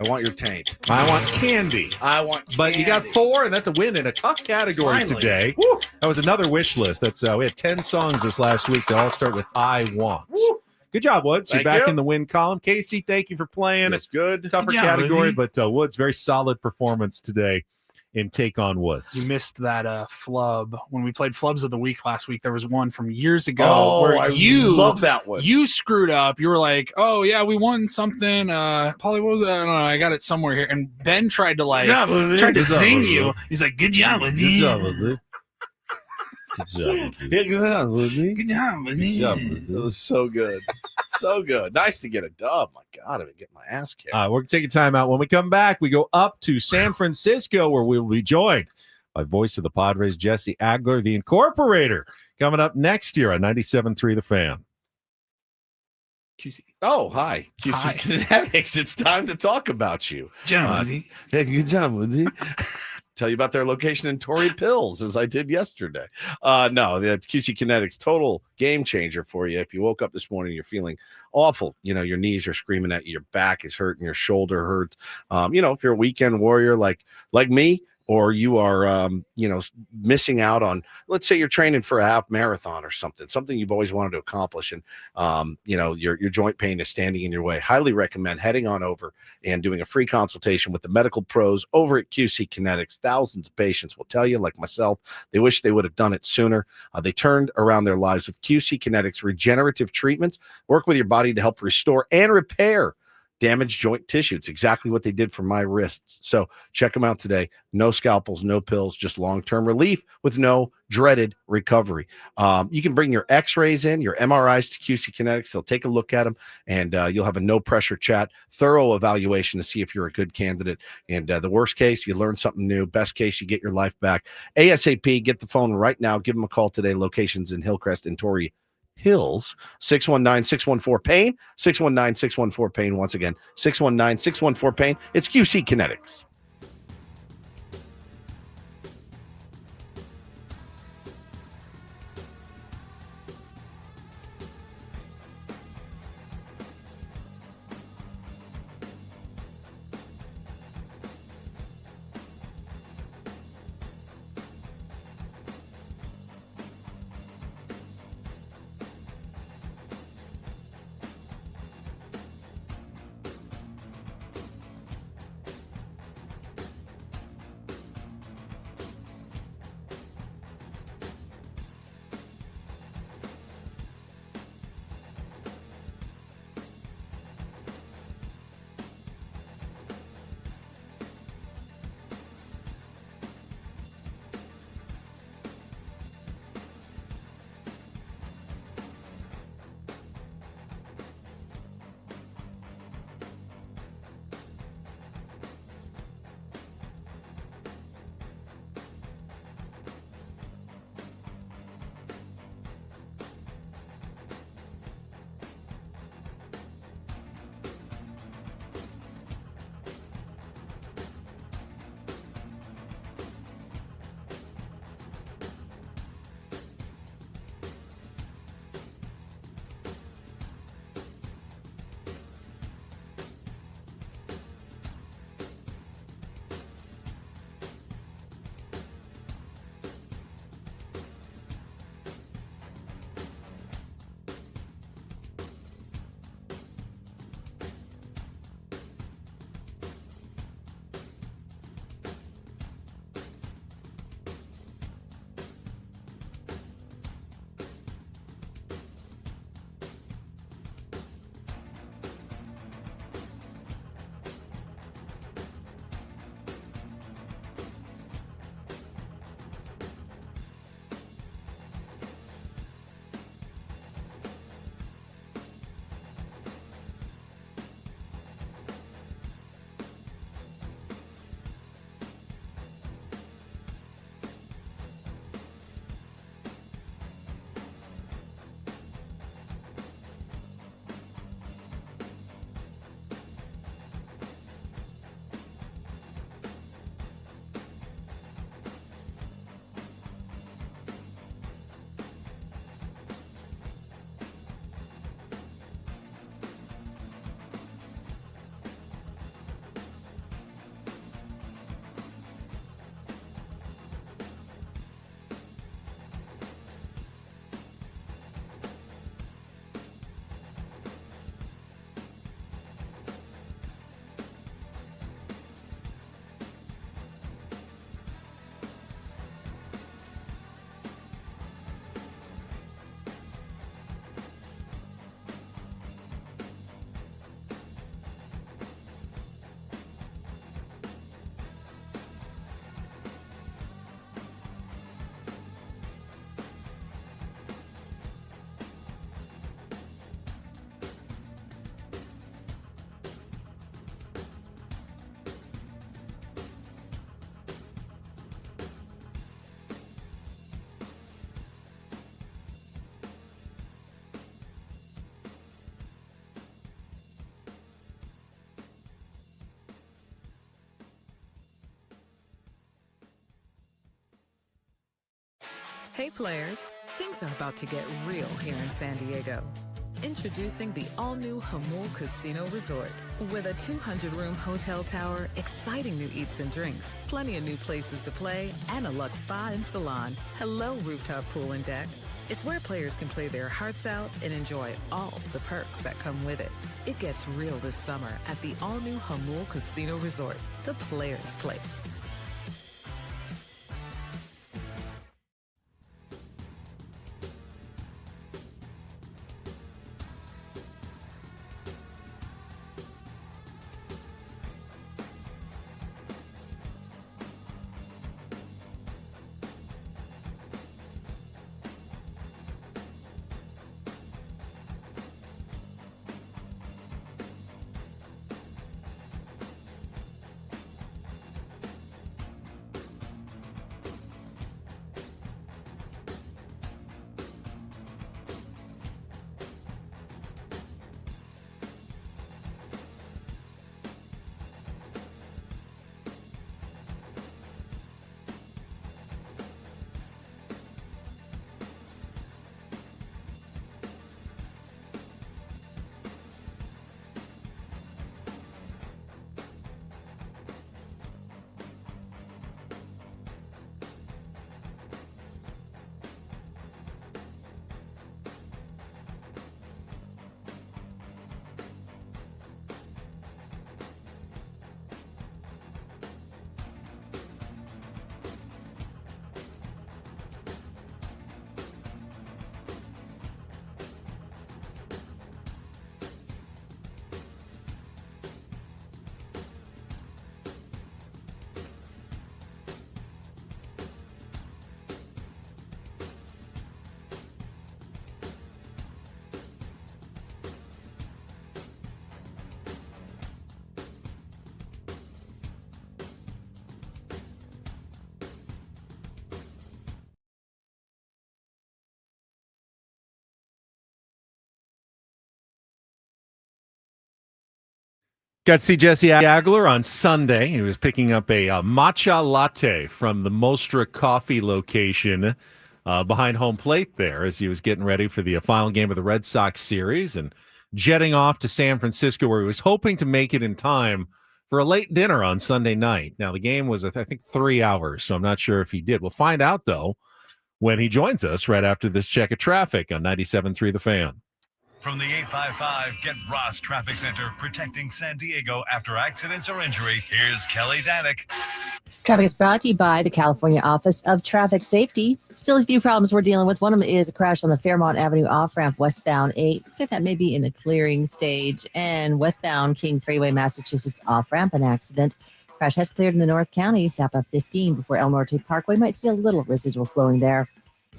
I Want Your Taint. I Want Candy. I Want Candy. But you got 4, and that's a win in a tough category today. Woo. That was another wish list. That's we had 10 songs this last week that all start with I Want. Woo. Good job, Woods. Thank You're back you. in the win column. Casey, thank you for playing. It's good. Tougher category, but Woods, very solid performance today in Take on Woods. You missed that flub. When we played Flubs of the Week last week, there was one from years ago Oh, where I love that one. You screwed up. You were like, oh, yeah, we won something. Polly, what was it? I don't know. I got it somewhere here. And Ben tried to zing you. He's like, good job with Good you. job with it. Good job with it. Good job with it. Good job with Good job you. with it. It was so good. So good. Nice to get a dub. My God, I've been getting my ass kicked. We're going to take a time out. When we come back, we go up to San Francisco, where we'll be joined by voice of the Padres, Jesse Agler, the Incorporator, coming up next year on 97.3 The Fan. QC. Oh, hi. QC Hi. Kinetics. It's time to talk about you. Good job with it. Tell you about their location in Torrey Pills, as I did yesterday. No, the QC Kinetics, total game changer for you. If you woke up this morning, you're feeling awful. You know, your knees are screaming at you, your back is hurting, your shoulder hurts. If you're a weekend warrior like me, or you are, missing out on, let's say you're training for a half marathon or something you've always wanted to accomplish. And, your joint pain is standing in your way. Highly recommend heading on over and doing a free consultation with the medical pros over at QC Kinetics. Thousands of patients will tell you, like myself, they wish they would have done it sooner. They turned around their lives with QC Kinetics regenerative treatments, work with your body to help restore and repair damaged joint tissue. It's exactly what they did for my wrists. So check them out today. No scalpels, no pills, just long-term relief with no dreaded recovery. You can bring your x-rays in, your MRIs to QC Kinetics. They'll take a look at them, and you'll have a no-pressure chat, thorough evaluation to see if you're a good candidate. And the worst case, you learn something new. Best case, you get your life back. ASAP, get the phone right now. Give them a call today. Locations in Hillcrest and Torrey Hills. 619-614-PAIN. 619-614-PAIN. Once again, 619-614-PAIN. It's QC Kinetics. Hey players, things are about to get real here in San Diego. Introducing the all-new Jamul Casino Resort. With a 200-room hotel tower, exciting new eats and drinks, plenty of new places to play, and a luxe spa and salon. Hello, rooftop pool and deck. It's where players can play their hearts out and enjoy all the perks that come with it. It gets real this summer at the all-new Jamul Casino Resort, the players' place. Got to see Jesse Agler on Sunday. He was picking up a matcha latte from the Mostra Coffee location behind home plate there as he was getting ready for the final game of the Red Sox series and jetting off to San Francisco where he was hoping to make it in time for a late dinner on Sunday night. Now, the game was, I think, 3 hours, so I'm not sure if he did. We'll find out, though, when he joins us right after this check of traffic on 97.3 The Fan. From the 855 Get Ross Traffic Center, protecting San Diego after accidents or injury, here's Kelly Danick. Traffic is brought to you by the California Office of Traffic Safety. Still a few problems we're dealing with. One of them is a crash on the Fairmont Avenue off-ramp westbound 8. Looks like that may be in the clearing stage. And westbound King Freeway, Massachusetts off-ramp, an accident. Crash has cleared in the North County, Sapa 15 before El Norte Parkway. Might see a little residual slowing there.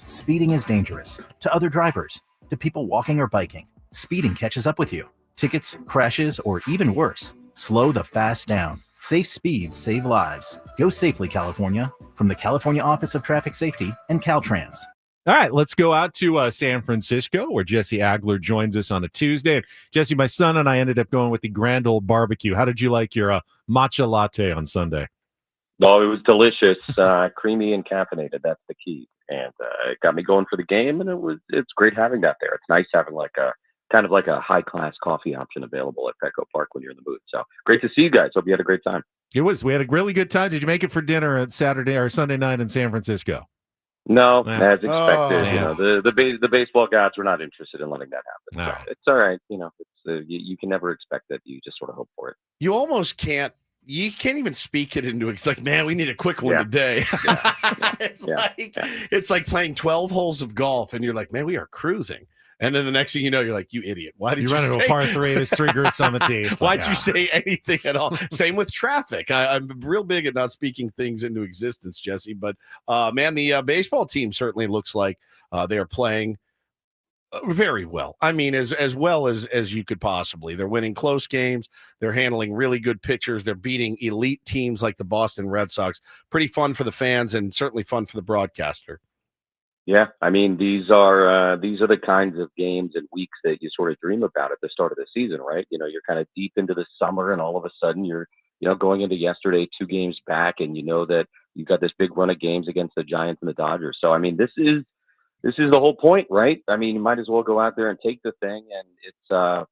Speeding is dangerous to other drivers, to people walking or biking. Speeding catches up with you. Tickets, crashes, or even worse, slow the fast down. Safe speeds save lives. Go safely, California. From the California Office of Traffic Safety and Caltrans. All right, let's go out to San Francisco where Jesse Agler joins us on a Tuesday. And Jesse, my son and I ended up going with the Grand Ole Barbecue. How did you like your matcha latte on Sunday? Oh, it was delicious, creamy and caffeinated. That's the key. And it got me going for the game, and it's great having that there. It's nice having kind of like a high-class coffee option available at Petco Park when you're in the mood. So great to see you guys. Hope you had a great time. It was. We had a really good time. Did you make it for dinner at Saturday or Sunday night in San Francisco? No, as expected. Oh, The baseball gods were not interested in letting that happen. All So right. it's all right. You can never expect it. You just sort of hope for it. You almost can't. You can't even speak it into it. It's like, man, we need a quick one Yeah. today. Yeah. It's like playing 12 holes of golf, and you're like, man, we are cruising. And then the next thing you know, you're like, you idiot. Why did you run into say- a par 3? There's 3 groups on the tee. It's Why'd like, you say anything at all? Same with traffic. I'm real big at not speaking things into existence, Jesse. But, man, the baseball team certainly looks like they are playing very well. I mean, as well as you could possibly. They're winning close games. They're handling really good pitchers. They're beating elite teams like the Boston Red Sox. Pretty fun for the fans and certainly fun for the broadcaster. Yeah, I mean, these are the kinds of games and weeks that you sort of dream about at the start of the season, right? You're kind of deep into the summer, and all of a sudden you're going into yesterday 2 games back, and you know that You've got this big run of games against the Giants and the Dodgers. So, I mean, this is the whole point, right? I mean, you might as well go out there and take the thing. And it's,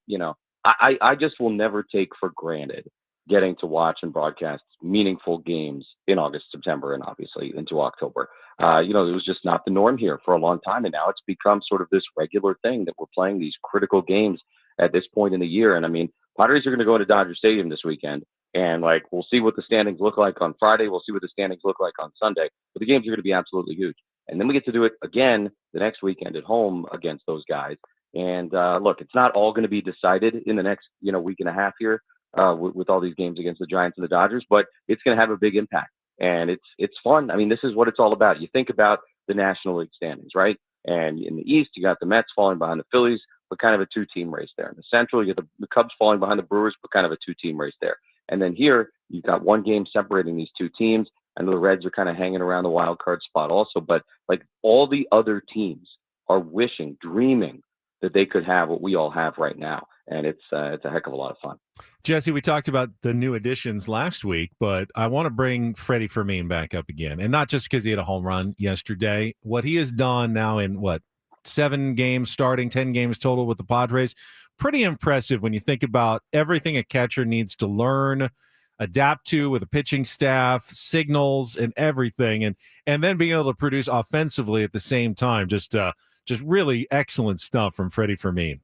I just will never take for granted getting to watch and broadcast meaningful games in August, September, and obviously into October. It was just not the norm here for a long time. And now it's become sort of this regular thing that we're playing these critical games at this point in the year. And I mean, Padres are going to go into Dodger Stadium this weekend. And we'll see what the standings look like on Friday. We'll see what the standings look like on Sunday. But the games are going to be absolutely huge. And then we get to do it again the next weekend at home against those guys. And look, it's not all going to be decided in the next, week and a half here with all these games against the Giants and the Dodgers, but it's going to have a big impact. And it's fun. I mean, this is what it's all about. You think about the National League standings, right? And in the East, you got the Mets falling behind the Phillies, but kind of a two-team race there. In the Central, you get the Cubs falling behind the Brewers, but kind of a two-team race there. And then here, you've got one game separating these two teams. I know the Reds are kind of hanging around the wild card spot also, but all the other teams are wishing, dreaming that they could have what we all have right now. And it's a heck of a lot of fun. Jesse, we talked about the new additions last week, but I want to bring Freddie Fermin back up again. And not just because he had a home run yesterday. What he has done now in, 7 games starting, 10 games total with the Padres, pretty impressive when you think about everything a catcher needs to learn, adapt to with a pitching staff, signals, and everything. And then being able to produce offensively at the same time. Just really excellent stuff from Freddie Fermin.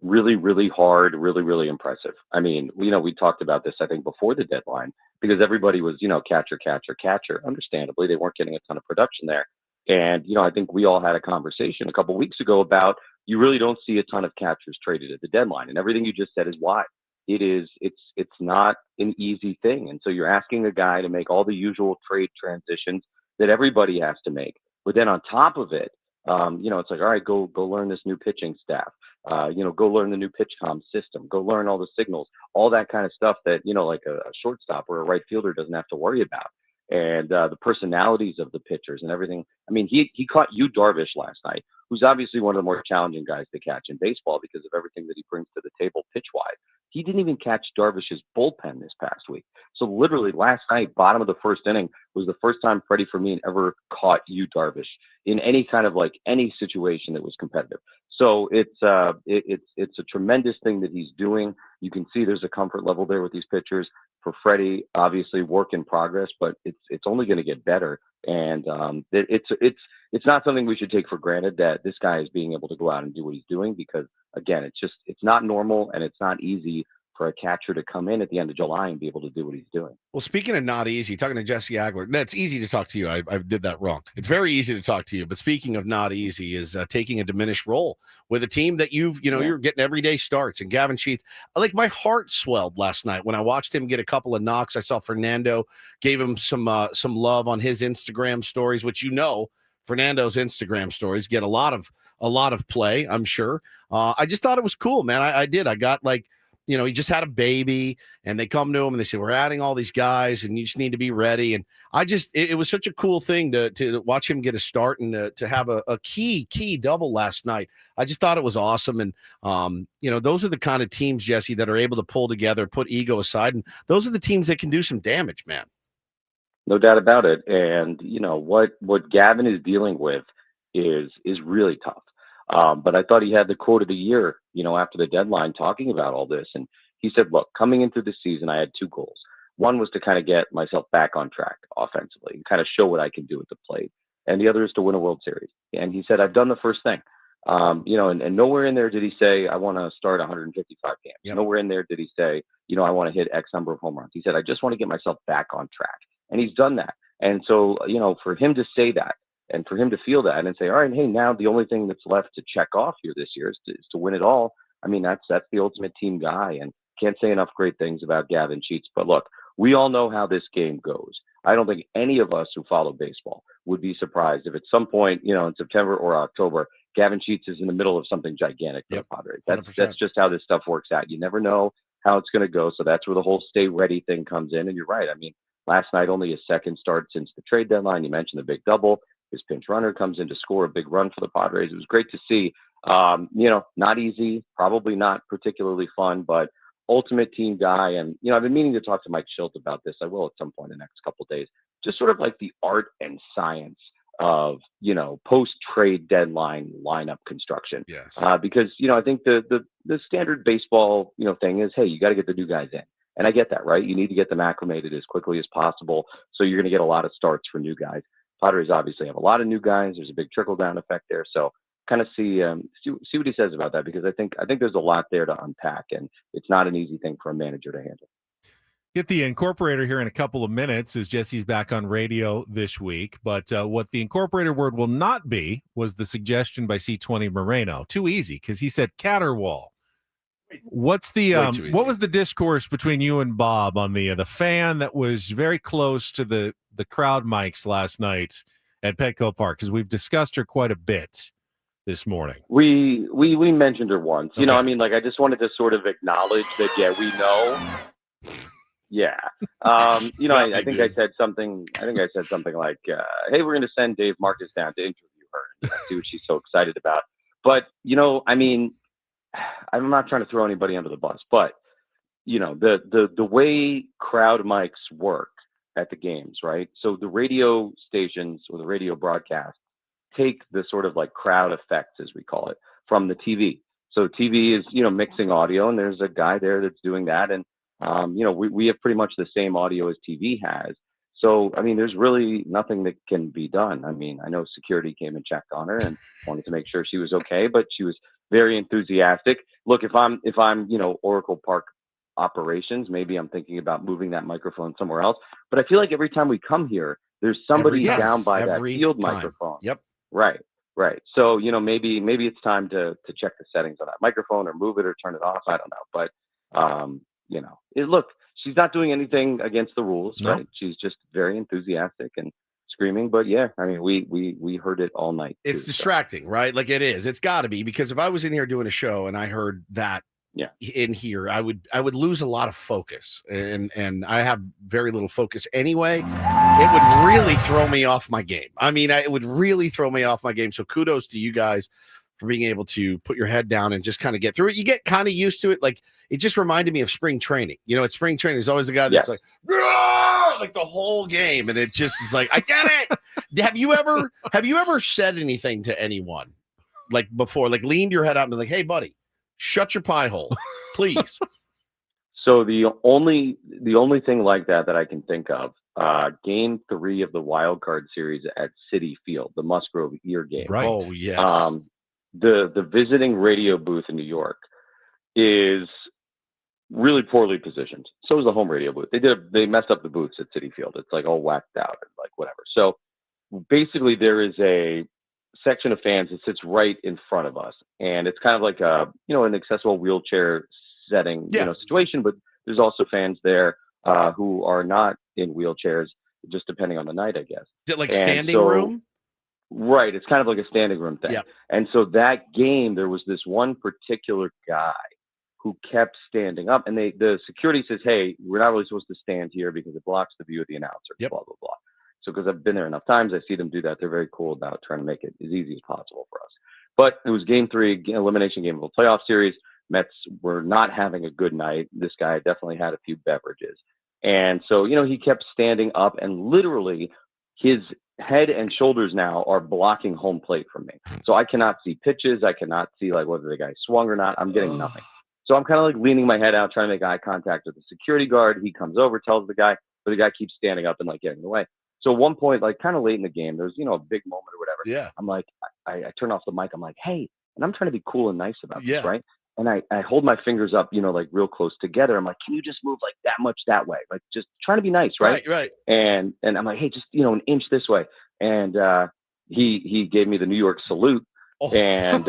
Really, really hard, really, really impressive. I mean, we talked about this, I think, before the deadline, because everybody was, catcher. Understandably, they weren't getting a ton of production there. And, I think we all had a conversation a couple of weeks ago about you really don't see a ton of catchers traded at the deadline. And everything you just said is why. It's not an easy thing. And so you're asking a guy to make all the usual trade transitions that everybody has to make. But then on top of it, it's like, all right, go learn this new pitching staff. Go learn the new PitchCom system. Go learn all the signals, all that kind of stuff that, like a shortstop or a right fielder doesn't have to worry about. And the personalities of the pitchers and everything. I mean, he caught Yu Darvish last night, who's obviously one of the more challenging guys to catch in baseball because of everything that he brings to the table pitch-wise. He didn't even catch Darvish's bullpen this past week. So literally last night, bottom of the first inning, was the first time Freddie Fermin ever caught Yu Darvish in any kind of any situation that was competitive. So it's a tremendous thing that he's doing. You can see there's a comfort level there with these pitchers. For Freddie, obviously work in progress, but it's only going to get better. And it's not something we should take for granted that this guy is being able to go out and do what he's doing, because again, it's not normal and it's not easy for a catcher to come in at the end of July and be able to do what he's doing. Well, speaking of not easy, talking to Jesse Agler, no, it's easy to talk to you. I did that wrong. It's very easy to talk to you. But speaking of not easy is taking a diminished role with a team that you're getting everyday starts. And Gavin Sheets, my heart swelled last night when I watched him get a couple of knocks. I saw Fernando gave him some love on his Instagram stories, which Fernando's Instagram stories get a lot of play, I'm sure. I just thought it was cool, man. I did. I got he just had a baby and they come to him and they say, we're adding all these guys and you just need to be ready. And it was such a cool thing to watch him get a start and to have a key double last night. I just thought it was awesome. And, those are the kind of teams, Jesse, that are able to pull together, put ego aside. And those are the teams that can do some damage, man. No doubt about it. And, what Gavin is dealing with is really tough. But I thought he had the quote of the year, after the deadline talking about all this. And he said, look, coming into the season, I had 2 goals. One was to kind of get myself back on track offensively and kind of show what I can do at the plate. And the other is to win a World Series. And he said, I've done the first thing. And nowhere in there did he say, I want to start 155 games. Yep. Nowhere in there did he say, I want to hit X number of home runs. He said, I just want to get myself back on track. And he's done that. And so, for him to say that, and for him to feel that and say, all right, hey, now the only thing that's left to check off here this year is to win it all. I mean, that's the ultimate team guy, and can't say enough great things about Gavin Sheets. But look, we all know how this game goes. I don't think any of us who follow baseball would be surprised if at some point, in September or October, Gavin Sheets is in the middle of something gigantic for the Padres. That's just how this stuff works out. You never know how it's going to go. So that's where the whole stay ready thing comes in. And you're right. I mean, last night, only his second start since the trade deadline. You mentioned the big double. His pinch runner comes in to score a big run for the Padres. It was great to see. Not easy, probably not particularly fun, but ultimate team guy. And, I've been meaning to talk to Mike Schilt about this. I will at some point in the next couple of days. Just sort of like the art and science of, post-trade deadline lineup construction. Yes. Because, I think the standard baseball, thing is, hey, you got to get the new guys in. And I get that, right? You need to get them acclimated as quickly as possible. So you're going to get a lot of starts for new guys. Padres obviously have a lot of new guys. There's a big trickle-down effect there. So kind of see what he says about that, because I think there's a lot there to unpack, and it's not an easy thing for a manager to handle. Get the incorporator here in a couple of minutes as Jesse's back on radio this week. But what the incorporator word will not be was the suggestion by C20 Moreno. Too easy, because he said caterwaul. What's the what was the discourse between you and Bob on the fan that was very close to the crowd mics last night at Petco Park? Because we've discussed her quite a bit this morning. We mentioned her once. Okay. I just wanted to sort of acknowledge that. Yeah, we know. Yeah. I think I said something like, hey, we're going to send Dave Marcus down to interview her, see what she's so excited about. But, I'm not trying to throw anybody under the bus, but, the way crowd mics work at the games, right? So the radio stations or the radio broadcast take the sort of like crowd effects, as we call it, from the TV. So TV is, mixing audio, and there's a guy there that's doing that. And, we have pretty much the same audio as TV has. So, there's really nothing that can be done. I know security came and checked on her and wanted to make sure she was okay, but she was very enthusiastic. Look, if I'm, Oracle Park operations, maybe I'm thinking about moving that microphone somewhere else. But I feel like every time we come here, there's somebody down by that field microphone. Yep. Right. So, maybe it's time to check the settings on that microphone or move it or turn it off. I don't know. But, look, she's not doing anything against the rules, right? She's just very enthusiastic and screaming. But yeah, we heard it all night. It's distracting, right? Like it is. It's got to be, because if I was in here doing a show and I heard that in here, I would lose a lot of focus, and I have very little focus anyway. It would really throw me off my game. It would really throw me off my game. So kudos to you guys for being able to put your head down and just kind of get through it. You get kind of used to it. Like, it just reminded me of spring training. At spring training, there's always a guy that's like the whole game. And it just is like, I get it. Have you ever said anything to anyone like before, like leaned your head out and be like, hey buddy, shut your pie hole, please? So the only thing like that I can think of, game 3 of the wild card series at Citi Field, the Musgrove Ear game. Right. Oh yes. The visiting radio booth in New York is really poorly positioned. So is the home radio booth. They messed up the booths at Citi Field. It's like all whacked out and like whatever. So basically there is a section of fans that sits right in front of us, and it's kind of like an accessible wheelchair setting situation, but there's also fans there who are not in wheelchairs, just depending on the night, I guess. Is it like standing room? Right. It's kind of like a standing room thing. Yeah. And so that game, there was this one particular guy who kept standing up, and the security says, hey, we're not really supposed to stand here because it blocks the view of the announcer, blah, blah, blah. So because I've been there enough times, I see them do that. They're very cool about trying to make it as easy as possible for us. But it was game 3, elimination game of a playoff series. Mets were not having a good night. This guy definitely had a few beverages. And so, he kept standing up, and literally his head and shoulders now are blocking home plate from me. So I cannot see pitches. I cannot see like whether the guy swung or not. I'm getting nothing. So I'm kind of like leaning my head out, trying to make eye contact with the security guard. He comes over, tells the guy, but the guy keeps standing up and like getting in the way. So at one point, like kind of late in the game, there's, a big moment or whatever. Yeah. I'm like, I turn off the mic. I'm like, hey, and I'm trying to be cool and nice about this, right? And I hold my fingers up, like real close together. I'm like, can you just move like that much that way? Like just trying to be nice, right? Right. And I'm like, hey, just, an inch this way. And he gave me the New York salute. Oh. And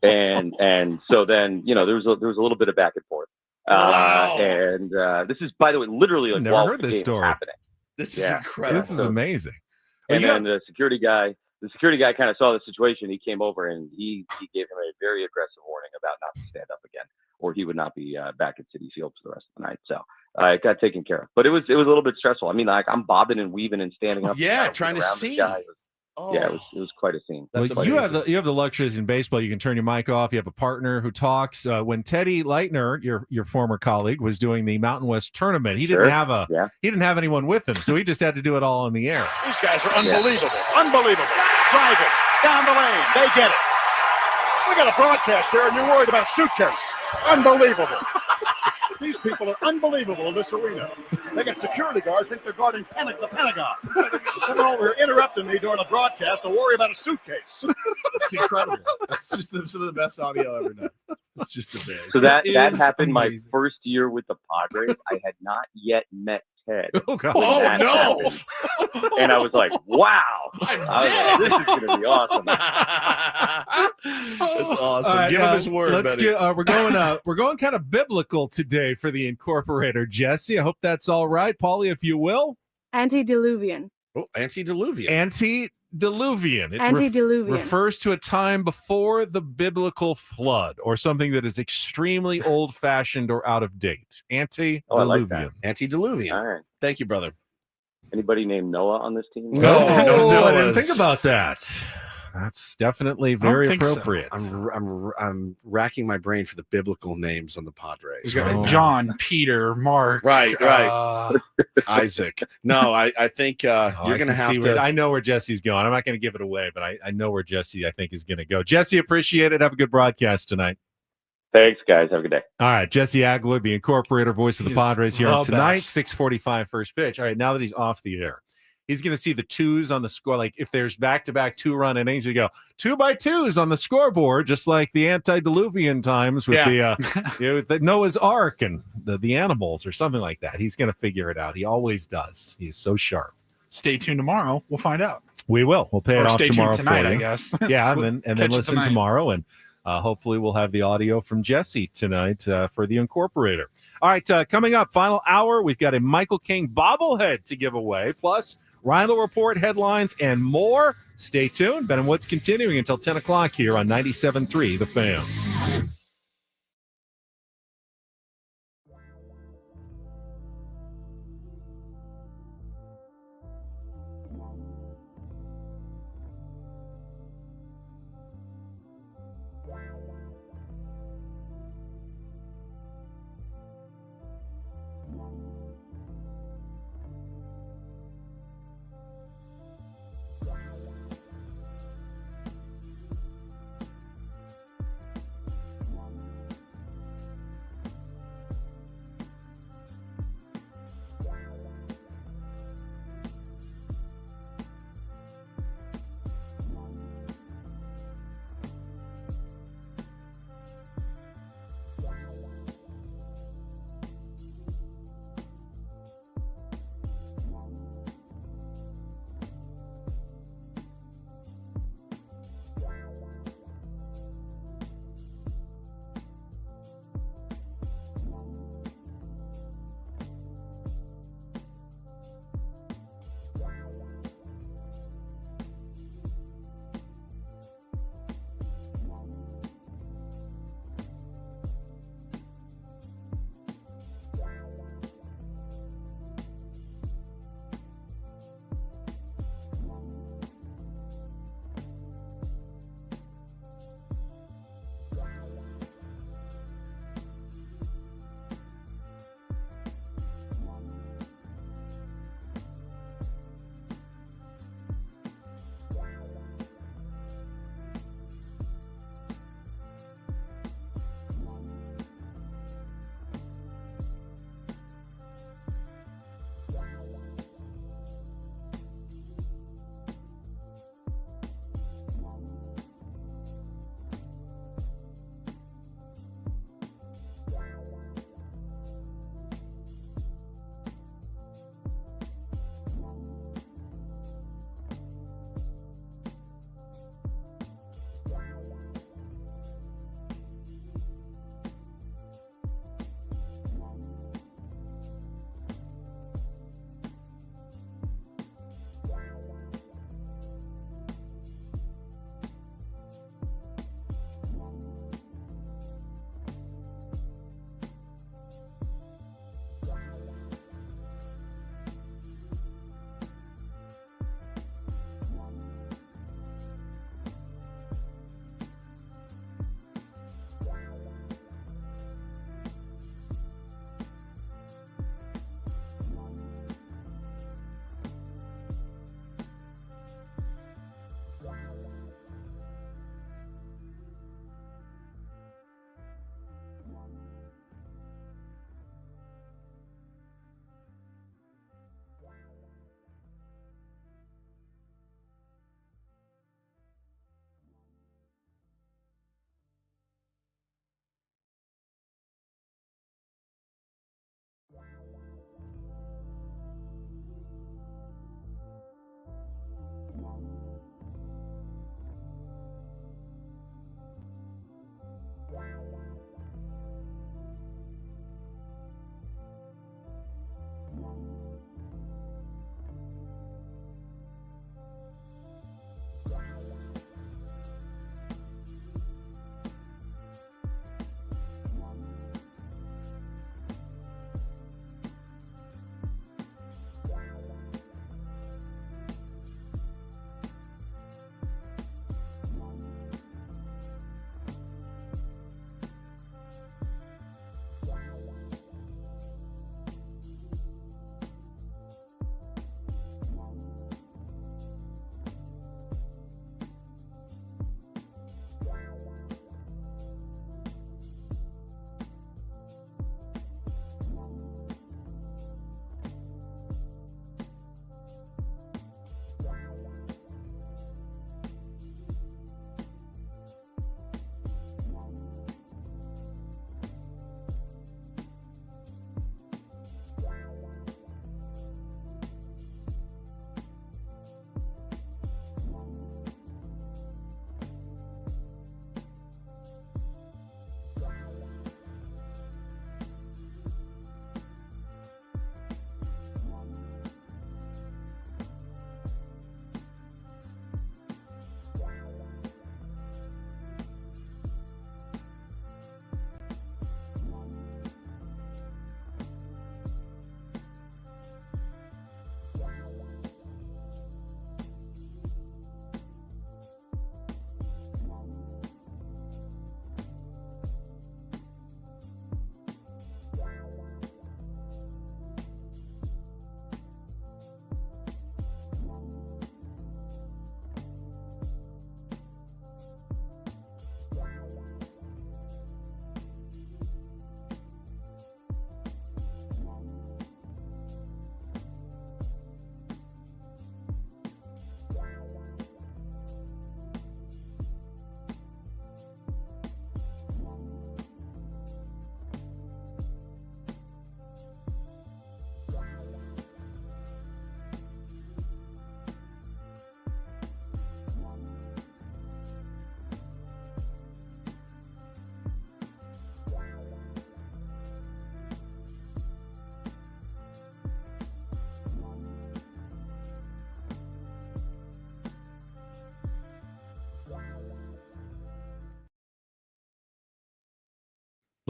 and so then, there was a little bit of back and forth. Wow. And this is, by the way, literally like never heard this story happening. This is incredible. This is amazing. And then the security guy kind of saw the situation. He came over and he gave him a very aggressive warning about not to stand up again, or he would not be back at Citi Field for the rest of the night. So it got taken care of. But it was a little bit stressful. I'm bobbing and weaving and standing up. Yeah, trying to see. Yeah, it was quite a scene. Well, you have the luxuries in baseball. You can turn your mic off. You have a partner who talks. When Teddy Leitner, your former colleague, was doing the Mountain West tournament, he didn't have anyone with him, so he just had to do it all on the air. These guys are unbelievable. Unbelievable. Driving down the lane. They get it. We got a broadcast here, and you're worried about a suitcase. Unbelievable. These people are unbelievable in this arena. They got security guards think they're guarding the Pentagon. Coming over here interrupting me during a broadcast to worry about a suitcase. It's incredible. It's just some of the best audio ever done. It's just amazing. So that happened my first year with the Padres. I had not yet met Ted. Oh, God. Oh, no. And I was like, wow. I was like, this is going to be awesome. That's awesome. Right, Give him his word, let's buddy. we're going kind of biblical today for the incorporator, Jesse. I hope that's all right. Paulie, if you will. Antediluvian. Oh, antediluvian. Antediluvian. It Antediluvian. refers to a time before the biblical flood or something that is extremely old-fashioned or out of date. Antediluvian. Oh, I like that. Antediluvian. All right. Thank you, brother. Anybody named Noah on this team? No, I didn't Noahs. think about that. That's definitely very appropriate. So. I'm racking my brain for the biblical names on the Padres. You got John, Peter, Mark. Right. Isaac. No, I think you're going to have to. I know where Jesse's going. I'm not going to give it away, but I know where Jesse, I think, is going to go. Jesse, appreciate it. Have a good broadcast tonight. Thanks, guys. Have a good day. All right. Jesse Agler, the incorporator voice of the Padres here tonight. 6:45 first pitch. All right. Now that he's off the air, he's going to see the twos on the score. Like if there's back-to-back 2-run innings, you go 2x2s on the scoreboard, just like the antediluvian times with the Noah's Ark and the animals or something like that. He's going to figure it out. He always does. He's so sharp. Stay tuned tomorrow. We'll find out. We will. We'll pay it off tomorrow tonight, for you. I guess. Yeah, and then listen tonight. tomorrow, and hopefully we'll have the audio from Jesse tonight for the incorporator. All right, coming up, final hour, we've got a Michael King bobblehead to give away, plus Reindl Report headlines and more. Stay tuned. Ben and Woods continuing until 10 o'clock here on 97.3 The Fan.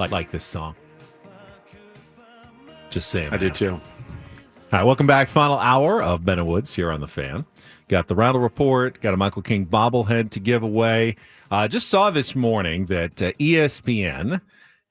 like this song. Just saying. I did too. All right, welcome back. Final hour of Ben and Woods here on The Fan. Got the Reindl Report, got a Michael King bobblehead to give away. Just saw this morning that ESPN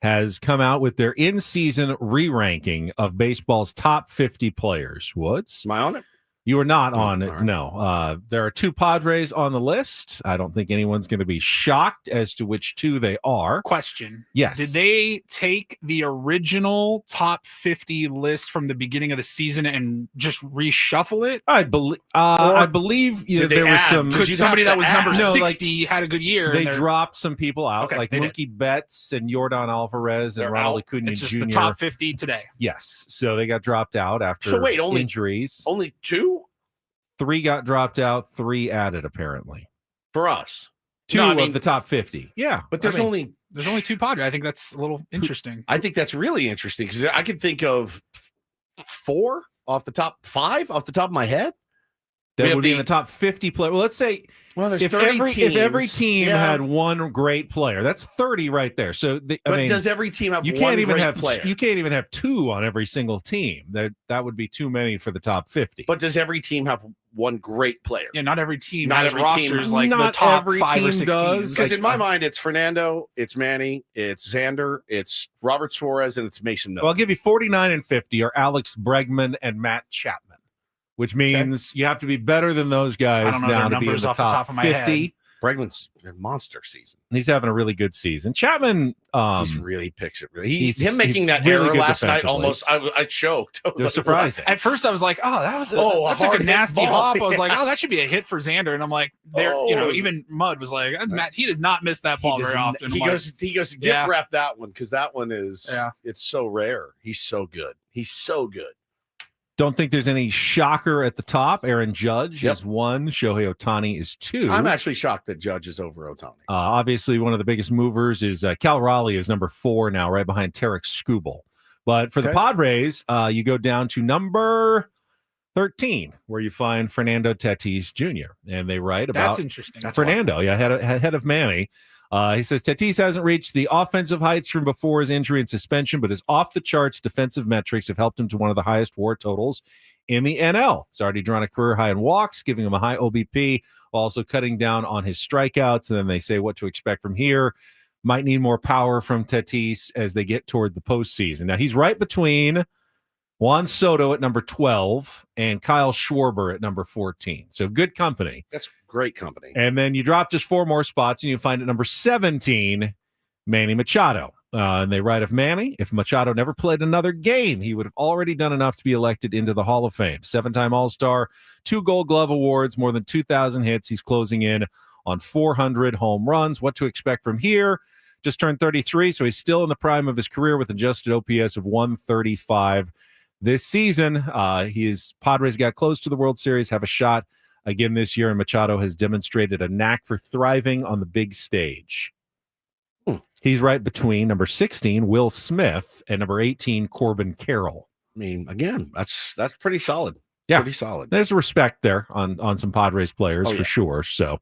has come out with their in-season re-ranking of baseball's top 50 players. Woods? Am I on it? You are not on it, no. There are 2 Padres on the list. I don't think anyone's going to be shocked as to which 2 they are. Question. Yes. Did they take the original top 50 list from the beginning of the season and just reshuffle it? I believe there was some. Could somebody that was number No, 60 had a good year? They dropped some people out, like they did. Mookie Betts and Yordan Alvarez and Ronald Acuna It's just Jr. the top 50 today. Yes. So they got dropped out after So wait, injuries. Only 2? 3 got dropped out, 3 added apparently. For us. 2 of the top 50. Yeah. But there's only 2 Padres. I think that's a little interesting. I think that's really interesting because I can think of 4 off the top 5 off the top of my head. That would be in the top 50 players. Well, let's say there's if 30 if every teams, team had one great player, that's 30 right there. So does every team have you one can't even great have player? You can't even have 2 on every single team. That would be too many for the top 50. But does every team have one great player? Yeah, not every team Not has every rosters team. like the Not top every 5 or team 6 does. teams. Because in my mind, it's Fernando, it's Manny, it's Xander, it's Robert Suarez, and it's Mason Miller. Well, I'll give you 49 and 50 are Alex Bregman and Matt Chapman, which means you have to be better than those guys I don't know now their to be in numbers the off the top top of my 50. head. Bregman's a monster season. He's having a really good season. Chapman, He's really picks it. Really, he's making that really error good last night defensively. almost. I choked. It was surprising. At first, I was like, "Oh, that's a hard good hit nasty ball. hop." I was like, "Oh, that should be a hit for Xander." And I'm like, even Mud was like, "Matt, he does not miss that ball very often." He goes to gift wrap that one because that one is it's so rare. He's so good. He's so good. Don't think there's any shocker at the top. Aaron Judge is 1. Shohei Ohtani is 2. I'm actually shocked that Judge is over Ohtani. Obviously, one of the biggest movers is Cal Raleigh is number 4 now, right behind Tarek Skubal. But for the Padres, you go down to number 13, where you find Fernando Tatis Jr. And they write about That's interesting. Fernando, ahead of Manny. He says Tatis hasn't reached the offensive heights from before his injury and suspension, but his off-the-charts defensive metrics have helped him to one of the highest WAR totals in the NL. He's already drawn a career high in walks, giving him a high OBP, while also cutting down on his strikeouts. And then they say what to expect from here. Might need more power from Tatis as they get toward the postseason. Now, he's right between Juan Soto at number 12 and Kyle Schwarber at number 14. So good company. That's great company. And then you drop just 4 more spots and you find at number 17, Manny Machado. And they write of Manny, if Machado never played another game, he would have already done enough to be elected into the Hall of Fame. 7-time All-Star, 2 Gold Glove awards, more than 2,000 hits. He's closing in on 400 home runs. What to expect from here? Just turned 33, so he's still in the prime of his career with adjusted OPS of 135 this season. His Padres got close to the World Series, have a shot again this year, and Machado has demonstrated a knack for thriving on the big stage. He's right between number 16, Will Smith, and number 18, Corbin Carroll. I mean, again, that's pretty solid. Yeah, pretty solid. There's respect there on some Padres players for sure. So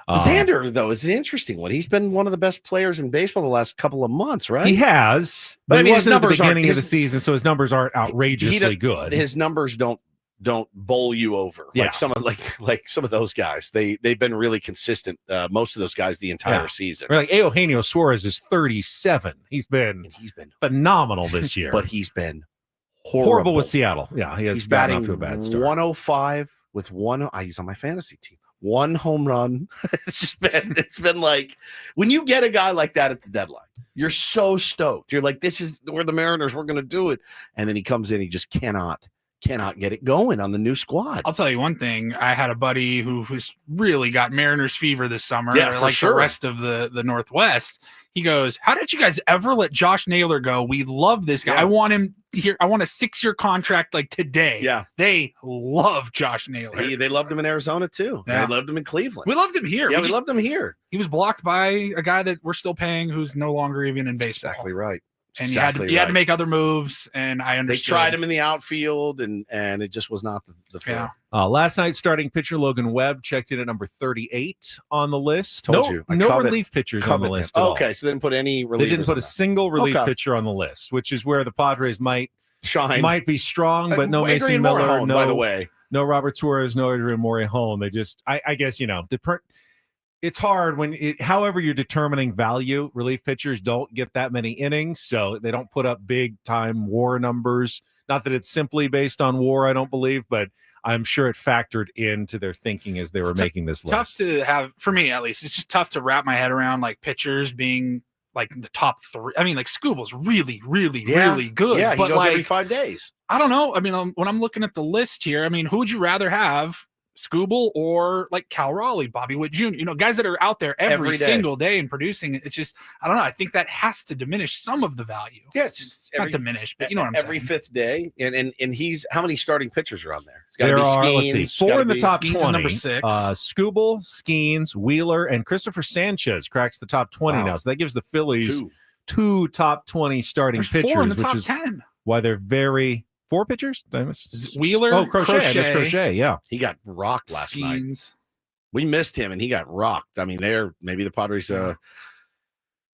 Xander, though, is an interesting one. He's been one of the best players in baseball the last couple of months, right? He has, but I mean, he his wasn't at the numbers beginning aren't- of the season, so his numbers aren't outrageously good. His numbers don't bowl you over like some of those guys. They've been really consistent. Most of those guys the entire season. Or like Eugenio Suarez is 37. He's been phenomenal this year, but he's been horrible with Seattle. Yeah, he's gotten off to a bad start. 105 with one. He's on my fantasy team. 1 home run. it's been like when you get a guy like that at the deadline, you're so stoked. You're like, this is we're the Mariners. We're going to do it. And then he comes in. He just cannot get it going on the new squad. I'll tell you one thing. I had a buddy who's really got Mariners fever this summer, for like sure. the rest of the Northwest. He goes, "How did you guys ever let Josh Naylor go? We love this guy. Yeah. I want him here. I want a 6-year contract like today." Yeah. They love Josh Naylor. They loved him in Arizona too. Yeah. They loved him in Cleveland. We loved him here. Yeah, we loved him here. He was blocked by a guy that we're still paying who's no longer even in baseball. Exactly right. And exactly you had to make other moves, and I understood. They tried him in the outfield, and it just was not the fit. Yeah. Last night, starting pitcher Logan Webb checked in at number 38 on the list. Told you. No relief pitchers on the list. Okay, so they didn't put any relievers. They didn't put a single relief pitcher on the list, which is where the Padres might shine. Might be strong, but no Mason Miller, Morejon, by the way. No Robert Suarez, no Adrian Morejon. They just, I guess, it's hard when, however you're determining value, relief pitchers don't get that many innings, so they don't put up big-time WAR numbers. Not that it's simply based on WAR, I don't believe, but I'm sure it factored into their thinking as they were making this list. Tough to have, for me at least, it's just tough to wrap my head around, like, pitchers being, like, the top 3. I mean, like, Skubal's really, really, really good. Yeah, he but goes like, every 5 days. I don't know. I mean, when I'm looking at the list here, I mean, who would you rather have? Skubal or like Cal Raleigh, Bobby Witt Jr., guys that are out there every single day and producing. It's just, I don't know. I think that has to diminish some of the value. Yes, it's not diminish, but you know what I'm saying. Every 5th day, and he's how many starting pitchers are on there? There are, let's see, 4 in the top 20. Number 6. Skubal, Skeens, Wheeler, and Christopher Sanchez cracks the top 20 now. So that gives the Phillies two top 20 starting pitchers, 4 in the which top is 10. Why they're very. 4 pitchers? Wheeler, Crochet. I guess Crochet, yeah. He got rocked last night. We missed him, and he got rocked. I mean, maybe the Padres have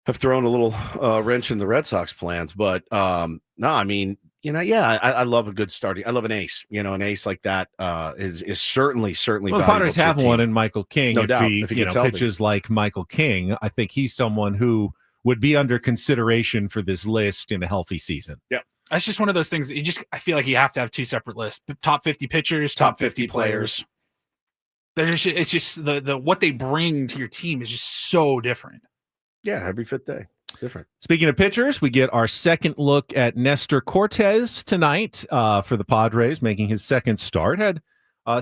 thrown a little wrench in the Red Sox plans, but no, I mean, I love a good starting. I love an ace. An ace like that is certainly. Well, the Padres have one in Michael King. No doubt. If he pitches like Michael King, I think he's someone who would be under consideration for this list in a healthy season. Yeah. That's just one of those things that I feel like you have to have 2 separate lists: top 50 pitchers, top 50 players. It's just the what they bring to your team is just so different. Yeah, every 5th day, different. Speaking of pitchers, we get our second look at Nestor Cortes tonight for the Padres, making his second start. Had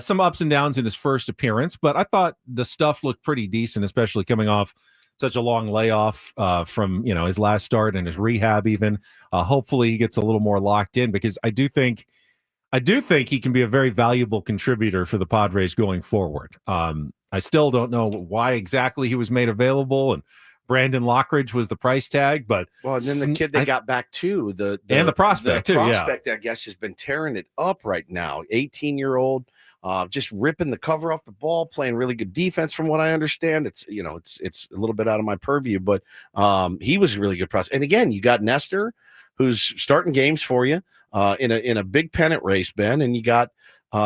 some ups and downs in his first appearance, but I thought the stuff looked pretty decent, especially coming off such a long layoff from his last start and his rehab. Even hopefully he gets a little more locked in, because I do think he can be a very valuable contributor for the Padres going forward. I still don't know why exactly he was made available, and Brandon Lockridge was the price tag, but and then the kid they got back too, the prospect too. Prospect, I guess, has been tearing it up right now. 18-year-old. Just ripping the cover off the ball, playing really good defense from what I understand. It's it's a little bit out of my purview, but he was a really good prospect. And again, you got Nestor, who's starting games for you in a big pennant race, Ben, and you got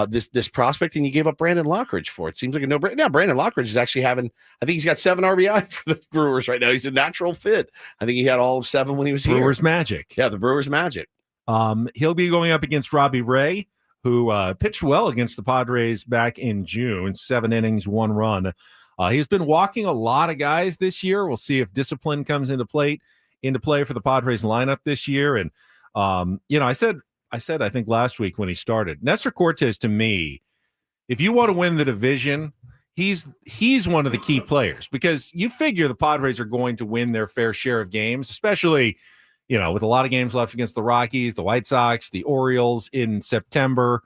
this prospect, and you gave up Brandon Lockridge for it. Seems like a no-brainer. Now Brandon Lockridge is actually having, I think he's got 7 RBI for the Brewers right now. He's a natural fit. I think he had all of 7 when he was here. Brewers magic. Yeah, the Brewers magic. He'll be going up against Robbie Ray, who pitched well against the Padres back in June, 7 innings, 1 run. He's been walking a lot of guys this year. We'll see if discipline comes into play for the Padres lineup this year. And I said I think last week when he started, Nestor Cortes, to me, if you want to win the division, he's one of the key players, because you figure the Padres are going to win their fair share of games, especially with a lot of games left against the Rockies, the White Sox, the Orioles in September.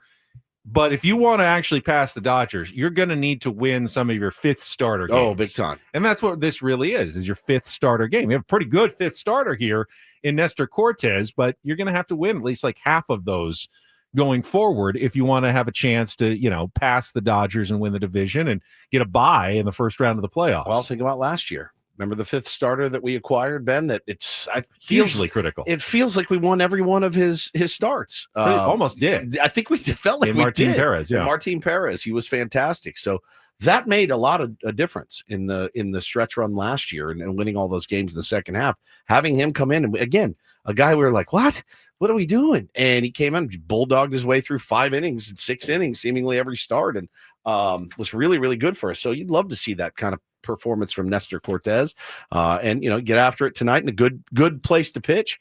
But if you want to actually pass the Dodgers, you're going to need to win some of your 5th starter games. Oh, big time. And that's what this really is your 5th starter game. You have a pretty good 5th starter here in Nestor Cortes, but you're going to have to win at least like half of those going forward if you want to have a chance to, pass the Dodgers and win the division and get a bye in the first round of the playoffs. Well, think about last year. Remember the 5th starter that we acquired, Ben? That it's hugely critical. It feels like we won every one of his starts. Almost did. I think we felt like we Martin did. Perez, yeah. Martin Perez, he was fantastic. So that made a lot of a difference in the stretch run last year and winning all those games in the second half. Having him come in, and again, a guy we were like, what are we doing? And he came in, bulldogged his way through 5 innings, 6 innings, seemingly every start, and was really, really good for us. So you'd love to see that kind of performance from Nestor Cortes, and get after it tonight in a good place to pitch,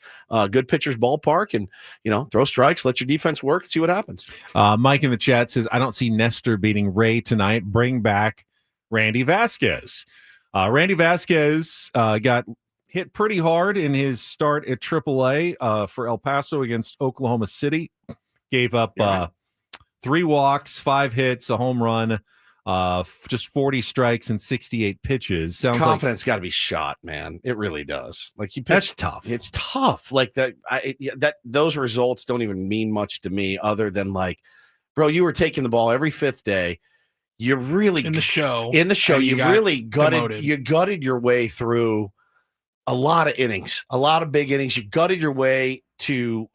good pitcher's ballpark, and throw strikes, let your defense work, and see what happens. Mike in the chat says, I don't see Nestor beating Ray tonight. Bring back Randy Vasquez. Randy Vasquez got hit pretty hard in his start at AAA for El Paso against Oklahoma City. Gave up 3 walks, 5 hits, a home run. just 40 strikes and 68 pitches. Sounds His confidence got to be shot, man. It really does. Like that's tough. It's tough. Like those results don't even mean much to me, other than like, bro, you were taking the ball every fifth day. You really in the show. You really gutted your way through a lot of innings, a lot of big innings. You gutted your way to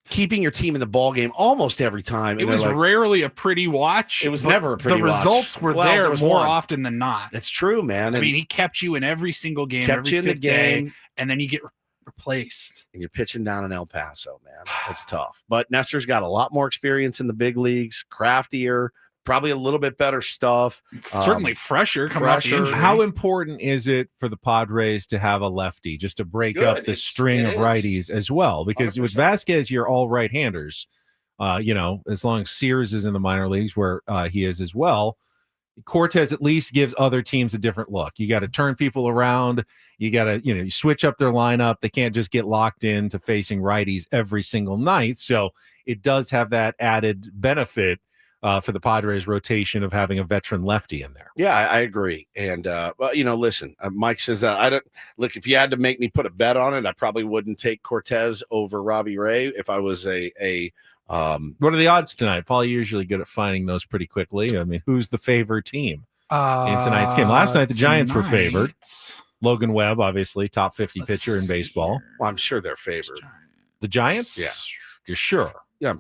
keeping your team in the ball game almost every time. It was rarely a pretty watch. It was never a pretty watch. The results were there more often than not. That's true, man. I mean, he kept you in every single game, kept you in the game, and then you get replaced. And you're pitching down in El Paso, man. It's tough. But Nestor's got a lot more experience in the big leagues, craftier, probably a little bit better stuff. Certainly fresher. Off the injury. How important is it for the Padres to have a lefty just to break up the string of righties as well? Because 100%. With Vasquez, you're all right-handers. As long as Sears is in the minor leagues where he is as well, Cortez at least gives other teams a different look. You got to turn people around. You got to, you switch up their lineup. They can't just get locked into facing righties every single night. So it does have that added benefit for the Padres rotation of having a veteran lefty in there. Yeah, I agree. And, listen, Mike says that I don't look, if you had to make me put a bet on it, I probably wouldn't take Cortez over Robbie Ray if I was what are the odds tonight? Paul, you're usually good at finding those pretty quickly. I mean, who's the favored team in tonight's game? Last night, the Giants were favored. Logan Webb, obviously, top 50 pitcher in baseball. Well, I'm sure they're favored. The Giants? Yeah. You're sure? Yeah.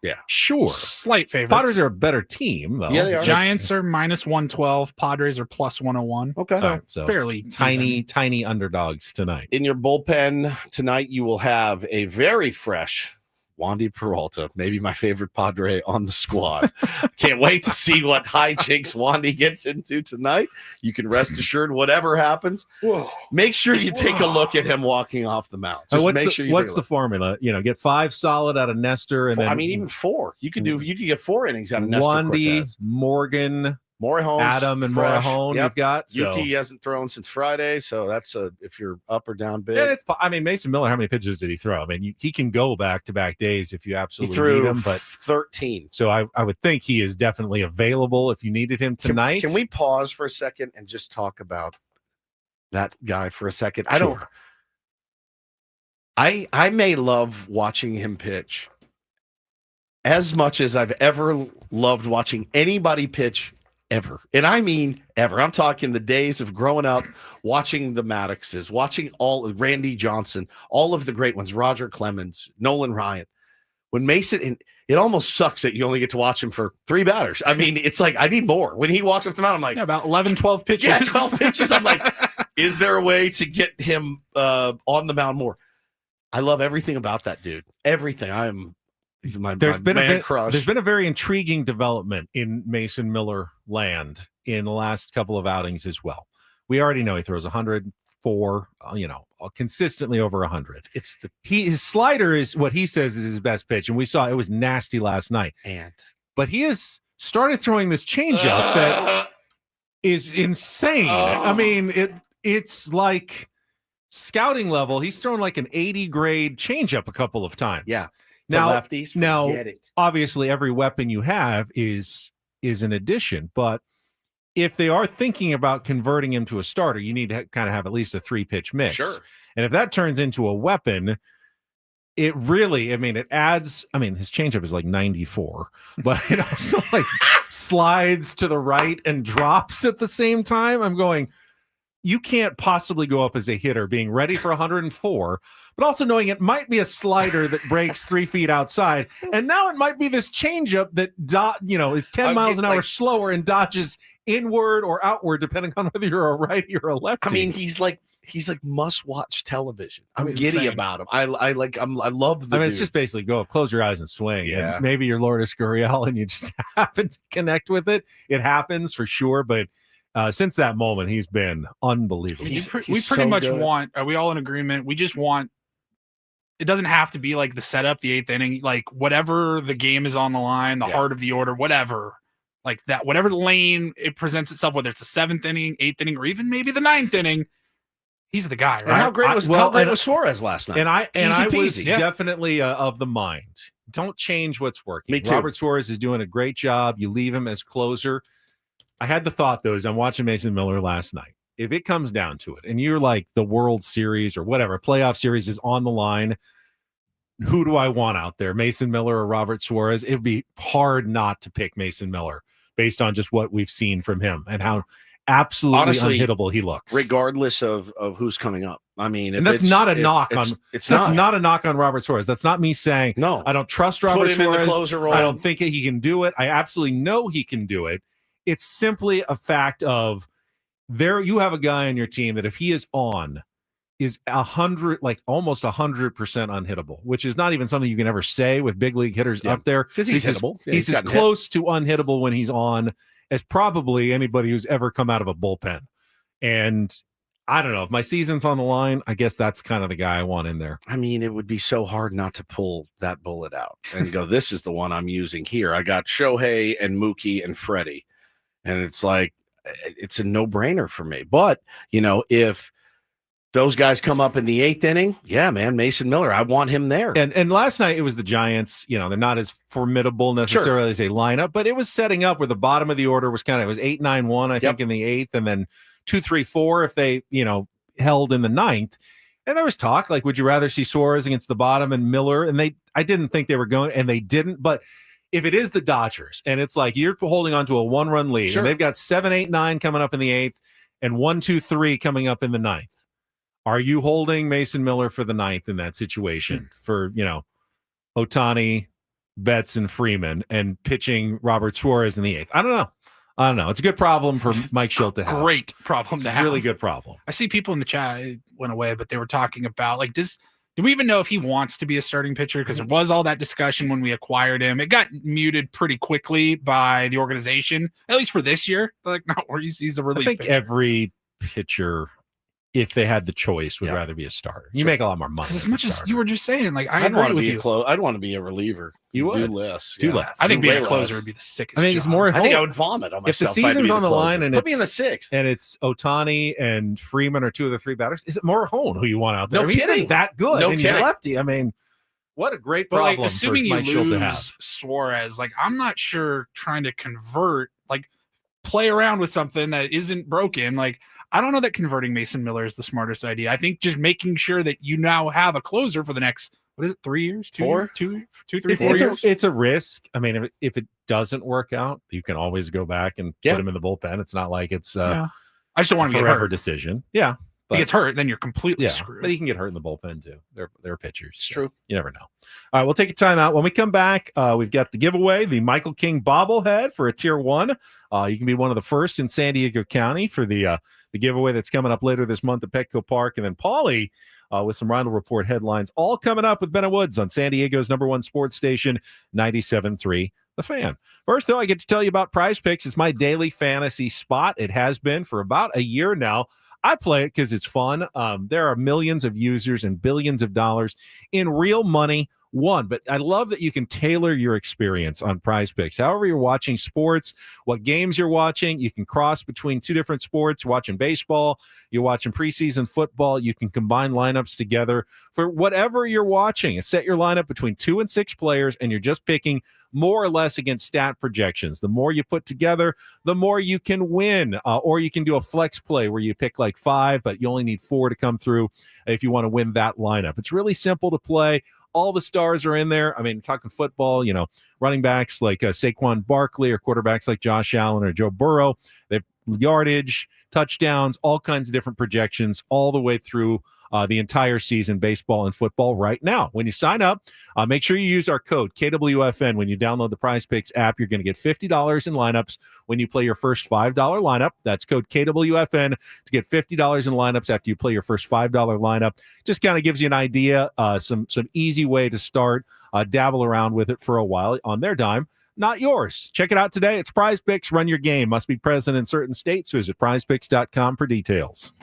Yeah, sure. Slight favorites. Padres are a better team, though. Yeah, they are. Giants are minus 112. Padres are plus 101. Okay. So fairly tiny underdogs tonight. In your bullpen tonight, you will have a very fresh Wandy Peralta, maybe my favorite Padre on the squad. Can't wait to see what hijinks Wandy gets into tonight. You can rest assured, whatever happens, make sure you take a look at him walking off the mound. Just what's the formula? Get 5 solid out of Nestor, and then even 4. You could get 4 innings out of Nestor. Wandy, Cortez. Morgan, Morejon, Adam, and Morejon. Yep. You've got Yuki hasn't thrown since Friday, so that's if you're up or down big. Yeah, Mason Miller. How many pitches did he throw? I mean, he can go back-to-back days if you absolutely need him. But 13. So I would think he is definitely available if you needed him tonight. Can we pause for a second and just talk about that guy for a second? Sure. I may love watching him pitch as much as I've ever loved watching anybody pitch. Ever. And I mean ever. I'm talking the days of growing up, watching the Maddoxes, watching all Randy Johnson, all of the great ones, Roger Clemens, Nolan Ryan. When Mason, and it almost sucks that you only get to watch him for 3 batters. I mean, it's like, I need more. When he walks up the mound, I'm like, about 11, 12 pitches. Yeah, 12 pitches. I'm like, is there a way to get him on the mound more? I love everything about that dude. Everything. He's my man crush. There's been a very intriguing development in Mason Miller land in the last couple of outings as well. We already know he throws 104, consistently over 100. His slider is what he says is his best pitch, and we saw it was nasty last night. But he has started throwing this changeup that is insane. I mean, it's like scouting level. He's thrown like an 80 grade changeup a couple of times. Yeah. Lefties, obviously, every weapon you have is an addition. But if they are thinking about converting him to a starter, you need to kind of have at least a 3-pitch mix. Sure. And if that turns into a weapon, it really, it adds. His changeup is like 94, but it also like slides to the right and drops at the same time. I'm going, you can't possibly go up as a hitter being ready for 104, but also knowing it might be a slider that breaks 3 feet outside. And now it might be this changeup that, is 10 miles an hour slower and dodges inward or outward, depending on whether you're a righty or a lefty. I mean, he's like must-watch television. I'm giddy about him. I love the dude. It's just basically go up, close your eyes and swing. Yeah. And maybe you're Lourdes Gurriel and you just happen to connect with it. It happens for sure, but since that moment, he's been unbelievable. We pretty much want, are we all in agreement? We just want, it doesn't have to be like the setup, the 8th inning, like whatever the game is on the line, the heart of the order, whatever, like that, whatever lane it presents itself, whether it's the 7th inning, 8th inning, or even maybe the 9th inning, he's the guy, right? And how great was Suarez last night? And I was definitely of the mind don't change what's working. Me too. Robert Suarez is doing a great job. You leave him as closer. I had the thought, though, as I'm watching Mason Miller last night. If it comes down to it, and you're like the World Series or whatever, playoff series is on the line, who do I want out there, Mason Miller or Robert Suarez? It would be hard not to pick Mason Miller based on just what we've seen from him and how absolutely honestly, unhittable he looks. Regardless of who's coming up. I mean, and that's not a knock on that's not a knock on Robert Suarez. That's not me saying no. I don't trust Robert Put him Suarez. in the closer role. I don't think he can do it. I absolutely know he can do it. It's simply a fact of you have a guy on your team that if he is on, is 100, like almost 100% unhittable, which is not even something you can ever say with big league hitters up there. Because he's hittable. He's as close to unhittable when he's on as probably anybody who's ever come out of a bullpen. And I don't know, if my season's on the line, I guess that's kind of the guy I want in there. I mean, it would be so hard not to pull that bullet out and go, this is the one I'm using here. I got Shohei and Mookie and Freddie. And it's like, it's a no-brainer for me. But, if those guys come up in the 8th inning, yeah, man, Mason Miller, I want him there. And last night it was the Giants. They're not as formidable necessarily as a lineup, but it was setting up where the bottom of the order was it was 8-9-1, I think, in the 8th, and then 2-3-4 if they, held in the 9th. And there was talk, like, would you rather see Suarez against the bottom and Miller? And I didn't think they were going, and they didn't, but if it is the Dodgers and it's like you're holding on to a 1-run lead and they've got 7, 8, 9 coming up in the 8th and 1, 2, 3 coming up in the 9th, are you holding Mason Miller for the 9th in that situation for, Ohtani, Betts, and Freeman and pitching Robert Suarez in the 8th? I don't know. It's a good problem for Mike Schilt to have. Great problem to have. Really good problem. I see people in the chat, it went away, but they were talking about, like, do we even know if he wants to be a starting pitcher? Because there was all that discussion when we acquired him. It got muted pretty quickly by the organization, at least for this year. Like, not where he's a relief I think pitcher. every pitcher, if they had the choice, would rather be a starter. You make a lot more money. As much as you were just saying, like, I'd want to be I'd want to be a reliever. You would do less. Do less. I think being a way closer less. would be the sickest. I think it's job. more. I think I would vomit on myself. If the season's on the line and put me in the 6th, and it's Ohtani and Freeman are 2 of the 3 batters, is it Morihone who you want out there? No He's kidding. not that good. No and he's kidding. lefty. I mean, what a great But, problem like, assuming for you Mike Schilt to have. lose Suarez, like, I'm not sure trying to convert, like, play around with something that isn't broken. Like, I don't know that converting Mason Miller is the smartest idea. I think just making sure that you now have a closer for the next, what is it, 3 years? 2 3 4 years? It's a risk. I mean, if it doesn't work out, you can always go back and put him in the bullpen. It's not like it's I just don't want to get forever hurt. decision. Yeah. If he gets hurt, then you're completely screwed. But he can get hurt in the bullpen too. They're pitchers. It's true. You never know. All right, we'll take a timeout. When we come back, we've got the giveaway, the Michael King bobblehead for a tier 1. You can be one of the first in San Diego County for the giveaway that's coming up later this month at Petco Park. And then Paulie with some Reindl Report headlines, all coming up with Bennett Woods on San Diego's #1 sports station, 97.3 The Fan. First, though, I get to tell you about Prize Picks. It's my daily fantasy spot. It has been for about a year now. I play it because it's fun. There are millions of users and billions of dollars in real money won. But I love that you can tailor your experience on Prize Picks. However you're watching sports, what games you're watching, you can cross between 2 different sports. You're watching baseball, you're watching preseason football. You can combine lineups together for whatever you're watching and set your lineup between 2 and 6 players, and you're just picking more or less against stat projections. The more you put together, the more you can win. Or you can do a flex play where you pick like 5, but you only need 4 to come through if you want to win that lineup. It's really simple to play. All the stars are in there. I mean, talking football, running backs like Saquon Barkley or quarterbacks like Josh Allen or Joe Burrow. They have yardage, touchdowns, all kinds of different projections all the way through the entire season, baseball and football right now. When you sign up, make sure you use our code KWFN. When you download the Prize Picks app, you're going to get $50 in lineups when you play your first $5 lineup. That's code KWFN to get $50 in lineups after you play your first $5 lineup. Just kind of gives you an idea, some easy way to start, dabble around with it for a while on their dime. Not yours. Check it out today. It's Prize Picks. Run your game. Must be present in certain states. Visit prizepicks.com for details.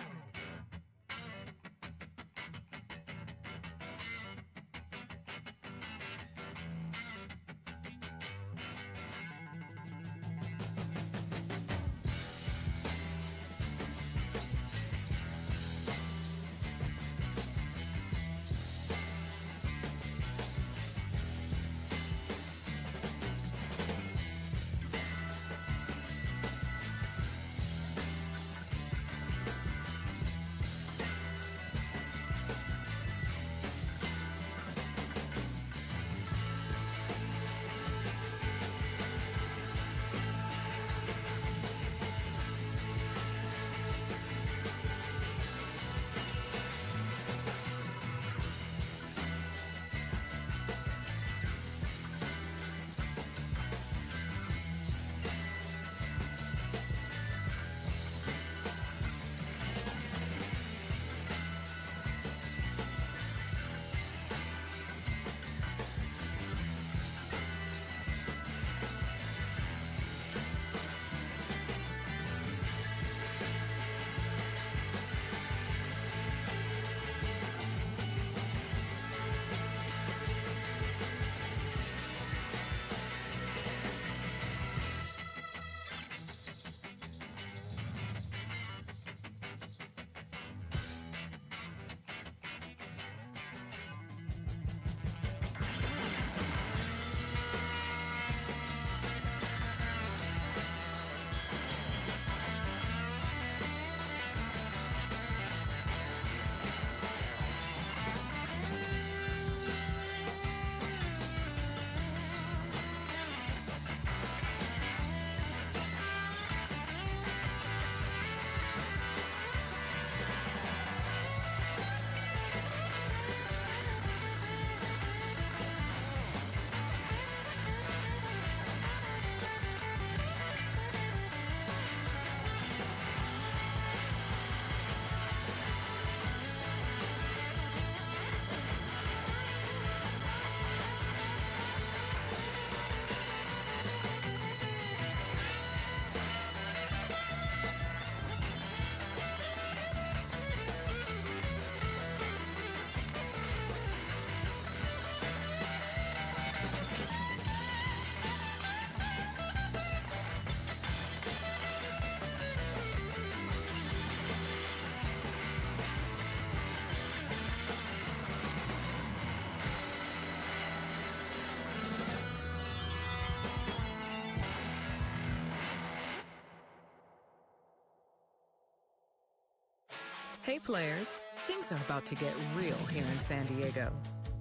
Hey players, things are about to get real here in San Diego.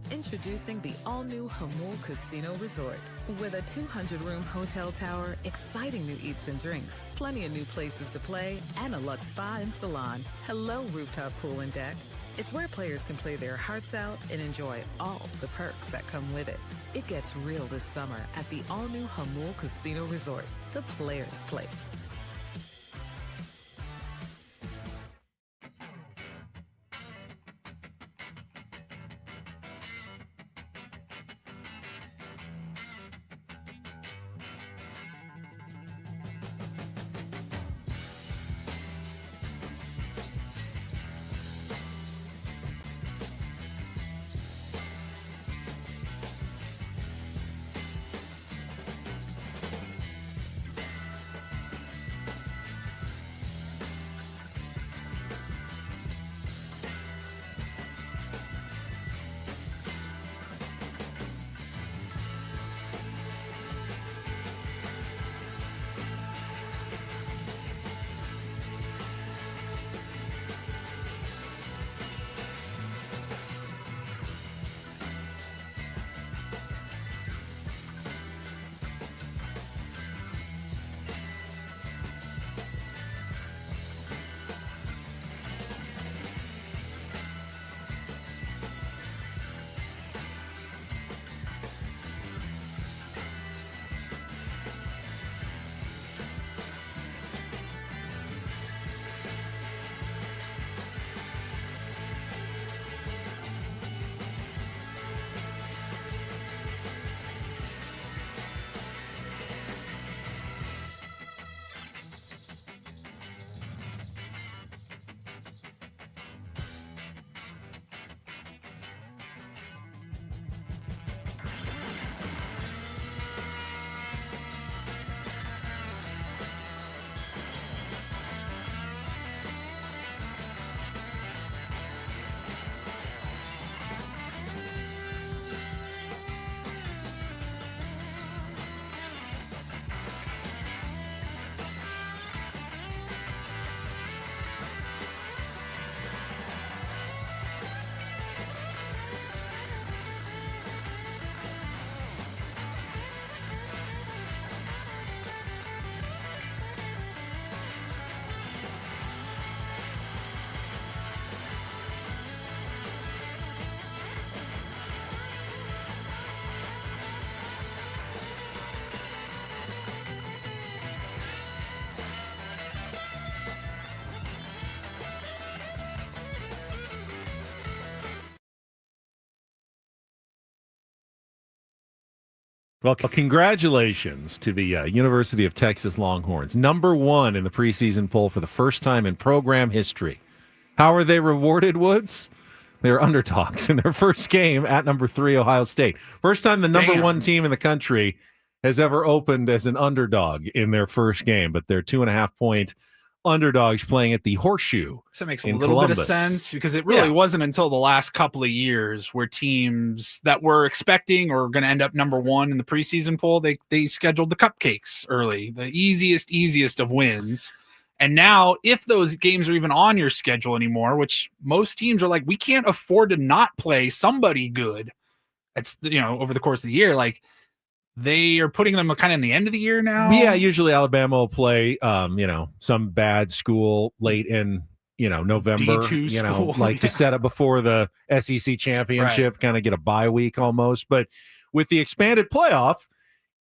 Introducing the all-new Jamul Casino Resort. With a 200-room hotel tower, exciting new eats and drinks, plenty of new places to play, and a luxe spa and salon. Hello, rooftop pool and deck. It's where players can play their hearts out and enjoy all the perks that come with it. It gets real this summer at the all-new Jamul Casino Resort, the players' place. Well, congratulations to the University of Texas Longhorns. #1 in the preseason poll for the first time in program history. How are they rewarded, Woods? They're underdogs in their first game at #3 Ohio State. First time the #1 team in the country has ever opened as an underdog in their first game, but they're 2.5-point underdogs playing at the Horseshoe. So it makes a little bit of sense because it really wasn't until the last couple of years where teams that were expecting or going to end up #1 in the preseason poll, they scheduled the cupcakes early, the easiest of wins. And now if those games are even on your schedule anymore, which most teams are like, we can't afford to not play somebody good. It's, over the course of the year, like they are putting them kind of in the end of the year now. Yeah, usually Alabama will play, some bad school late in, November, D2 school, to set up before the SEC championship, kind of get a bye week almost. But with the expanded playoff,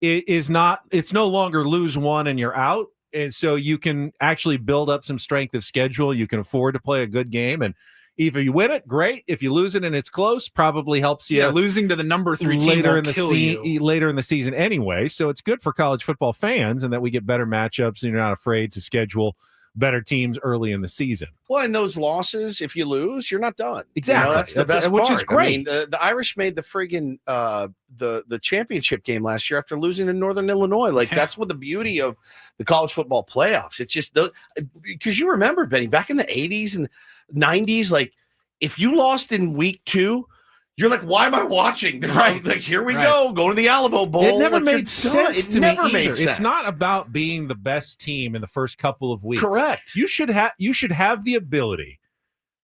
it's no longer lose one and you're out. And so you can actually build up some strength of schedule. You can afford to play a good game. And if you win it, great. If you lose it and it's close, probably helps you. Yeah, losing to the #3 team later you. later in the season anyway. So it's good for college football fans, and that we get better matchups, and you're not afraid to schedule better teams early in the season. Well, and those losses, if you lose, you're not done. Exactly. That's the best which part. is great. I mean, the Irish made the friggin' the championship game last year after losing to Northern Illinois. Like that's what the beauty of the college football playoffs. It's just because you remember, Benny, back in the 80s and 90s, like if you lost in week 2, you're like, why am I watching? Right. Like, here we go to the Alamo Bowl. It never like, made sense to me either. Made sense. It's not about being the best team in the first couple of weeks. Correct. You should have the ability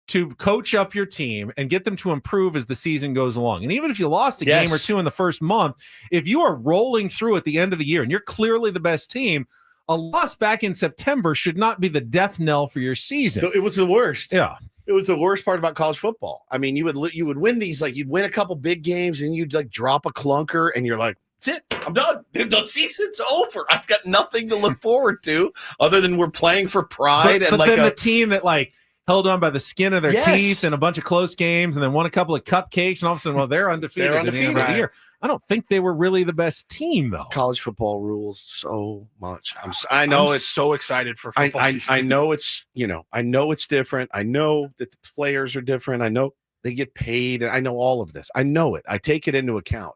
to coach up your team and get them to improve as the season goes along. And even if you lost a game or two in the first month, if you are rolling through at the end of the year and you're clearly the best team, a loss back in September should not be the death knell for your season. It was the worst. Yeah. It was the worst part about college football. I mean, you would win these, like you'd win a couple big games and you'd like drop a clunker and you're like, that's it. I'm done. The season's over. I've got nothing to look forward to other than we're playing for pride. But then the team that like held on by the skin of their teeth in a bunch of close games and then won a couple of cupcakes and all of a sudden, well, they're undefeated, at the end of the year. I don't think they were really the best team, though. College football rules so much. I know I'm so excited for football season. I know it's, I know it's different. I know that the players are different. I know they get paid. And I know all of this. I know it. I take it into account.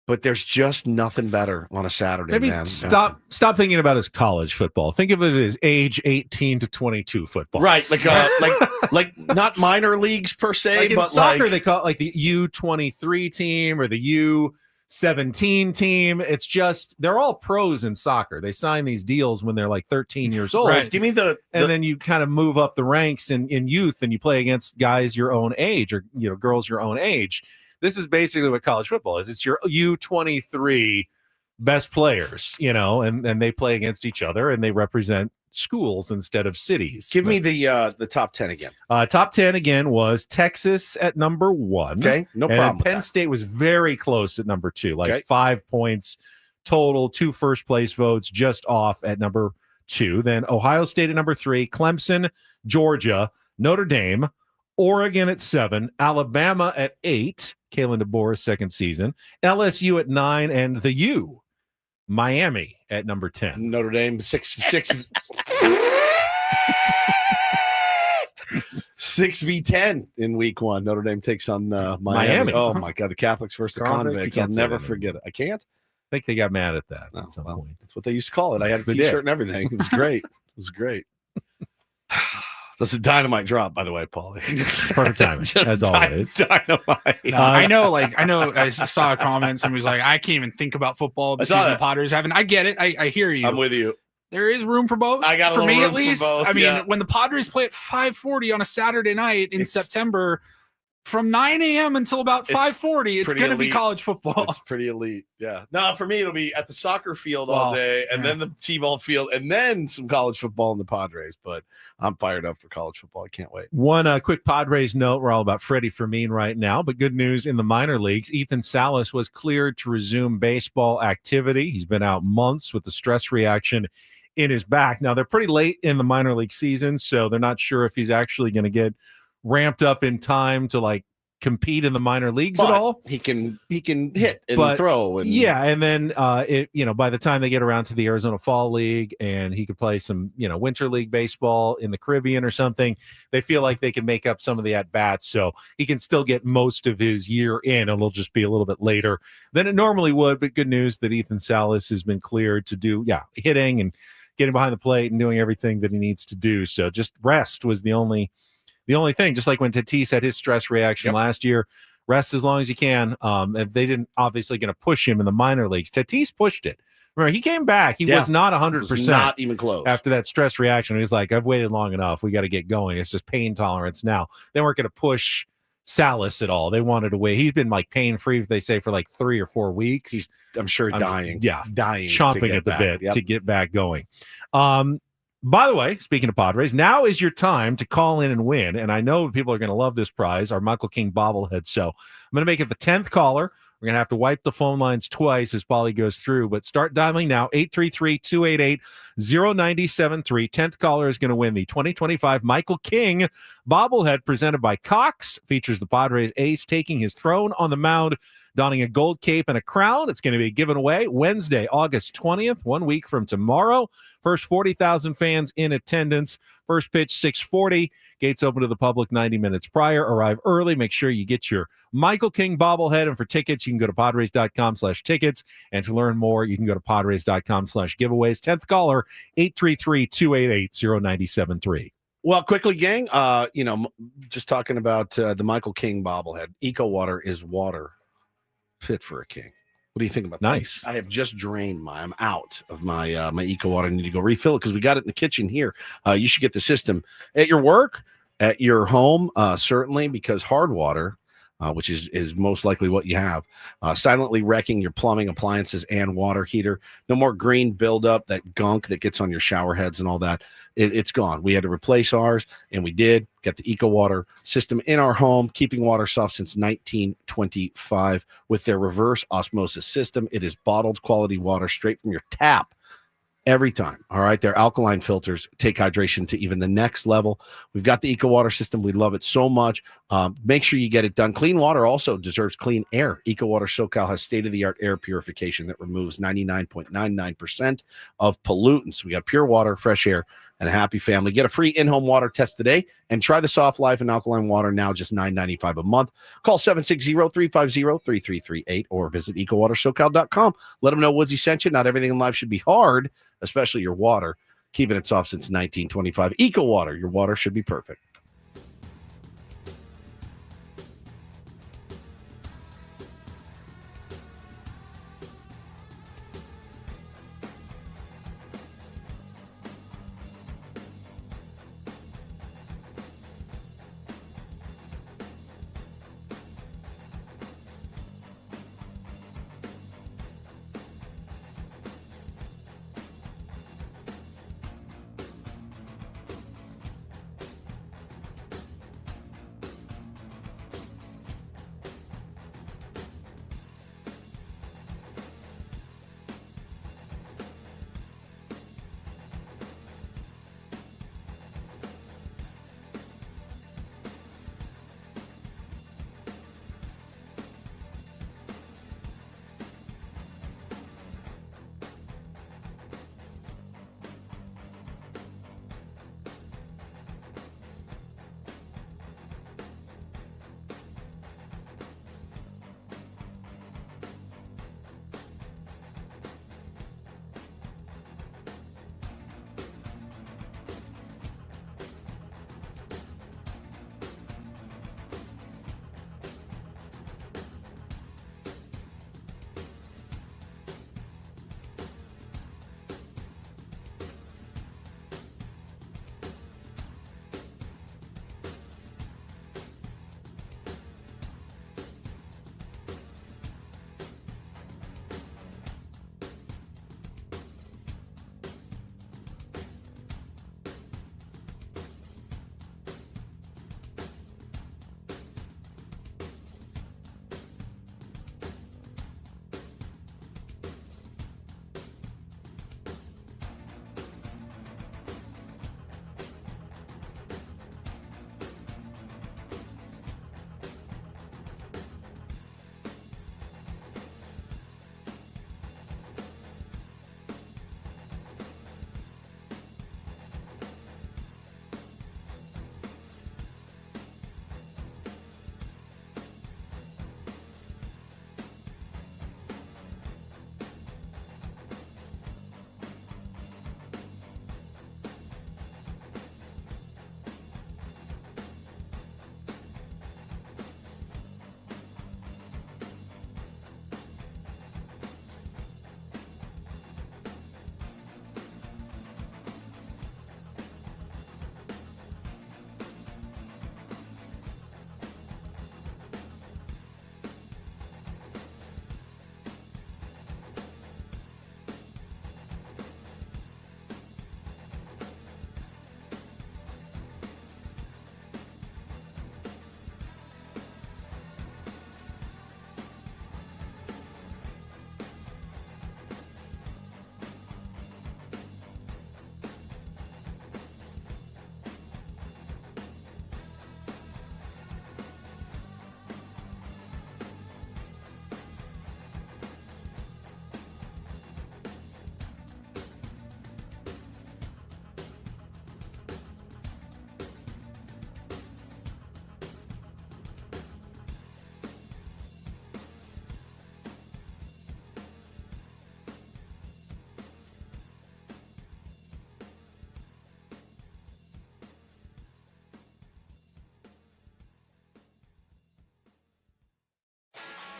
But there's just nothing better on a Saturday, Maybe man. Stop thinking about it as college football. Think of it as age 18 to 22 football. Right, like not minor leagues per se, like in but soccer they call it like the U23 team or the U17 team. It's just they're all pros in soccer. They sign these deals when they're like 13 years old. Right. Give me and then you kind of move up the ranks in youth and you play against guys your own age or girls your own age. This is basically what college football is. It's your U23 best players, and they play against each other and they represent schools instead of cities. Give me the top 10 again. Top 10 again was Texas at number 1. Okay, no problem with Penn that. State was very close at number 2, 5 points total, 2 first place votes just off at number 2. Then Ohio State at number 3, Clemson, Georgia, Notre Dame, Oregon at 7, Alabama at 8, Kalen DeBoer's second season, LSU at 9, and the U, Miami at number 10. Notre Dame 6 6v10 in week 1. Notre Dame takes on Miami. Oh my God, the Catholics versus the convicts. I'll never forget it. I can't. I think they got mad at that at some point. That's what they used to call it. I had a T-shirt and everything. It was great. It was great. That's a dynamite drop, by the way, Paulie. Perfect timing, as always. Dynamite. I know. I saw a comment. Somebody was like, "I can't even think about football this season the Padres having." I get it. I hear you. I'm with you. There is room for both. I got a for little me room at least. for both, I mean, yeah. when the Padres play at 5:40 on a Saturday night in September, from 9 a.m. until about 5:40, it's going to be college football. It's pretty elite. Yeah. No, for me, it'll be at the soccer field all day, and then the T-ball field, and then some college football in the Padres. But I'm fired up for college football. I can't wait. One quick Padres note. We're all about Freddie Fermin right now, but good news in the minor leagues. Ethan Salas was cleared to resume baseball activity. He's been out months with the stress reaction in his back. Now, they're pretty late in the minor league season, so they're not sure if he's actually going to get ramped up in time to compete in the minor leagues at all. He can hit and throw and and then by the time they get around to the Arizona Fall League and he could play some winter league baseball in the Caribbean or something, they feel like they can make up some of the at bats, so he can still get most of his year in. It'll just be a little bit later than it normally would. But good news that Ethan Salas has been cleared to do hitting and getting behind the plate and doing everything that he needs to do. So just rest was the only thing, just like when Tatis had his stress reaction last year. Rest as long as you can. And they didn't obviously going to push him in the minor leagues. Tatis pushed it. Remember, he came back. He was not 100%. Not even close. After that stress reaction, he was like, I've waited long enough. We got to get going. It's just pain tolerance now. They weren't going to push Salas at all. They wanted to wait. He's been pain-free, they say, for 3 or 4 weeks. I'm sure dying. Dying. Chomping at the bit to get back going. By the way, speaking of Padres, now is your time to call in and win. And I know people are going to love this prize, our Michael King bobblehead. So I'm going to make it the 10th caller. We're going to have to wipe the phone lines twice as Paulie goes through. But start dialing now, 833-288-0973. 10th caller is going to win the 2025 Michael King bobblehead presented by Cox. Features the Padres ace taking his throne on the mound, donning a gold cape and a crown. It's going to be given away Wednesday, August 20th, 1 week from tomorrow. First 40,000 fans in attendance. First pitch, 6:40. Gates open to the public 90 minutes prior. Arrive early. Make sure you get your Michael King bobblehead. And for tickets, you can go to Padres.com/tickets. And to learn more, you can go to Padres.com/giveaways. 10th caller, 833-288-0973. Well, quickly, gang, just talking about the Michael King bobblehead. Eco Water is water fit for a king. What do you think about that? Nice. I have just drained I'm out of my Eco Water. I need to go refill it because we got it in the kitchen here. You should get the system at your work, at your home, certainly, because hard water, which is most likely what you have, silently wrecking your plumbing, appliances, and water heater. No more green buildup, that gunk that gets on your shower heads and all that. It's gone. We had to replace ours, and we did get the EcoWater system in our home, keeping water soft since 1925 with their reverse osmosis system. It is bottled quality water straight from your tap. Every time. All right. Their alkaline filters take hydration to even the next level. We've got the EcoWater system. We love it so much. Make sure you get it done. Clean water also deserves clean air. EcoWater SoCal has state-of-the-art air purification that removes 99.99% of pollutants. We got pure water, fresh air, and a happy family. Get a free in-home water test today and try the Soft Life and alkaline water now, just $9.95 a month. Call 760-350-3338 or visit EcoWaterSoCal.com. Let them know Woodsy sent you. Not everything in life should be hard, especially your water. Keeping it soft since 1925. EcoWater, your water should be perfect.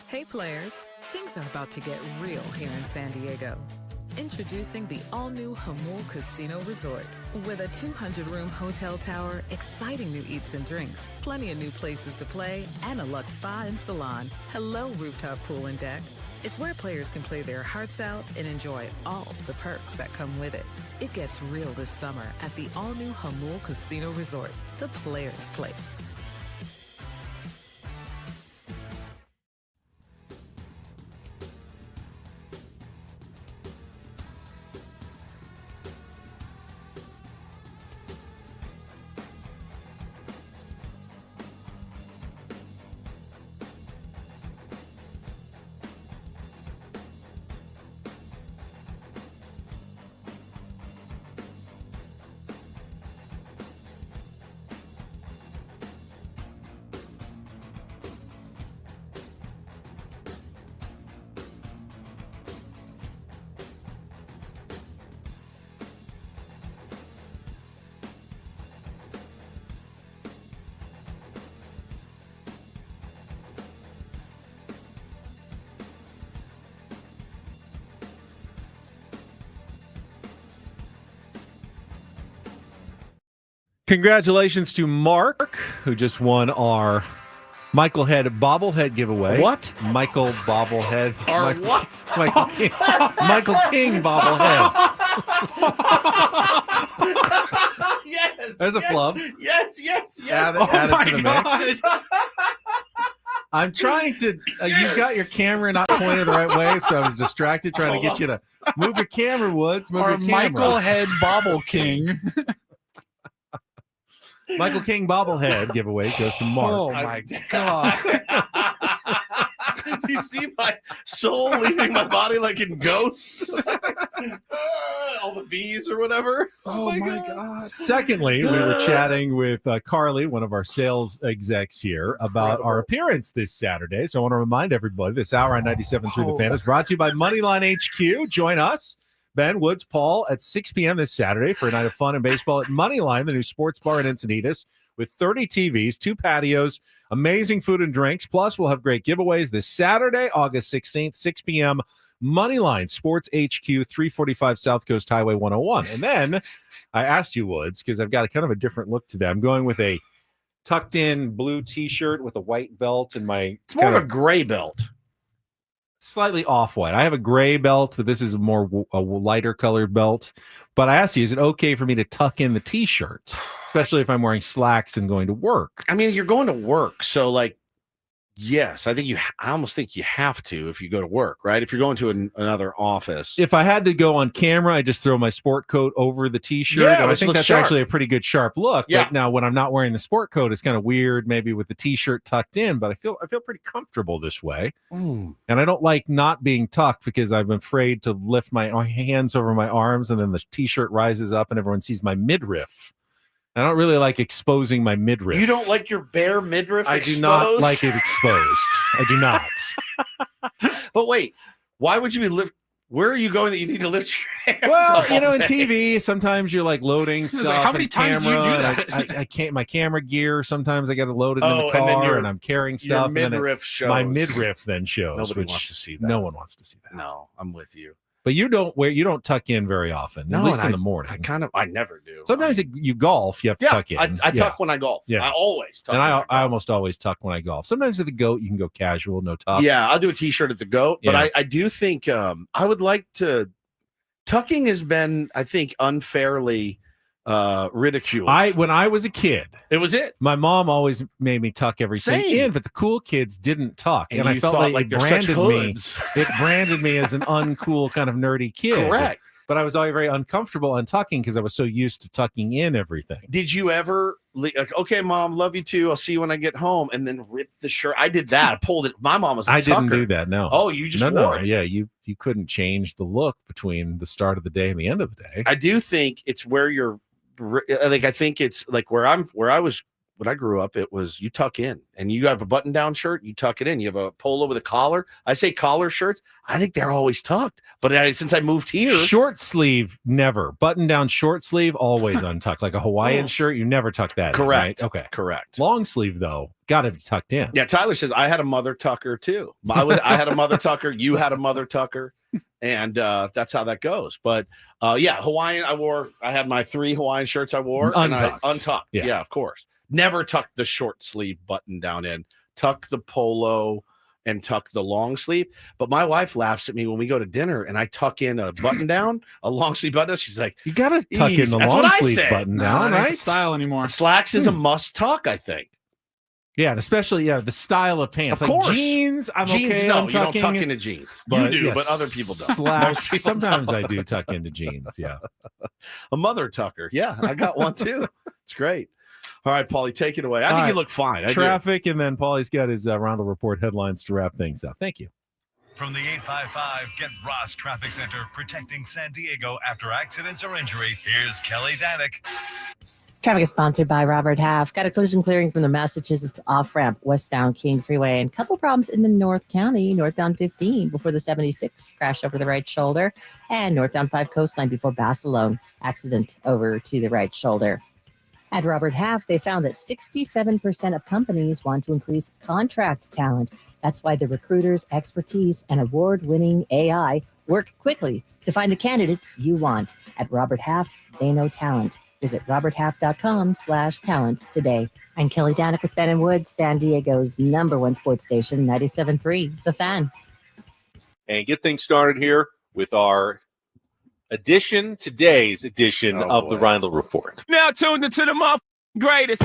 Hey players, things are about to get real here in San Diego. Introducing the all-new Hamul Casino Resort. With a 200-room hotel tower, exciting new eats and drinks, plenty of new places to play, and a luxe spa and salon. Hello, rooftop pool and deck. It's where players can play their hearts out and enjoy all the perks that come with it. It gets real this summer at the all-new Hamul Casino Resort, the Players' Place. Congratulations to Mark, who just won our Michael Head bobblehead giveaway. What? Michael bobblehead. Or what? Michael King bobblehead. Yes. There's a flub. Yes. Add it to the mix. I'm trying to. You got your camera not pointed the right way, so I was distracted trying to get you to move your camera, Woods. Move Or your camera. Michael Head Bobble King. Michael King bobblehead giveaway goes to Mark. Oh my God. You see my soul leaving my body like in Ghost? All the bees or whatever. Oh my God. Secondly, we were chatting with Carly, one of our sales execs here, about our appearance this Saturday. So I want to remind everybody this hour on 97 Through the Fan is brought to you by Moneyline HQ. Join us, Ben, Woods, Paul, at 6 p.m. this Saturday for a night of fun and baseball at Moneyline, the new sports bar in Encinitas, with 30 TVs, 2 patios, amazing food and drinks. Plus, we'll have great giveaways this Saturday, August 16th, 6 p.m. Moneyline Sports HQ, 345 South Coast Highway 101. And then I asked you, Woods, because I've got a kind of a different look today. I'm going with a tucked-in blue T-shirt with a white belt and my It's more of a gray belt. Slightly off-white. I have a gray belt, but this is a lighter colored belt. But I asked you, is it okay for me to tuck in the T-shirt, especially if I'm wearing slacks and going to work? I mean, you're going to work, so like, yes, I almost think you have to if you go to work, right? If you're going to another office. If I had to go on camera, I just throw my sport coat over the T-shirt. Yeah, and I which think looks that's sharp. actually a pretty good sharp look. Yeah. But now when I'm not wearing the sport coat, it's kind of weird, maybe with the T-shirt tucked in. But I feel pretty comfortable this way. Mm. And I don't like not being tucked because I'm afraid to lift my hands over my arms and then the T-shirt rises up and everyone sees my midriff. I don't really like exposing my midriff. You don't like your bare midriff I exposed? do not like it exposed. I do not. But wait, why would you be lift? Where are you going that you need to lift your hands? Well, all in day? TV, sometimes you're like loading It's stuff. like, how many and times do you do camera, that? and I can't. My camera gear. Sometimes I got to load it in the Oh, and then car, and I'm carrying your stuff. and then midriff shows. My midriff then shows. Nobody which wants to see that. No one wants to see that. No, I'm with you. But you don't tuck in very often. No, at least and in the morning. I never do. Sometimes you golf, you have to tuck in. I tuck when I golf. Yeah. I always tuck. And when I golf. almost always tuck when I golf. Sometimes at the goat, you can go casual, no tuck. Yeah, I'll do a T-shirt at the goat, but Yeah. I do think I would like to. Tucking has been, I think, unfairly ridiculed. When I was a kid, it was it. My mom always made me tuck everything Same. in, but the cool kids didn't tuck, And I you felt thought, like like, it they're such branded me. hoods. It branded me as an uncool kind of nerdy kid. Correct. But I was always very uncomfortable untucking because I was so used to tucking in everything. Did you ever, like, okay, Mom, love you too. I'll see you when I get home, and then rip the shirt? I did that. I pulled it. My mom was a I didn't tucker. do that. No. Oh, you just no. wore it. Yeah, you couldn't change the look between the start of the day and the end of the day. I do think it's where you're like, I think it's like where I was when I grew up, it was you tuck in and you have a button down shirt, you tuck it in. You have a polo with a collar. I say collar shirts. I think they're always tucked. But since I moved here, Short sleeve, never. Button down short sleeve, always untucked. Like a Hawaiian shirt, you never tuck that Correct. in, right? Okay. Correct. Long sleeve, though, got to be tucked in. Yeah, Tyler says I had a mother tucker too. I had a mother tucker. You had a mother tucker. And that's how that goes. But Hawaiian, I had my 3 Hawaiian shirts I wore. Untucked. Untucked. Yeah, of course. Never tucked the short sleeve button down in. Tuck the polo and tuck the long sleeve. But my wife laughs at me when we go to dinner and I tuck in a button down, a long sleeve button. She's like, you got to tuck in the long sleeve button down, right? Style anymore. Slacks is a must tuck, I think. Yeah, and especially the style of pants. Of course. Like jeans, I'm jeans, okay. No, I'm you don't tuck into jeans. You do, but other people don't. Slacks, People sometimes don't. I do tuck into jeans. Yeah. A mother tucker. Yeah, I got one too. It's great. All right, Paulie, take it away. I think you look fine. Traffic, and then Paulie's got his Reindl Report headlines to wrap things up. Thank you. From the 855 Get Ross Traffic Center, protecting San Diego after accidents or injury, here's Kelly Danick. Traffic is sponsored by Robert Half. Got a collision clearing from the Massachusetts off-ramp westbound King Freeway, and a couple problems in the North County, northbound 15 before the 76 crash over the right shoulder, and northbound 5 coastline before Basilone accident over to the right shoulder. At Robert Half, they found that 67% of companies want to increase contract talent. That's why the recruiters' expertise and award-winning AI work quickly to find the candidates you want. At Robert Half, they know talent. Visit roberthalf.com/talent today. I'm Kelly Danick with Ben & Wood, San Diego's #1 sports station, 97.3 The Fan. And get things started here with our today's edition of the Reindl Report. Now tuned into the greatest.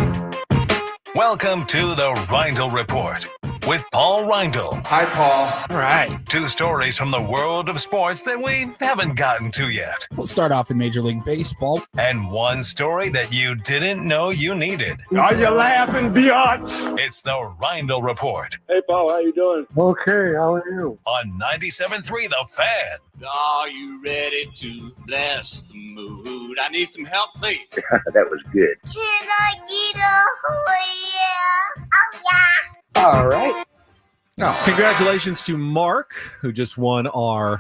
Welcome to the Reindl Report with Paul Reindl. Hi, Paul. All right. 2 stories from the world of sports that we haven't gotten to yet. We'll start off in Major League Baseball. And 1 story that you didn't know you needed. Are you laughing, biatch? It's the Reindl Report Hey, Paul, how you doing? Okay, how are you? on 97.3 The Fan. Are you ready to bless the mood? I need some help, please. That was good. Can I get a oh yeah? Oh yeah. All right. Oh, congratulations to Mark, who just won our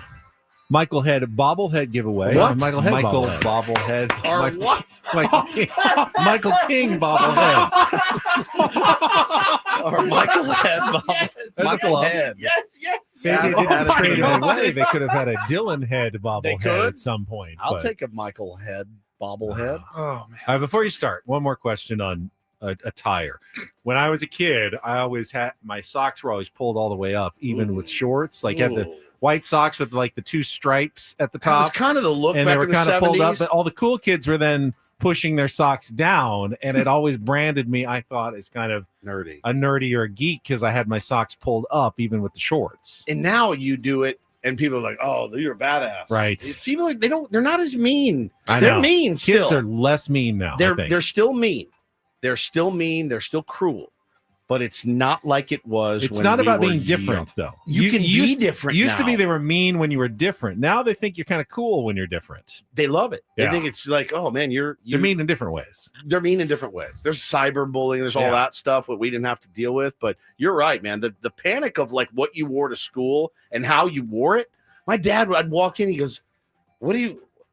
Michael Head bobblehead giveaway. What? Michael bobblehead. Or what? Michael King bobblehead. Or Michael Head bobblehead. Michael Head. Yes. They didn't trade it away. They could have had a Dylan Head bobblehead at some point. I'll take a Michael Head bobblehead. Oh, man. All right, before you start, one more question on attire. When I was a kid, I always had my socks were always pulled all the way up, even with shorts. Like, you had the white socks with like the 2 stripes at the top. That was kind of the look and back they were in the kind of 70s. pulled up. But all the cool kids were then pushing their socks down, and it always branded me, I thought, as kind of nerdy, a nerdy or a geek, because I had my socks pulled up even with the shorts. And now you do it, and people are like, "Oh, you're a badass." Right? It's people they're not as mean. I They're know. mean still. Kids are less mean now. I think. They're still mean. They're still mean. They're still cruel. But it's not like it was. It's when not we about were being different, young. though. You can be different. Used to be now. they were mean when you were different. Now they think you're kind of cool when you're different. They love it. Yeah. They think it's like, oh man, you're They're mean in different ways. They're mean in different ways. There's cyberbullying. There's all Yeah. that stuff that we didn't have to deal with. But you're right, man. The panic of like what you wore to school and how you wore it. My dad, I'd walk in. He goes, "Why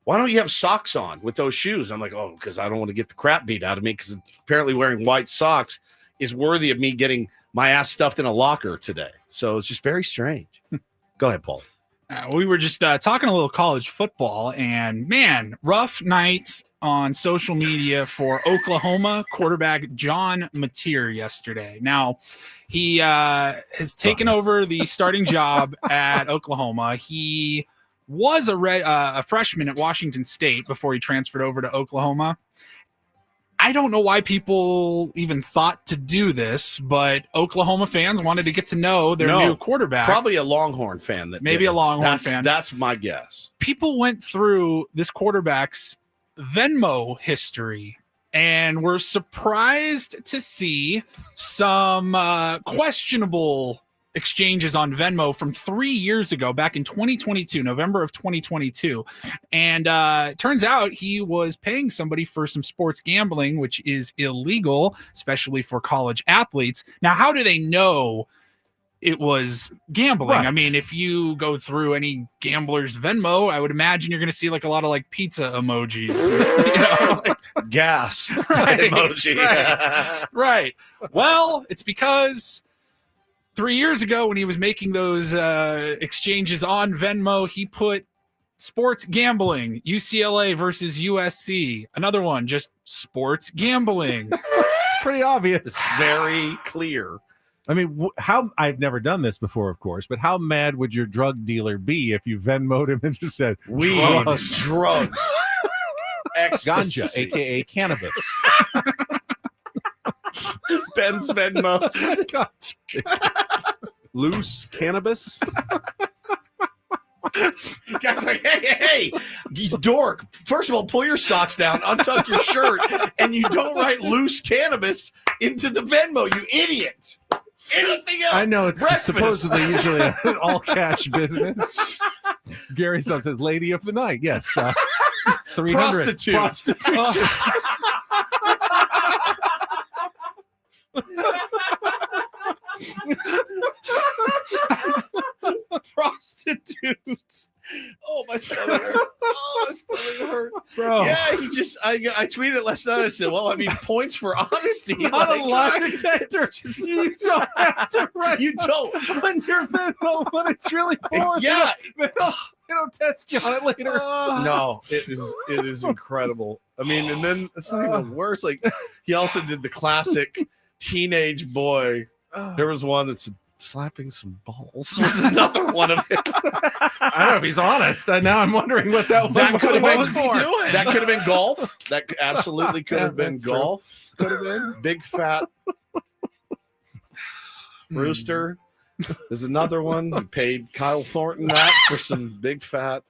don't you have socks on with those shoes?" I'm like, "Oh, because I don't want to get the crap beat out of me. Because apparently wearing white socks is worthy of me getting my ass stuffed in a locker today." So it's just very strange. Go ahead, Paul. We were just talking a little college football, and man, rough night on social media for Oklahoma quarterback John Mateer yesterday. Now, he has taken over the starting job at Oklahoma. He was a freshman at Washington State before he transferred over to Oklahoma. I don't know why people even thought to do this, but Oklahoma fans wanted to get to know their new quarterback. Probably a Longhorn fan. Maybe a Longhorn fan. That's my guess. People went through this quarterback's Venmo history and were surprised to see some questionable exchanges on Venmo from 3 years ago, back in 2022, November of 2022. And it turns out he was paying somebody for some sports gambling, which is illegal, especially for college athletes. Now, how do they know it was gambling? Right. I mean, if you go through any gambler's Venmo, I would imagine you're going to see like a lot of like pizza emojis, you know, like, gas right, emoji. right. Well, it's because 3 years ago when he was making those exchanges on Venmo, he put sports gambling, UCLA versus USC. Another one, just sports gambling. Pretty obvious. It's very clear. I mean, how I've never done this before, of course, but how mad would your drug dealer be if you Venmo'd him and just said, weed, drugs, ganja, aka cannabis. Ben's Venmo. Loose cannabis. Guys, like, hey, you dork. First of all, pull your socks down, untuck your shirt, and you don't write loose cannabis into the Venmo, you idiot. Anything else? I know it's Breakfast. supposedly usually an all-cash business. Gary Son says, lady of the night. Yes. 300. Prostitute. Prostitutes. Oh, my stomach hurts. Oh, my stomach hurts. Bro. Yeah, I tweeted it last night. I said, well, I mean, points for honesty. Not a lie detector. You don't have to write. You don't. When you're Venmo, when it's really full. Yeah. They don't test you on it later. No, it is incredible. I mean, and then it's not even worse. Like, he also did the classic teenage boy. There was one that's slapping some balls. Was another one of it. I don't know if he's honest. Now I'm wondering what that could have been for. That could have been golf. That absolutely could have been golf. Could have been big fat rooster. There's another one. He paid Kyle Thornton that for some big fat.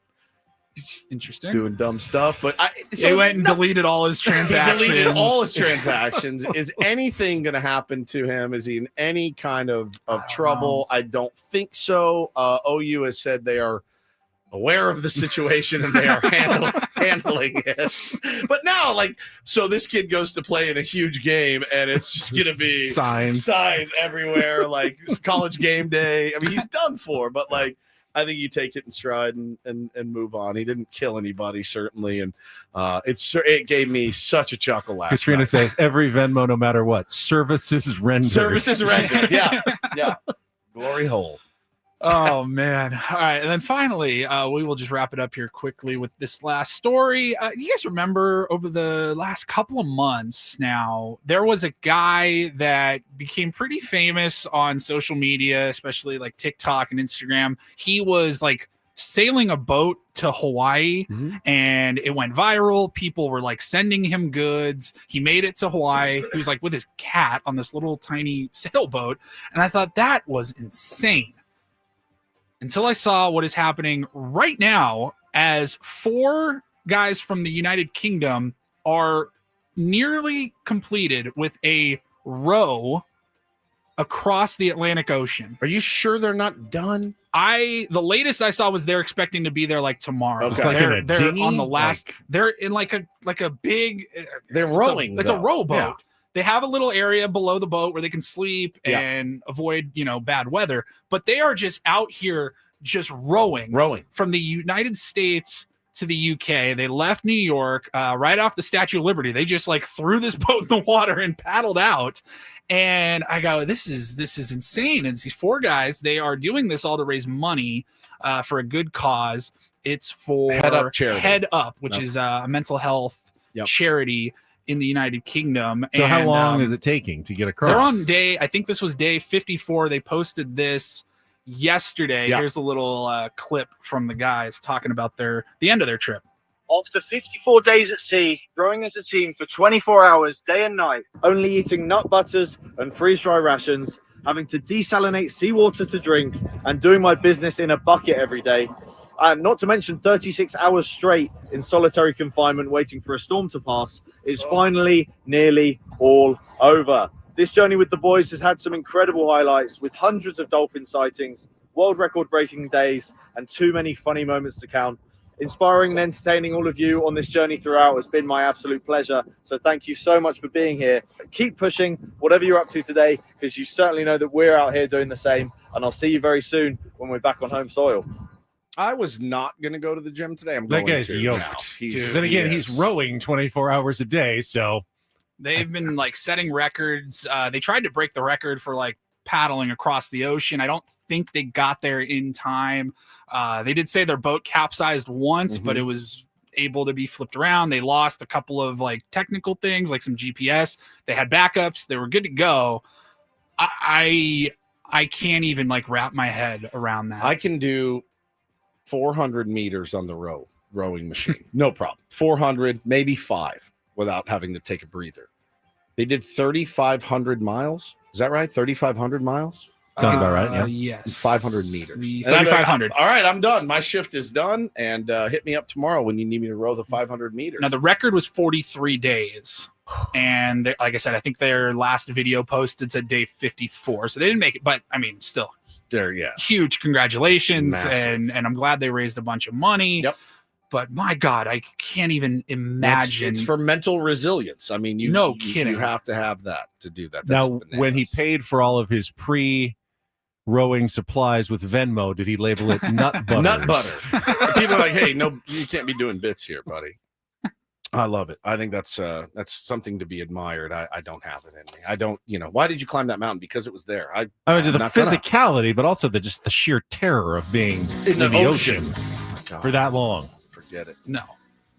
Interesting. Doing dumb stuff, but he went and deleted all his transactions. He deleted all his transactions. Is anything going to happen to him? Is he in any kind of trouble? I don't think so. OU has said they are aware of the situation and they are handling it. But now, so this kid goes to play in a huge game and it's just going to be signs everywhere, like college game day. I mean, he's done for, but I think you take it in stride and move on. He didn't kill anybody, certainly, and it gave me such a chuckle last Katrina night. says every Venmo, no matter what, services rendered. Services rendered. Yeah. Glory hole. Oh, man. All right. And then finally, we will just wrap it up here quickly with this last story. You guys remember over the last couple of months now, there was a guy that became pretty famous on social media, especially like TikTok and Instagram. He was sailing a boat to Hawaii and it went viral. People were sending him goods. He made it to Hawaii. He was with his cat on this little tiny sailboat. And I thought that was insane. Until I saw what is happening right now as 4 guys from the United Kingdom are nearly completed with a row across the Atlantic Ocean. Are you sure they're not done? The latest I saw was they're expecting to be there tomorrow. Okay. They're on the last. They're in like a big. They're rowing. It's a rowboat. Yeah. They have a little area below the boat where they can sleep and avoid bad weather. But they are just out here just rowing from the United States to the UK. They left New York right off the Statue of Liberty. They just threw this boat in the water and paddled out. And I go, this is insane. And these 4 guys, they are doing this all to raise money for a good cause. It's for Head Up, which is a mental health charity in the United Kingdom. So how long is it taking to get across? They're on I think this was day 54. They posted this yesterday. Here's a little clip from the guys talking about the end of their trip. After 54 days at sea, rowing as a team for 24 hours, day and night, only eating nut butters and freeze-dry rations, having to desalinate seawater to drink, and doing my business in a bucket every day, and not to mention 36 hours straight in solitary confinement waiting for a storm to pass, is finally nearly all over. This journey with the boys has had some incredible highlights with hundreds of dolphin sightings, world record-breaking days, and too many funny moments to count. Inspiring and entertaining all of you on this journey throughout has been my absolute pleasure. So thank you so much for being here. Keep pushing whatever you're up to today, because you certainly know that we're out here doing the same. And I'll see you very soon when we're back on home soil. I was not going to go to the gym today. I'm going guy's to yoked. now. Then again, he's rowing 24 hours a day. So they've been setting records. They tried to break the record for paddling across the ocean. I don't think they got there in time. They did say their boat capsized once, but it was able to be flipped around. They lost a couple of like technical things, like some GPS. They had backups. They were good to go. I can't even like wrap my head around that. I can do 400 meters on the rowing machine. No problem. 400, maybe 5 without having to take a breather. They did 3,500 miles. Is that right? 3,500 miles? Sounds about right, yeah. Yes. 500 meters. 3,500. All right, I'm done. My shift is done. And hit me up tomorrow when you need me to row the 500 meters. Now, the record was 43 days. And like I said, I think their last video posted said day 54. So they didn't make it. But, I mean, still. Huge congratulations. And I'm glad they raised a bunch of money. Yep. But, my God, I can't even imagine. It's for mental resilience. I mean, you have to have that to do that. That's now, when he paid for all of his rowing supplies with Venmo, did he label it nut butter? Nut butter. People are like, hey, no, you can't be doing bits here, buddy. I love it. I think that's something to be admired. I don't have it in me. I don't, why did you climb that mountain? Because it was there. I mean, the physicality, but also the sheer terror of being in the ocean for that long. Forget it. No.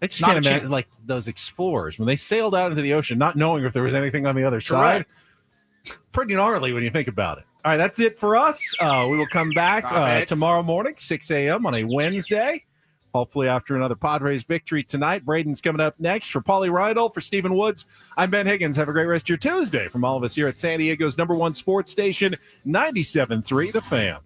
I just can't imagine like those explorers when they sailed out into the ocean, not knowing if there was anything on the other side. Pretty gnarly when you think about it. All right, that's it for us. We will come back tomorrow morning, 6 a.m. on a Wednesday. Hopefully after another Padres victory tonight. Braden's coming up next. For Paulie Reindl, for Stephen Woods, I'm Ben Higgins. Have a great rest of your Tuesday from all of us here at San Diego's #1 sports station, 97.3 The Fan.